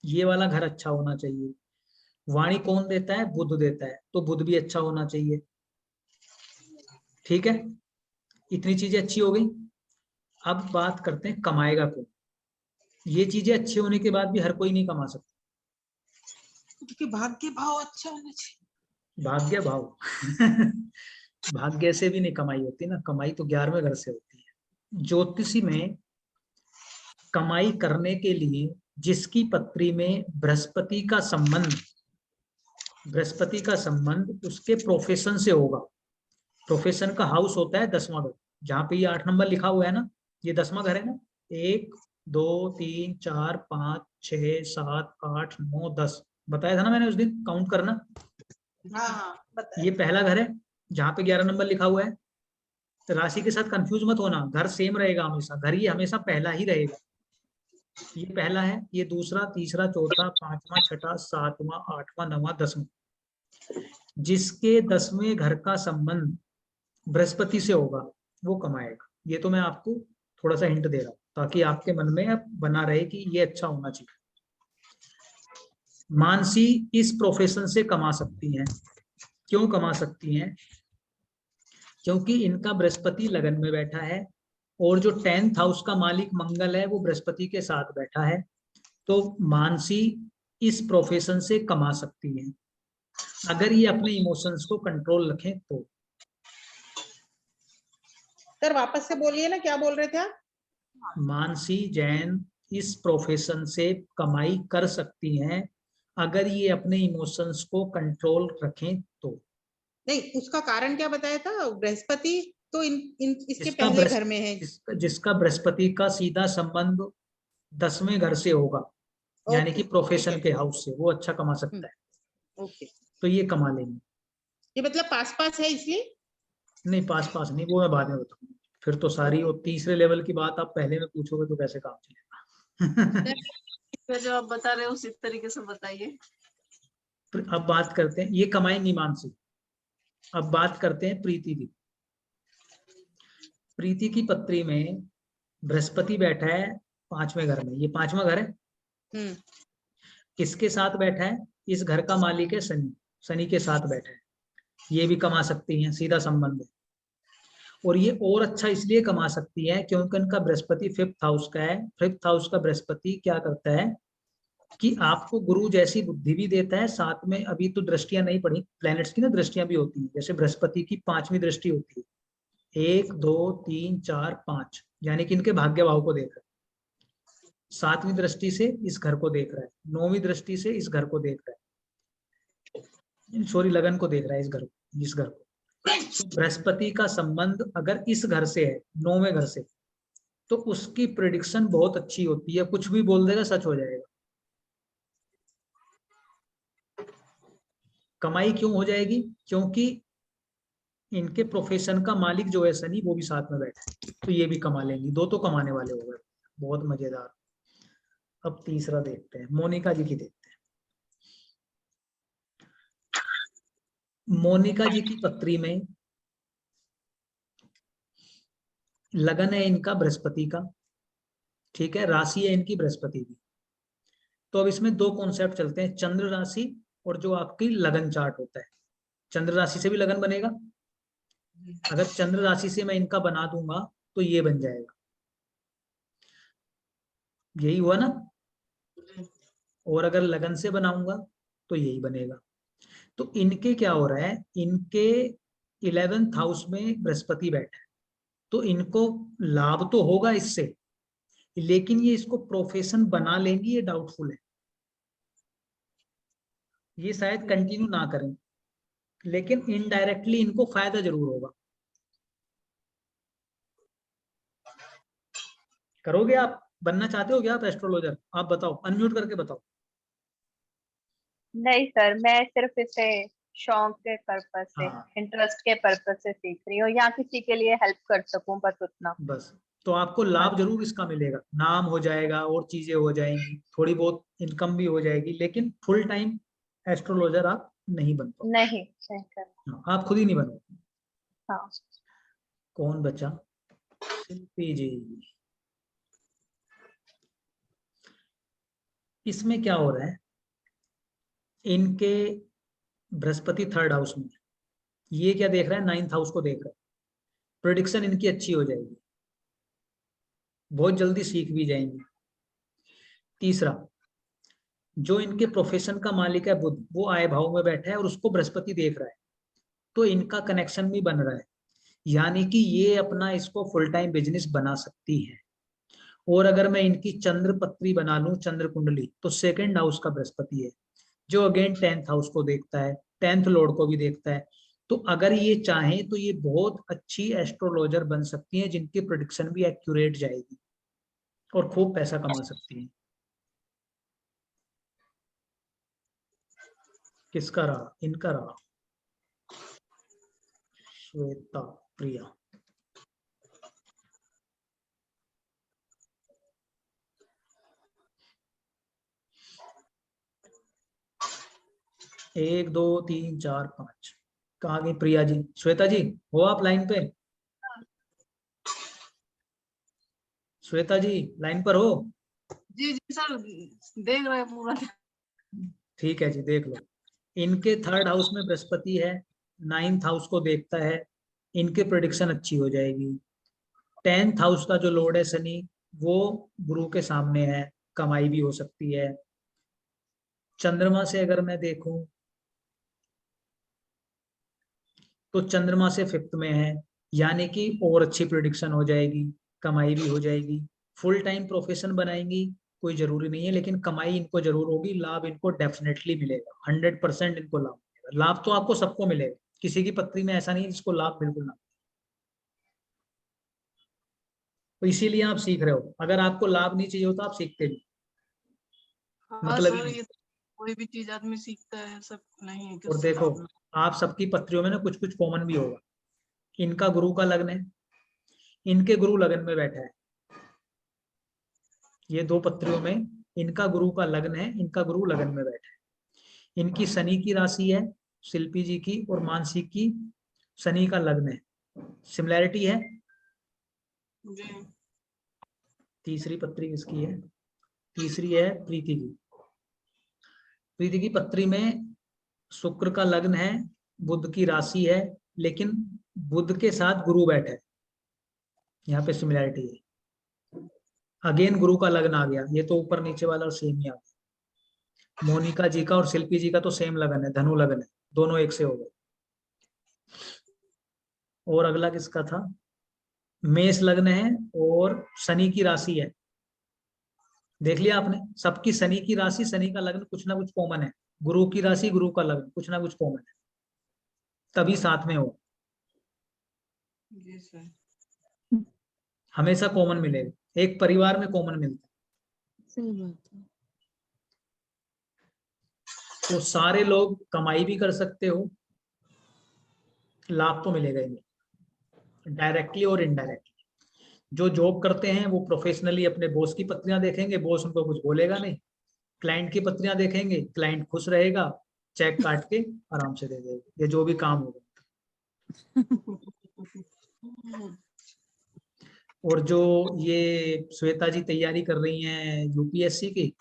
ये वाला घर अच्छा होना चाहिए। वाणी कौन देता है? बुध देता है, तो बुध भी अच्छा होना चाहिए। ठीक है, इतनी चीजें अच्छी हो गई। अब बात करते हैं कमाएगा कौन। ये चीजें अच्छी होने के बाद भी हर कोई नहीं कमा सकता। क्योंकि भाग्य भाव अच्छा होना चाहिए। भाग्य भाव भाग्य से भी नहीं कमाई होती ना, कमाई तो 11वें घर से होती है। ज्योतिषी में कमाई करने के लिए जिसकी पत्री में बृहस्पति का संबंध उसके प्रोफेशन से होगा। प्रोफेशन का हाउस होता है 10वां घर, जहां पे ये 8 नंबर लिखा हुआ है ना, ये 10वां घर है ना। 1 2 3 4 5 6 7 8 9 10 बताया था ना मैंने उस दिन, काउंट करना। हाँ, बताया। ये पहला घर है जहां पे 11 नंबर लिखा हुआ है। तो राशि के साथ कंफ्यूज मत होना, घर सेम रहेगा हमेशा, घर ये हमेशा पहला ही रहेगा। ये पहला है, ये दूसरा, तीसरा, चौथा, 5वां, 6वां, 7वां, 8वां, 9वां, 10वां। जिसके 10वें घर का संबंध बृहस्पति से होगा वो कमाएगा। ये तो मैं आपको थोड़ा सा हिंट दे रहा हूँ ताकि आपके मन में बना रहे कि ये अच्छा होना चाहिए। मानसी इस प्रोफेशन से कमा सकती हैं। क्यों कमा सकती हैं? क्योंकि इनका बृहस्पति लगन में बैठा है, और जो 10th हाउस का मालिक मंगल है वो बृहस्पति के साथ बैठा है। तो मानसी इस प्रोफेशन से कमा सकती है अगर ये अपने इमोशंस को कंट्रोल रखें तो। सर वापस से बोलिए ना, क्या बोल रहे थे आप? मानसी जैन इस प्रोफेशन से कमाई कर सकती हैं अगर ये अपने इमोशंस को कंट्रोल रखें तो। नहीं, उसका कारण क्या बताया था? बृहस्पति तो इसके जिसका पहले घर में है। जिसका बृहस्पति का सीधा संबंध 10वें घर से होगा, यानी कि प्रोफेशन के हाउस से, वो अच्छा कमा सकता है। ओके, तो ये कमा लेंगे। ये मतलब पास पास है इसलिए? नहीं, पास नहीं, वो मैं बाद में बताऊंगा। फिर तो सारी वो तीसरे लेवल की बात आप पहले में पूछोगे तो कैसे काम चलेगा। सर जो आप बता रहे हो उसी तरीके से बताइए। अब बात करते हैं, ये कमाएंगी मानसी। अब बात करते हैं प्रीति की। प्रीति की पत्री में बृहस्पति बैठा है 5वें घर में, ये 5वां घर है। किसके साथ बैठा है? इस घर का मालिक है शनि, शनि के साथ बैठा है। ये भी कमा सकती हैं, सीधा संबंध है। और ये और अच्छा इसलिए कमा सकती है क्योंकि उनका बृहस्पति 5th हाउस का है। 5th हाउस का बृहस्पति क्या करता है कि आपको गुरु जैसी बुद्धि भी देता है, साथ में अभी तो दृष्टियां नहीं पड़ी, प्लैनेट्स की ना दृष्टियां भी होती हैं। जैसे बृहस्पति की 5वीं दृष्टि होती है, 1 2 3 4 5, यानी कि इनके भाग्य भाव को देख रहा है। 7वीं दृष्टि से इस घर को देख रहा है, 9वीं दृष्टि से इस घर को देख रहा है, सॉरी लगन को देख रहा है, इस घर को। बृहस्पति का संबंध अगर इस घर से है, 9वें घर से, तो उसकी प्रेडिक्शन बहुत अच्छी होती है, कुछ भी बोल देगा सच हो जाएगा। कमाई क्यों हो जाएगी? क्योंकि इनके प्रोफेशन का मालिक जो है शनि, वो भी साथ में बैठा है, तो ये भी कमा लेंगी। 2 तो कमाने वाले हो गए, बहुत मजेदार। अब तीसरा देखते हैं, मोनिका जी की देखते हैं। मोनिका जी की पत्री में लगन है इनका बृहस्पति का, ठीक है, राशि है इनकी बृहस्पति की। तो अब इसमें 2 कॉन्सेप्ट चलते हैं, चंद्र राशि और जो आपकी लगन चार्ट होता है। चंद्र राशि से भी लगन बनेगा। अगर चंद्र राशि से मैं इनका बना दूंगा तो ये बन जाएगा, यही हुआ ना। और अगर लगन से बनाऊंगा तो यही बनेगा। तो इनके क्या हो रहा है, इनके 11th हाउस में बृहस्पति बैठा है, तो इनको लाभ तो होगा इससे, लेकिन ये इसको प्रोफेशन बना लेंगे ये डाउटफुल है। ये शायद कंटिन्यू ना करें, लेकिन इनडायरेक्टली इनको फायदा जरूर होगा। करोगे आप? बनना चाहते हो क्या आप एस्ट्रोलॉजर? आप बताओ, अनम्यूट करके बताओ। नहीं सर, मैं सिर्फ इसे शौक के पर्पस से, हाँ। इंटरेस्ट के पर्पस से सीख रही हूँ, या किसी के लिए हेल्प कर सकूं, बस उतना। बस, तो आपको लाभ जरूर इसका मिलेगा, नाम हो जाएगा और चीजें हो जाएंगी, थोड़ी बहुत इनकम भी हो जाएगी, लेकिन फुल टाइम एस्ट्रोलॉजर आप नहीं बन पाओगे। नहीं सर। हाँ, आप खुद ही नहीं बनो। हाँ। कौन बचा? शिल्पी जी। इसमें क्या हो रहा है, इनके बृहस्पति 3rd हाउस में, ये क्या देख रहा है, 9th हाउस को देख रहा है। प्रेडिक्शन इनकी अच्छी हो जाएगी, बहुत जल्दी सीख भी जाएंगे। तीसरा, जो इनके प्रोफेशन का मालिक है बुध, वो आय भाव में बैठा है और उसको बृहस्पति देख रहा है, तो इनका कनेक्शन भी बन रहा है, यानी कि ये अपना इसको फुल टाइम बिजनेस बना सकती है। और अगर मैं इनकी चंद्र पत्री बना लूं, चंद्र कुंडली, तो 2nd हाउस का बृहस्पति है, जो अगेन 10th हाउस को देखता है, 10th लॉर्ड को भी देखता है। तो अगर ये चाहें तो ये बहुत अच्छी एस्ट्रोलॉजर बन सकती हैं, जिनकी प्रेडिक्शन भी एक्यूरेट जाएगी और खूब पैसा कमा सकती हैं। किसका रहा? इनका रहा, श्वेता प्रिया। एक, दो, तीन, चार, 5। कहाँ गई प्रिया जी? श्वेता जी हो आप लाइन पे? श्वेता जी लाइन पर हो? जी जी सर, देख रहे हैं पूरा। ठीक है जी, देख लो। इनके 3rd हाउस में बृहस्पति है, 9th हाउस को देखता है, इनके प्रेडिक्शन अच्छी हो जाएगी। 10th हाउस का जो लॉर्ड है शनि, वो गुरु के सामने है, कमाई भी हो सकती है। चंद्रमा से अगर मैं देखूं तो चंद्रमा से 5th में है, यानी कि और अच्छी प्रिडिक्शन हो जाएगी, कमाई भी हो जाएगी। फुल टाइम प्रोफेशन बनाएंगी कोई जरूरी नहीं है, लेकिन कमाई इनको जरूर होगी, लाभ इनको डेफिनेटली मिलेगा, 100% इनको लाभ मिलेगा। लाभ तो आपको सबको मिलेगा, किसी की पत्री में ऐसा नहीं है जिसको लाभ बिल्कुल ना। तो इसीलिए आप सीख रहे हो, अगर आपको लाभ नहीं चाहिए होता आप सीखते नहीं। हाँ मतलब सर, ये कोई भी चीज आदमी सीखता है, सब नहीं कि और देखो, आप सबकी पत्रियों में ना कुछ कुछ कॉमन भी होगा। इनका गुरु का लग्न है, इनके गुरु लगन में बैठा है। ये 2 पत्रियों में इनका गुरु का लग्न है, इनका गुरु लगन में बैठा है। इनकी शनि की राशि है, शिल्पी जी की और मानसी की शनि का लग्न है। सिमिलैरिटी है। जी। तीसरी पत्री किसकी है? तीसरी है प्रीति की। प्रीति की पत्री में शुक्र का लग्न है, बुध की राशि है, लेकिन बुध के साथ गुरु बैठा है, यहाँ पे सिमिलैरिटी है। अगेन गुरु का लग्न आ गया, ये तो ऊपर नीचे वाला सेम ही आ गया। मोनिका जी का और शिल्पी जी का तो सेम लगन है, धनु लगन है, दोनों एक से हो गए। और अगला किसका था? मेष लग्न है और शनि की राशि है। देख लिया आपने, सबकी शनि की राशि, शनि का लग्न, कुछ ना कुछ कॉमन है। गुरु की राशि, गुरु का लग्न, कुछ ना कुछ कॉमन है, तभी साथ में हो। जी सर। हमेशा कॉमन मिलेगा, एक परिवार में कॉमन मिलता है। सही बात है। तो सारे लोग कमाई भी कर सकते हो, लाभ तो मिलेगा ही, डायरेक्टली और इनडायरेक्टली। जो जॉब करते हैं वो प्रोफेशनली अपने बॉस की पत्रियां देखेंगे, बॉस उनको कुछ बोलेगा नहीं। क्लाइंट की पत्रियां देखेंगे, क्लाइंट खुश रहेगा, चेक काट के आराम से दे देगा, ये जो भी काम होगा। और जो ये श्वेता जी तैयारी कर रही हैं यूपीएससी की,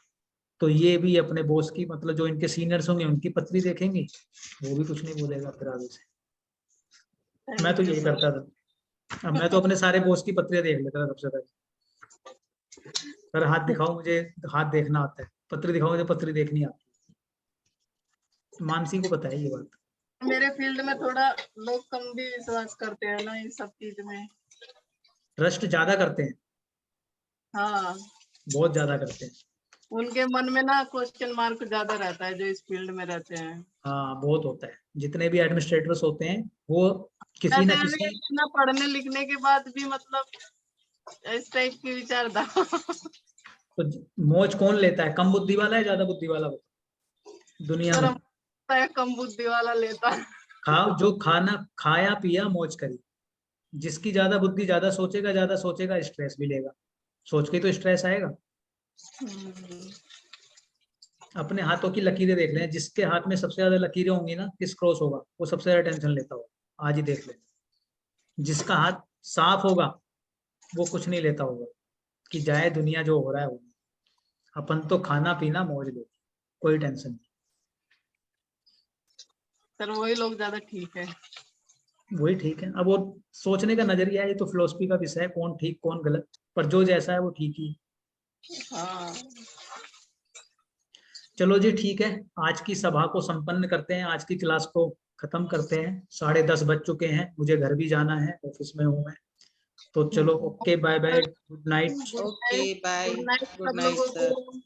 तो ये भी अपने बॉस की, मतलब जो इनके सीनियर्स होंगे उनकी पत्री देखेंगे, वो भी कुछ नहीं बोलेगा फिर आगे से। मैं तो यही करता था, अब मैं तो अपने सारे बॉस की पत्रियां देख लेता था सबसे पहले। सर हाथ दिखाओ, मुझे हाथ देखना आता है, पत्री दिखाओ, मुझे पत्री देखनी आती है। मानसी को पता है ये बात। मेरे फील्ड में थोड़ा लोग कम भी विश्वास करते हैं ना इस सब चीज में। ट्रस्ट ज्यादा करते हैं, हाँ, बहुत ज्यादा करते हैं। उनके मन में ना क्वेश्चन मार्क ज्यादा रहता है जो इस फील्ड में रहते हैं। हाँ बहुत होता है, जितने भी एडमिनिस्ट्रेटर्स होते हैं वो किसी न किसी इतना पढ़ने लिखने के बाद भी मतलब इस टाइप की विचारधारा। तो मौज कौन लेता है, कम बुद्धि वाला है ज्यादा बुद्धि वाला दुनिया सर, में? हमको है कम बुद्धि वाला लेता है। खाओ जो खाना खाया पिया मौज करी। जिसकी ज्यादा बुद्धि ज्यादा सोचेगा स्ट्रेस भी लेगा, सोच के तो स्ट्रेस आएगा। अपने हाथों की लकीरें देख लें, जिसके हाथ में सबसे ज्यादा लकीरें होंगी ना, किस क्रॉस होगा, वो सबसे ज्यादा टेंशन लेता होगा। आज ही देख लें, जिसका हाथ साफ होगा वो कुछ नहीं लेता होगा, कि जाए दुनिया जो हो रहा है वो। अपन तो खाना पीना मौज लो, कोई टेंशन नहीं। सर वही लोग ज्यादा ठीक है। वही ठीक है। अब वो सोचने का नजरिया है, ये तो फिलोसफी का विषय है, कौन ठीक कौन गलत, पर जो जैसा है वो ठीक ही। हाँ। चलो जी ठीक है, आज की सभा को संपन्न करते हैं, आज की क्लास को खत्म करते हैं। 10:30 बज चुके हैं, मुझे घर भी जाना है, ऑफिस में हूँ मैं। तो चलो okay, bye bye, good night. Okay bye, good night good सब नाइट लोगों सर। को।